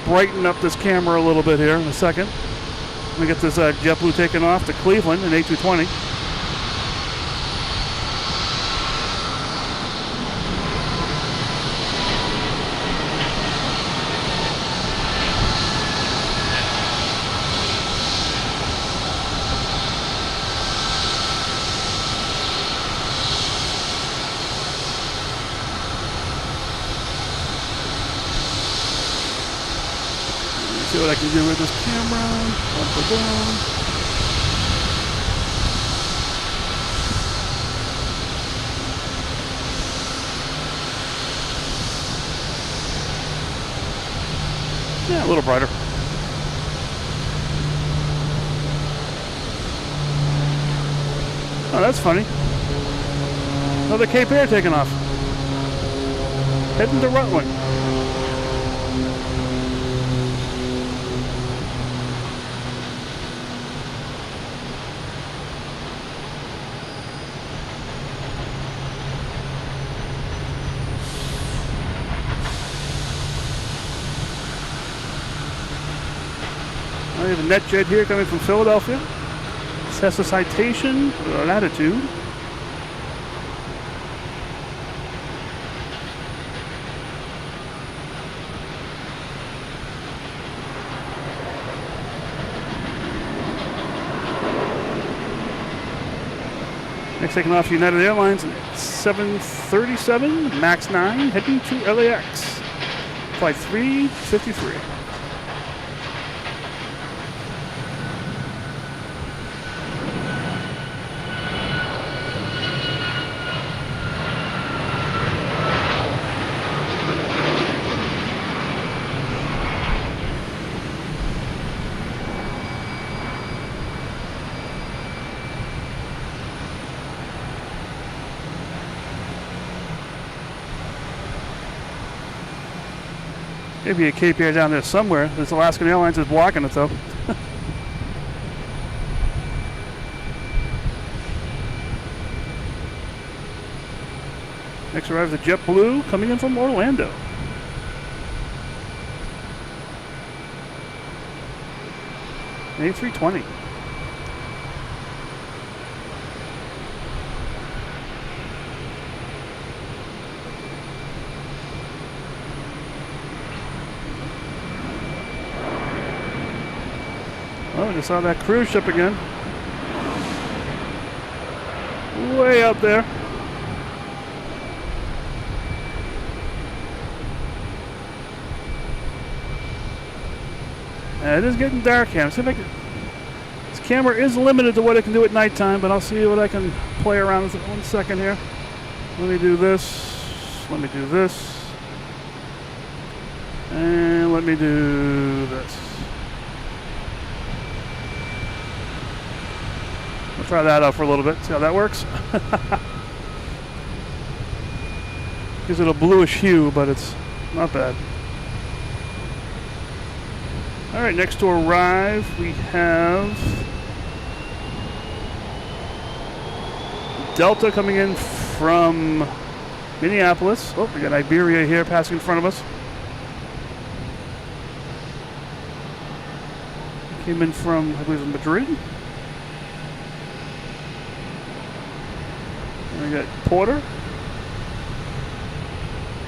brighten up this camera a little bit here in a second. Let me get this JetBlue taken off to Cleveland in A220. See what I can do with this camera. Up or down. Yeah, a little brighter. Oh, that's funny. Another Cape Air taking off. Heading to Rutland. We have a NetJet here coming from Philadelphia. This has a citation, latitude. Next taking off United Airlines, 737 MAX 9, heading to LAX. Flight 353. Maybe a Cape Air down there somewhere. This Alaskan Airlines is blocking it though. Next arrives a JetBlue coming in from Orlando. A320. Oh, I just saw that cruise ship again. Way up there. It is getting dark here. See if I can, this camera is limited to what it can do at nighttime, but I'll see what I can play around with. 1 second here. Let me do this. Let me do this. And let me do this. I'll try that out for a little bit, see how that works. Gives it a bluish hue, but it's not bad. Alright, next to arrive, we have Delta coming in from Minneapolis. Oh, we got Iberia here passing in front of us. Came in from, I believe, Madrid. And we got Porter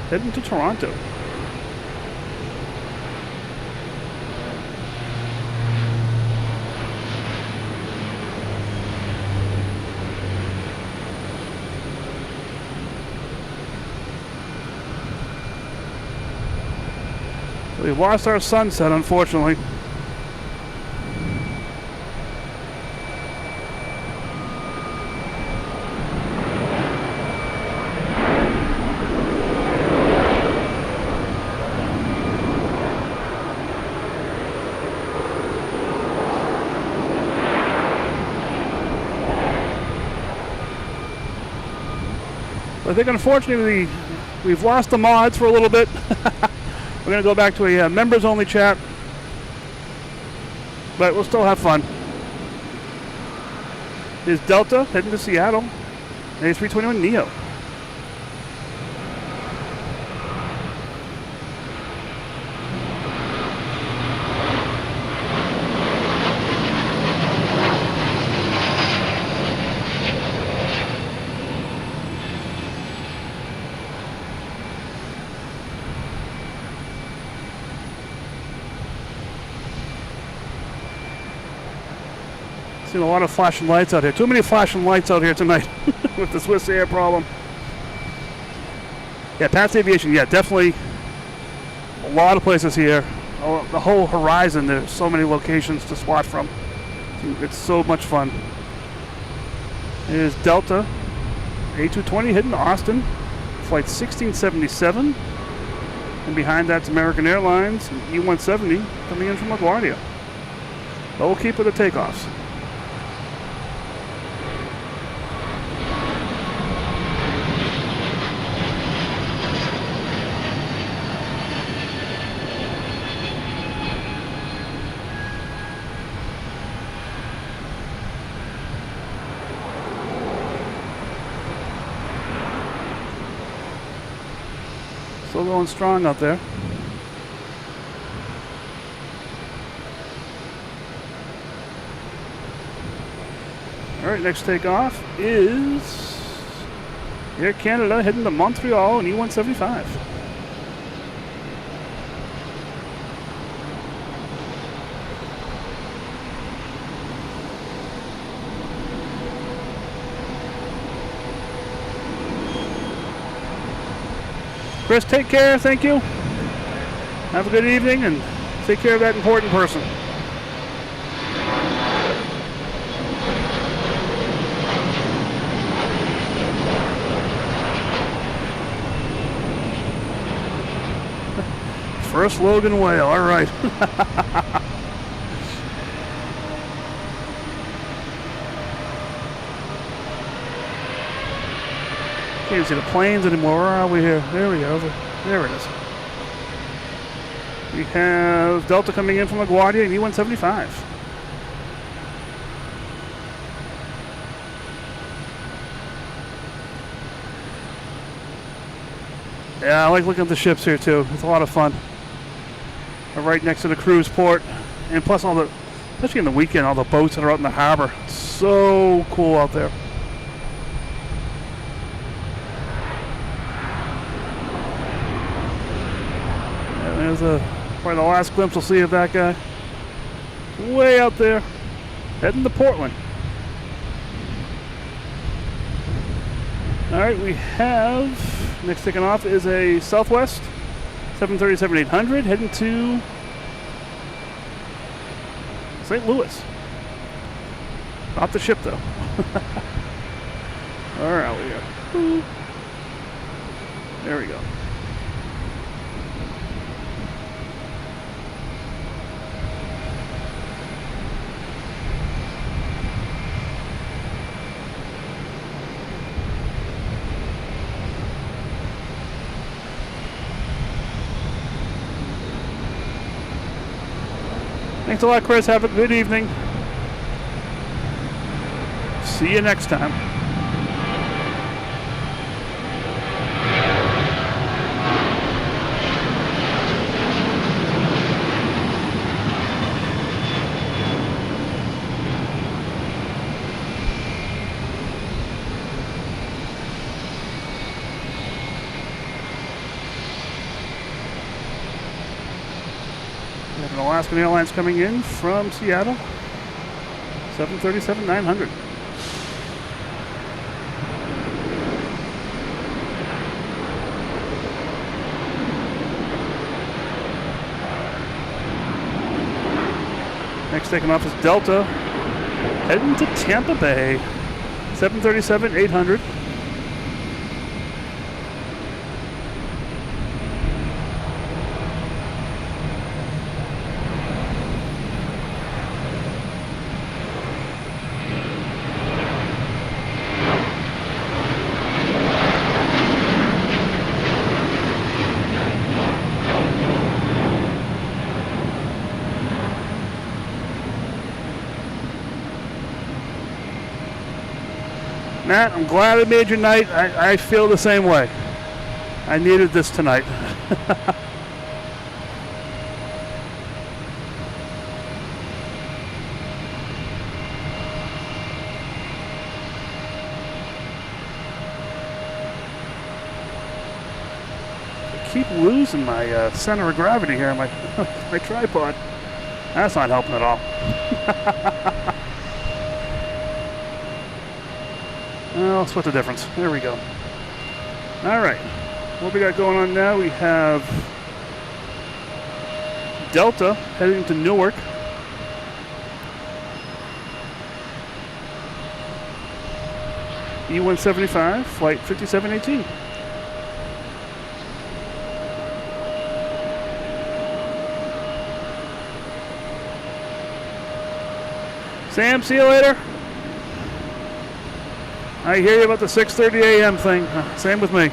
heading to Toronto. We've lost our sunset, unfortunately. I think, unfortunately, we've lost the mods for a little bit. We're going to go back to a members-only chat, but we'll still have fun. Here's Delta heading to Seattle, A321neo. Seen a lot of flashing lights out here. Too many flashing lights out here tonight with the Swiss Air problem. Yeah, past Aviation. Yeah, definitely a lot of places here. Oh, the whole horizon. There's so many locations to swat from. It's so much fun. Here's Delta A220 heading to Austin, flight 1677, and behind that's American Airlines and E170 coming in from LaGuardia. But we'll keep with the takeoffs. Still going strong out there. All right, next takeoff is Air Canada heading to Montreal in E175. Chris, take care. Thank you. Have a good evening and take care of that important person. First Logan whale. All right. Can't see the planes anymore. Where are we here? There we go. There it is. We have Delta coming in from LaGuardia in E175. Yeah, I like looking at the ships here too. It's a lot of fun. They're right next to the cruise port, and plus all the, especially in the weekend, all the boats that are out in the harbor. It's so cool out there. There's probably the last glimpse we'll see of that guy. Way out there, heading to Portland. All right, we have, next taking off is a Southwest 737-800 heading to St. Louis. Not the ship though. All right, we go. There we go. Thanks a lot, Chris. Have a good evening. See you next time. Alaskan Airlines coming in from Seattle, 737-900. Next taking off is Delta, heading to Tampa Bay, 737-800. Matt, I'm glad I made your night. I feel the same way. I needed this tonight. I keep losing my center of gravity here on my tripod. That's not helping at all. Well, split the difference. There we go. All right. What we got going on now? We have Delta heading to Newark. E175, flight 5718. Sam, see you later. I hear you about the 6:30 a.m. thing. Same with me.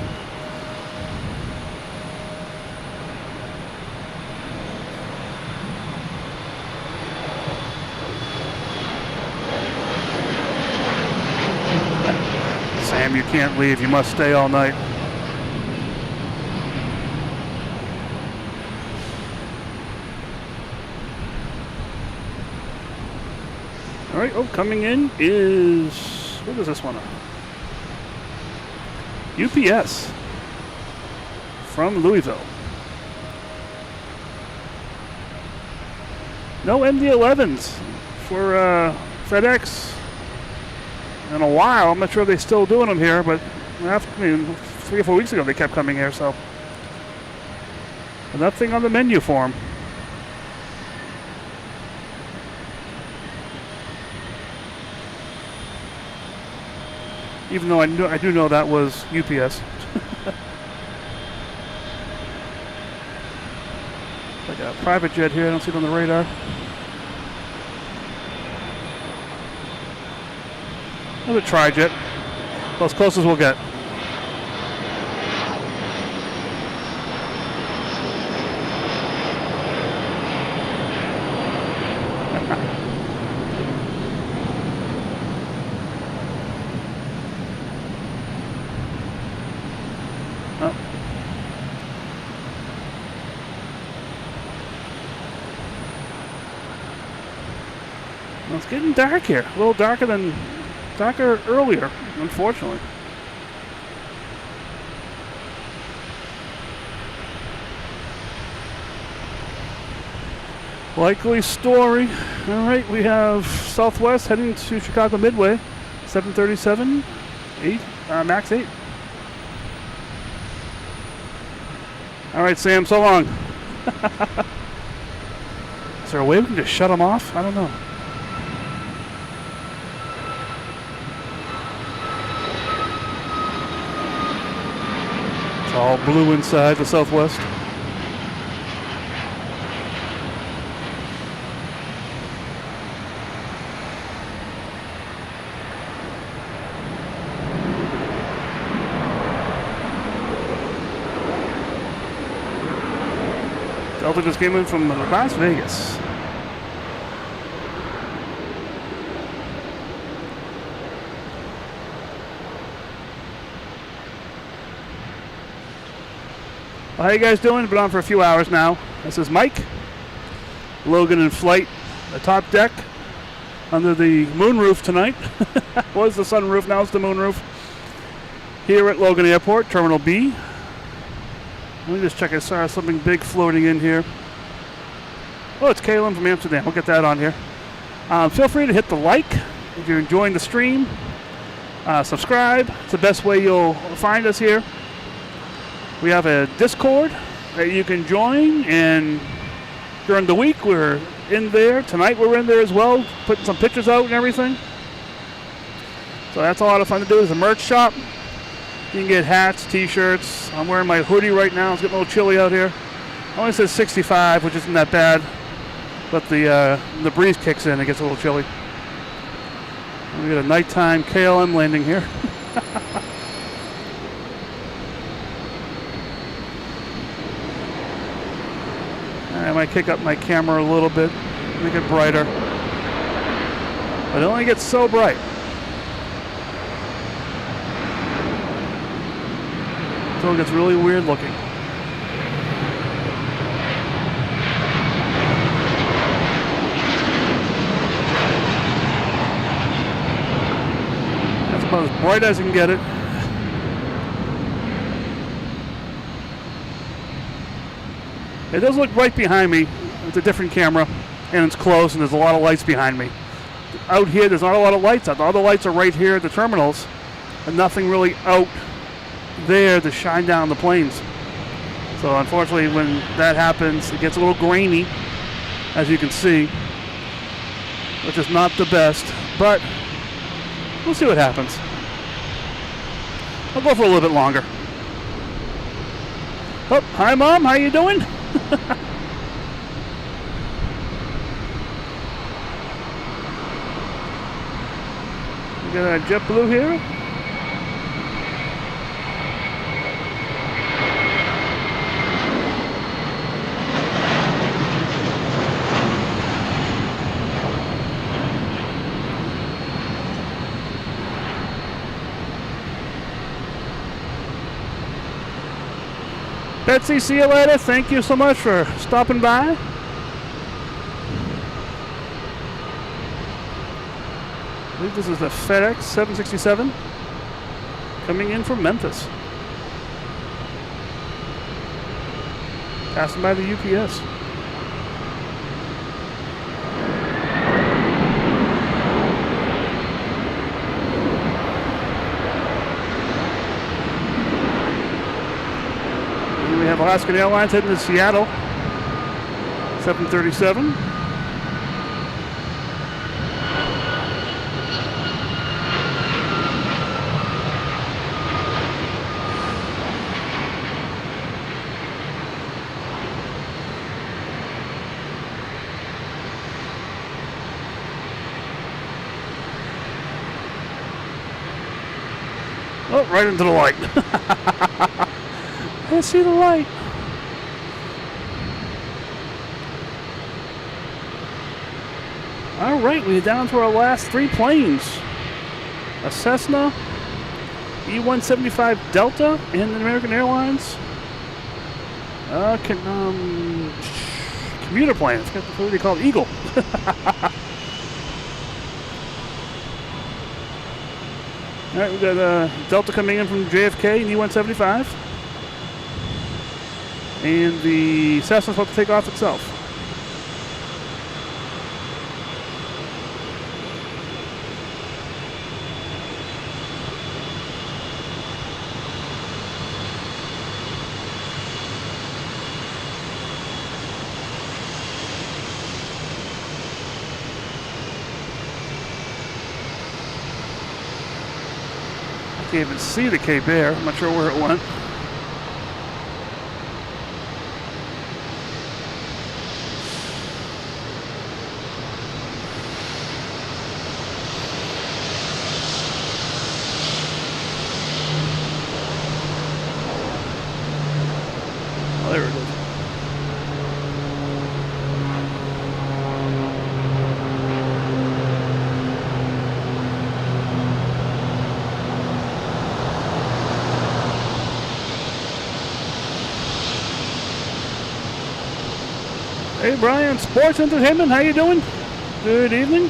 Sam, you can't leave. You must stay all night. All right, oh, coming in is, what is this one? UPS from Louisville. No MD-11s for FedEx in a while. I'm not sure if they're still doing them here, but after, 3 or 4 weeks ago they kept coming here, so nothing on the menu for them. Even though I do know that was UPS. Like a private jet here, I don't see it on the radar. Another tri-jet, as close as we'll get. It's getting dark here. A little darker earlier, unfortunately. Likely story. All right, we have Southwest heading to Chicago Midway, 737, max 8. All right, Sam, so long. Is there a way we can just shut them off? I don't know. It's all blue inside the Southwest. Delta just came in from Las Vegas. Well, how you guys doing? Been on for a few hours now. This is Mike. Logan in flight, the top deck, under the moonroof tonight. Was the sunroof, now it's the moonroof. Here at Logan Airport, Terminal B. Let me just check. I saw something big floating in here. Oh, it's Kaylin from Amsterdam. We'll get that on here. Feel free to hit the like if you're enjoying the stream. Subscribe. It's the best way you'll find us here. We have a Discord that you can join, and during the week we're in there. Tonight we're in there as well, putting some pictures out and everything. So that's a lot of fun to do. There's a merch shop. You can get hats, t-shirts. I'm wearing my hoodie right now. It's getting a little chilly out here. It only says 65, which isn't that bad. But the breeze kicks in, it gets a little chilly. We got a nighttime KLM landing here. I might kick up my camera a little bit, make it brighter. But it only gets so bright. So it gets really weird looking. That's about as bright as I can get it. It does look right behind me. It's a different camera, and it's close, and there's a lot of lights behind me. Out here, there's not a lot of lights out. All the lights are right here at the terminals, and nothing really out there to shine down the planes. So unfortunately, when that happens, it gets a little grainy, as you can see, which is not the best, but we'll see what happens. I'll go for a little bit longer. Oh, hi Mom, how you doing? We got a JetBlue here. Betsy, see you later. Thank you so much for stopping by. believe this is the FedEx 767 coming in from Memphis. Passing by the UPS. And we have Alaska Airlines heading to Seattle. 737. Oh, right into the light. I see the light. All right, we're down to our last three planes. A Cessna, E-175 Delta, and an American Airlines. Commuter plane. It's got what they call Eagle. All right, we got Delta coming in from JFK, and E-175. And the Cessna's about to take off itself. Can't even see the Cape Air. I'm not sure where it went. Oh, there it is. Hey Brian, Sports Entertainment, how you doing? Good evening.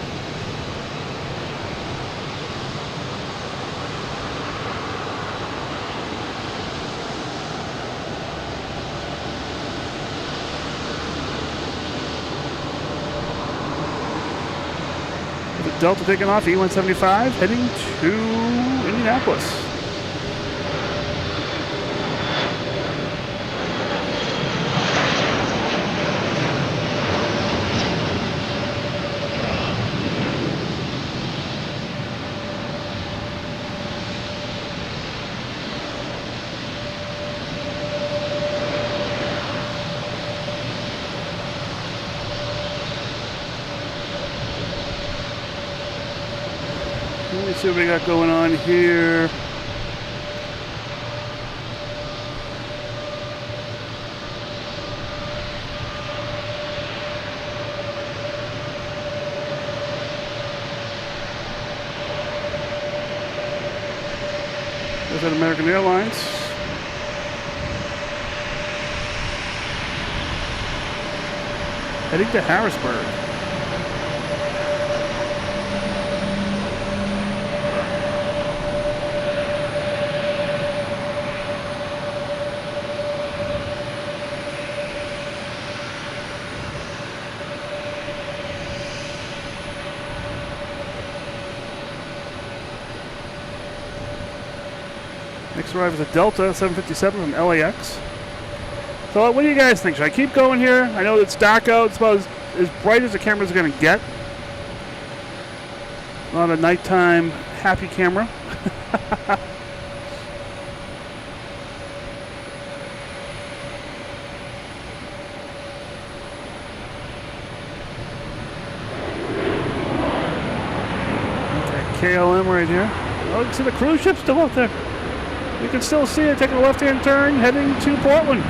The Delta taking off, E-175, heading to Indianapolis. Let me see what we got going on here. There's that American Airlines. Heading to Harrisburg. Next arrive is a Delta 757 from LAX. So what do you guys think? Should I keep going here? I know it's dark out. It's about as bright as the camera's going to get. Not a nighttime happy camera. Okay, KLM right here. Oh, you can see the cruise ship still out there. You can still see it taking a left-hand turn, heading to Portland.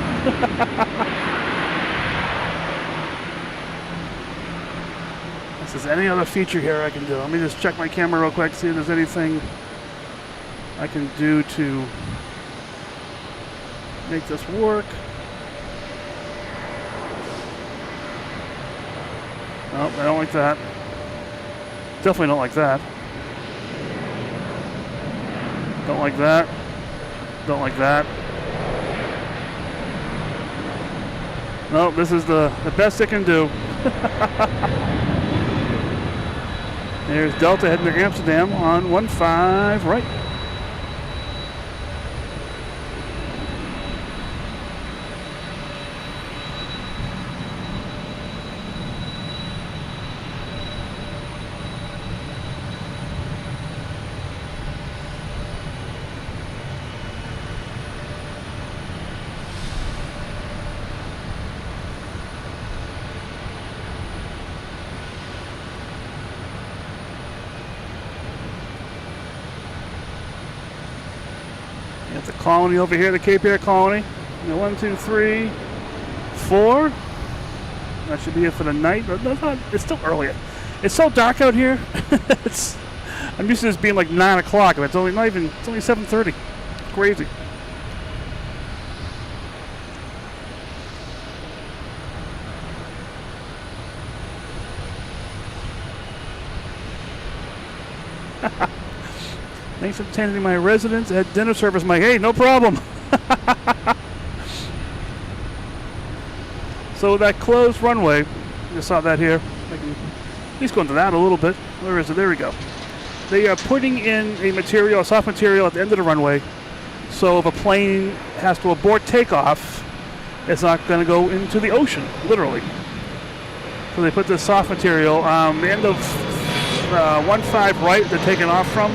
If there's any other feature here I can do. Let me just check my camera real quick, see if there's anything I can do to make this work. Nope, I don't like that. Definitely don't like that. Don't like that. Don't like that. No, this is the best it can do. There's Delta heading to Amsterdam on 15 right. Got the colony over here, the Cape Air colony. 1, 2, 3, 4. That should be it for the night. But that's not, it's still early. It's so dark out here. I'm used to this being like 9 o'clock, but it's only 7:30. It's crazy. Thanks for attending my residence at dinner service, Mike. Hey, no problem. So that closed runway, you saw that here. I can at least go into that a little bit. Where is it? There we go. They are putting in a soft material at the end of the runway. So if a plane has to abort takeoff, it's not going to go into the ocean, literally. So they put this soft material. The end of 15 right, they're taking off from,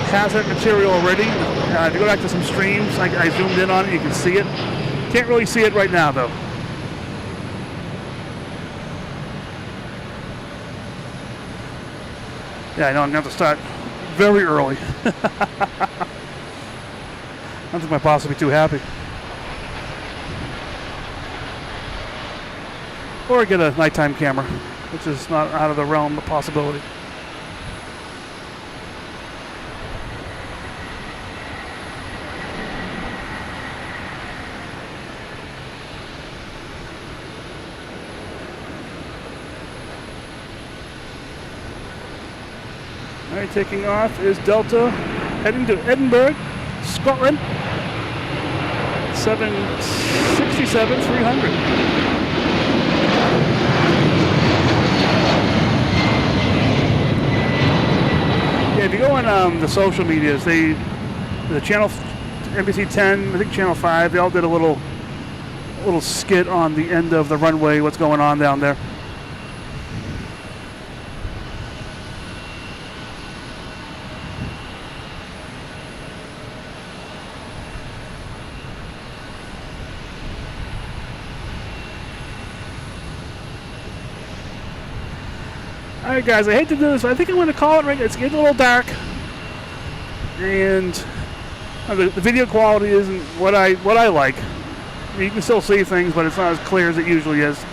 has that material already. If you go back to some streams, I zoomed in on it, you can see it. Can't really see it right now, though. Yeah, I know I'm going to have to start very early. I don't think my boss will be too happy. Or get a nighttime camera, which is not out of the realm of possibility. All right, taking off is Delta, heading to Edinburgh, Scotland. 767 300. Yeah, if you go on the social medias, the channel, NBC 10, I think Channel 5, they all did a little skit on the end of the runway, what's going on down there. Alright guys, I hate to do this, but I think I'm going to call it right. It's getting a little dark. And the video quality isn't what I like. You can still see things, but it's not as clear as it usually is.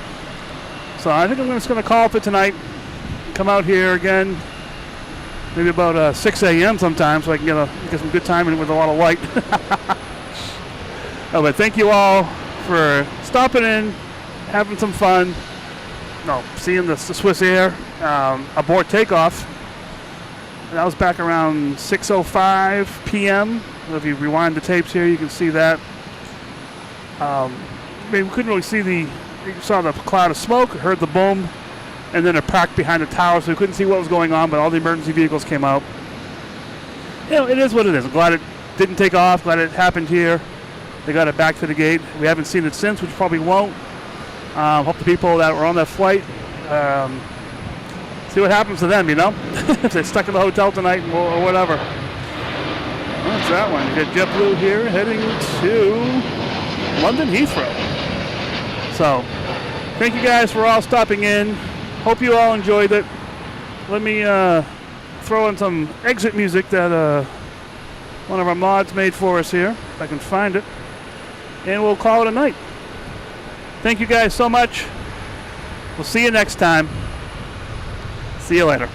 So I think I'm just going to call it for tonight. Come out here again, maybe about 6 a.m. sometime, so I can get some good timing with a lot of light. Oh, but thank you all for stopping in, having some fun. Seeing the Swiss Air abort takeoff. That was back around 6:05 p.m. If you rewind the tapes here, you can see that. We couldn't really see you saw the cloud of smoke, heard the boom, and then it parked behind the tower, so we couldn't see what was going on, but all the emergency vehicles came out. It is what it is. I'm glad it didn't take off, glad it happened here. They got it back to the gate. We haven't seen it since, which probably won't. Hope the people that were on that flight see what happens to them, if they're stuck in the hotel tonight or whatever. What's that one? You got JetBlue here heading to London Heathrow. So, thank you guys for all stopping in. Hope you all enjoyed it. Let me throw in some exit music that one of our mods made for us here, if I can find it. And we'll call it a night. Thank you guys so much. We'll see you next time. See you later.